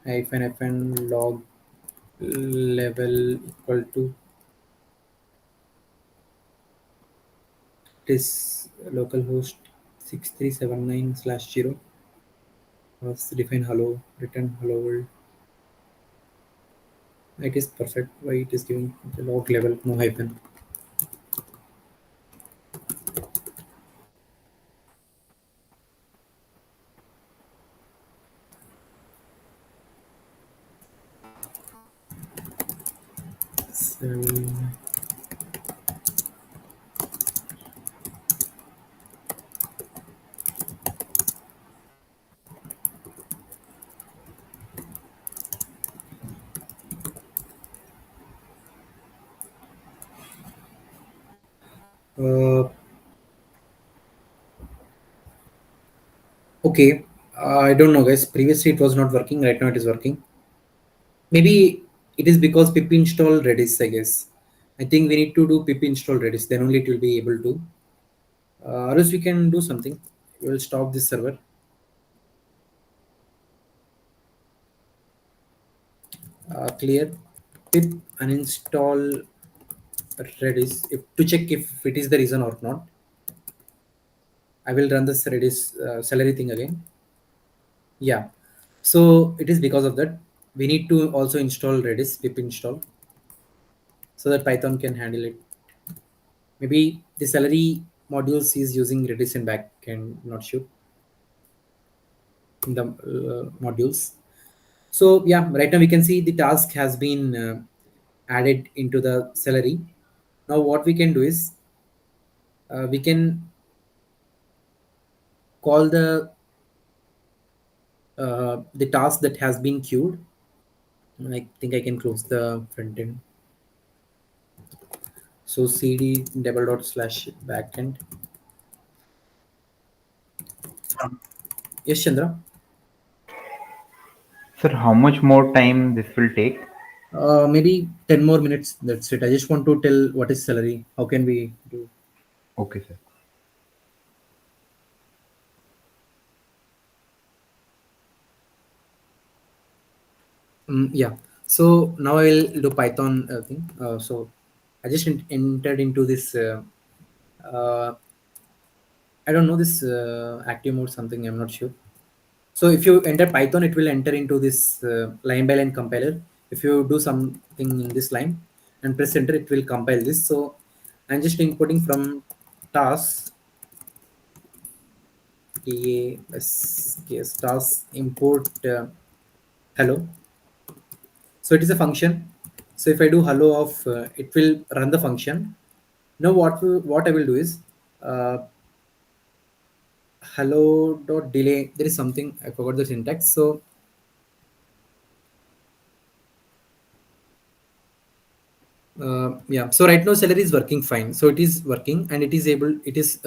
hyphen log level equal to this localhost 6379/0 define hello return hello world. It is perfect. Why it is giving the log level no hyphen. So, uh, okay, I don't know, guys. Previously it was not working. Right now it is working. Maybe it is because pip install Redis. I guess. I think we need to do pip install Redis. Then only it will be able to. Or else we can do something. We will stop this server. Clear. Pip uninstall Redis to check if it is the reason or not. I will run this Redis salary thing again. Yeah. So it is because of that. We need to also install Redis pip install so that Python can handle it. Maybe the salary modules is using Redis in backend, not sure in the modules. So yeah, right now we can see the task has been added into the salary. Now what we can do is we can call the task that has been queued. I think I can close the front end. So cd double dot slash backend. Yes, Chandra. Sir, how much more time this will take? Maybe 10 more minutes. That's it. I just want to tell what is salary. How can we do? Okay, sir. Yeah. So now I will do Python thing. So I just entered into this. Uh, I don't know this active mode something. I'm not sure. So if you enter Python, it will enter into this line by line compiler. If you do something in this line and press enter, it will compile this. So I'm just inputting from task task import hello. So it is a function. So if I do hello of it will run the function. Now what I will do is uh, hello dot delay. There is something I forgot the syntax. So yeah. So right now salary is working fine. So it is working and it is able. It is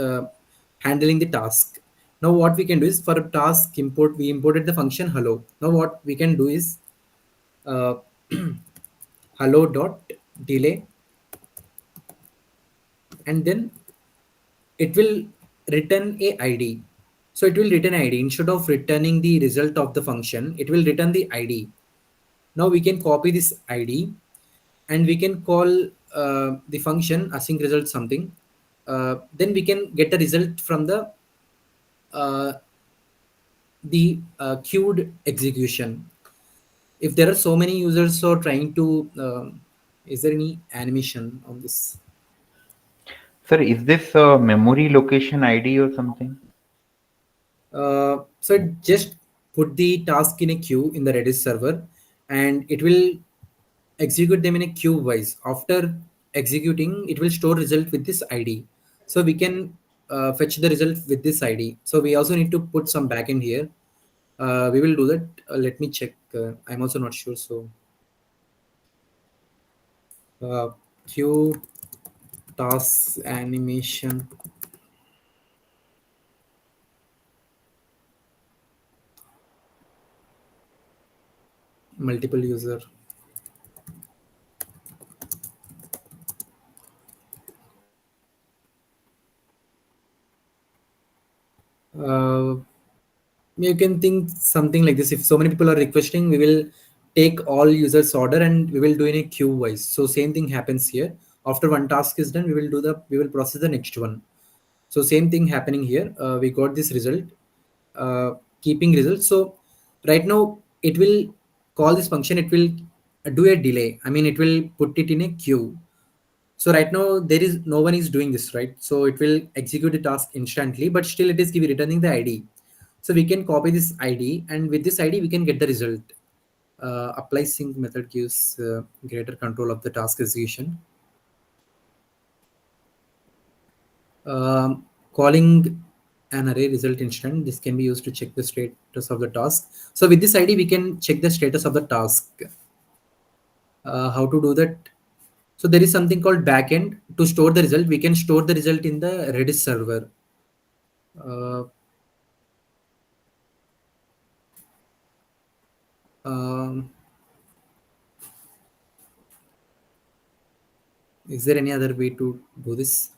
handling the task. Now what we can do is for a task import we imported the function hello. Now what we can do is uh, hello dot delay and then it will return a id. So it will return id instead of returning the result of the function. It will return the id. Now we can copy this id and we can call the function async result something. Then we can get the result from uh, the queued execution. If there are so many users so trying to is there any animation on this? Sir, is this a memory location ID or something? So just put the task in a queue in the Redis server and it will execute them in a queue wise. After executing, it will store result with this ID. So we can fetch the result with this ID. So we also need to put some backend here. We will do that. Let me check. I'm also not sure. So queue task animation. multiple user. Uh, you can think something like this. If so many people are requesting, we will take all users order and we will do in a queue wise. So same thing happens here. After one task is done, we will process the next one. So same thing happening here. We got this result, keeping result. So right now it will call this function. It will do a delay. I mean, it will put it in a queue. So right now there is no one is doing this, right? So it will execute the task instantly, but still it is returning the ID. So we can copy this ID, and with this ID we can get the result. Apply sync method gives greater control of the task execution. Calling an array result instant. This can be used to check the status of the task. So with this ID we can check the status of the task. How to do that? So there is something called backend to store the result. We can store the result in the Redis server. Uh, um, is there any other way to do this?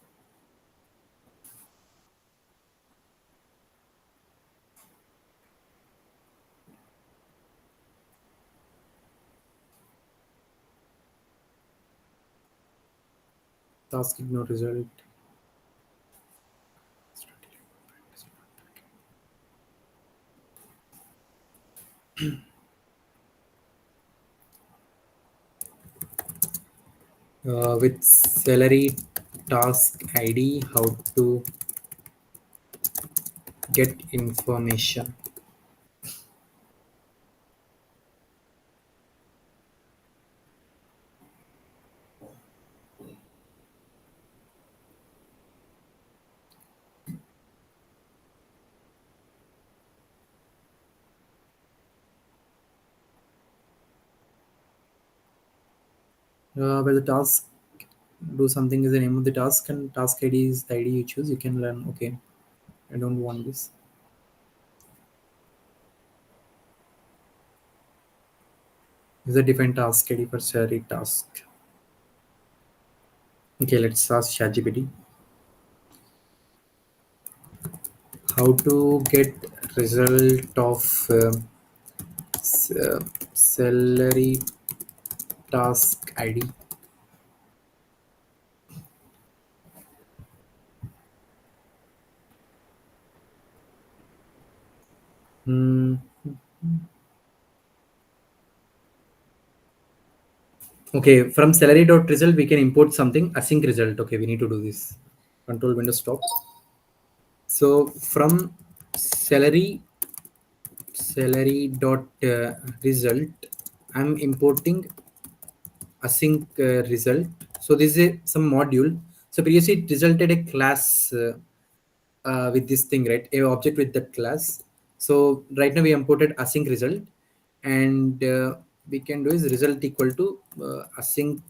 Task ignore result. With salary task ID, how to get information. Where the task do something is the name of the task, and task ID is the ID you choose. You can learn. Okay, I don't want this. Is a different task ID for salary task. Okay, let's ask ChatGPT. How to get result of salary task ID? Hmm. Okay, from salary dot result we can import something async result. Okay, we need to do this. Control window stop. So from salary dot result, I'm importing async result. So this is some module. So previously it resulted a class with this thing, right? A object with that class. So right now we imported async result, and we can do is result equal to async.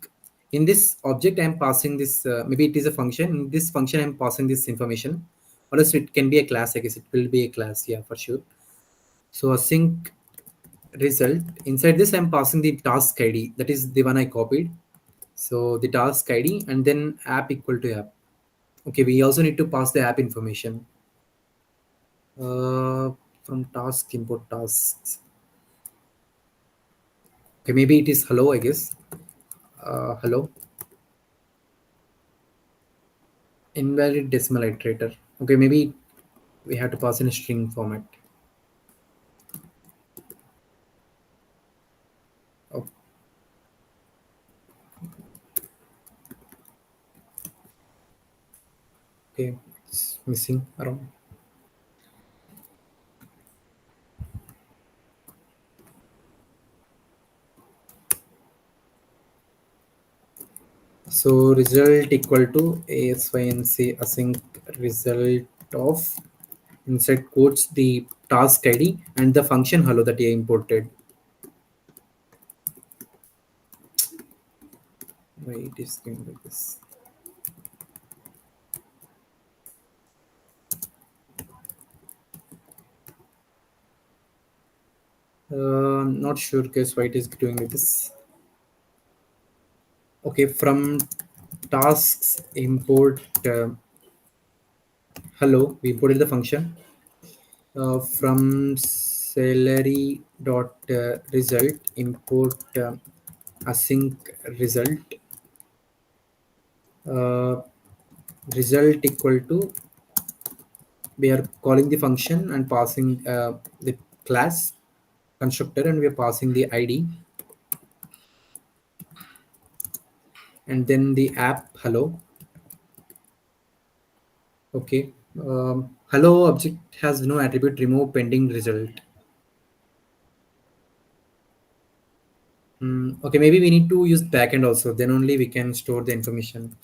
In this object I'm passing this, maybe it is a function. In this function I'm passing this information, or else it can be a class. I guess it will be a class, yeah, for sure. So async result, inside this I'm passing the task ID, that is the one I copied. So the task ID, and then app equal to app. Okay, we also need to pass the app information. From task import tasks. Okay, maybe it is hello, I guess. Hello. Invalid decimal iterator. Okay, maybe we have to pass in a string format. Oh. Okay, it's missing around. So result equal to async async result of, inside quotes, the task ID and the function hello that you imported. Why it is doing like this? Not sure guys why it is doing like this. Okay, from tasks import hello, we imported the function. From salary dot result import async result uh, result equal to, we are calling the function and passing the class constructor, and we are passing the id, and then the app hello. Okay. Hello object has no attribute, remove pending result. Okay, maybe we need to use backend also, then only we can store the information.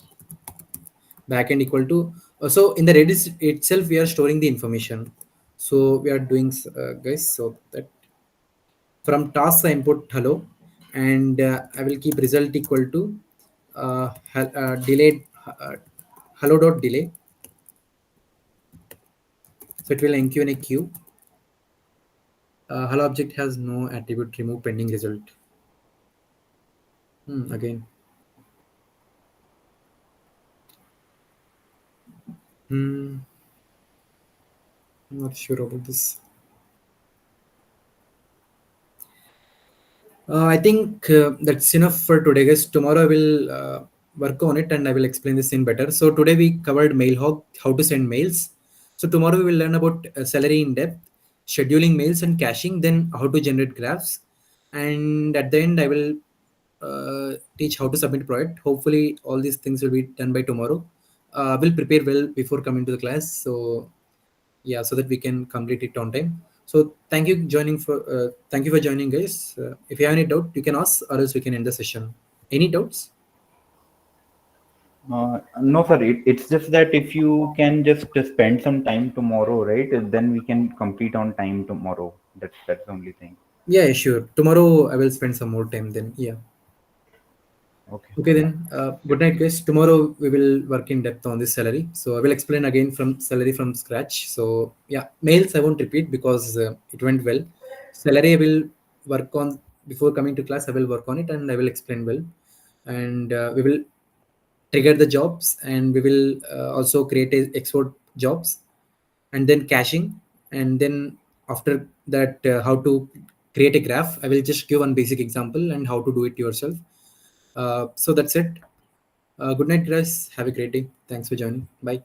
Backend equal to, so in the Redis itself we are storing the information. So we are doing guys, so that from tasks I input hello, and I will keep result equal to delayed hello dot delay. So it will enqueue in a queue. Hello object has no attribute, remove pending result. Again. Not sure about this. I think that's enough for today, guys. Tomorrow I will work on it and I will explain this in better. So today we covered Mailhog, how to send mails. So tomorrow we will learn about salary in depth, scheduling mails and caching, then how to generate graphs, and at the end I will teach how to submit project. Hopefully all these things will be done by tomorrow. We'll prepare well before coming to the class. So yeah, so that we can complete it on time. So thank you for joining guys. If you have any doubt you can ask, or else we can end the session. Any doubts? No, sir. It's just that if you can just spend some time tomorrow, right? Then we can complete on time tomorrow. That's the only thing. Yeah, sure, tomorrow I will spend some more time then. Yeah. Okay. Okay then, good night guys. Tomorrow we will work in depth on this salary. So I will explain again from salary from scratch. So yeah, mails I won't repeat because it went well. Salary I will work on before coming to class. I will work on it and I will explain well. And we will trigger the jobs, and we will also create a export jobs, and then caching, and then after that how to create a graph. I will just give one basic example and how to do it yourself. So that's it. Good night guys, have a great day. Thanks for joining. Bye.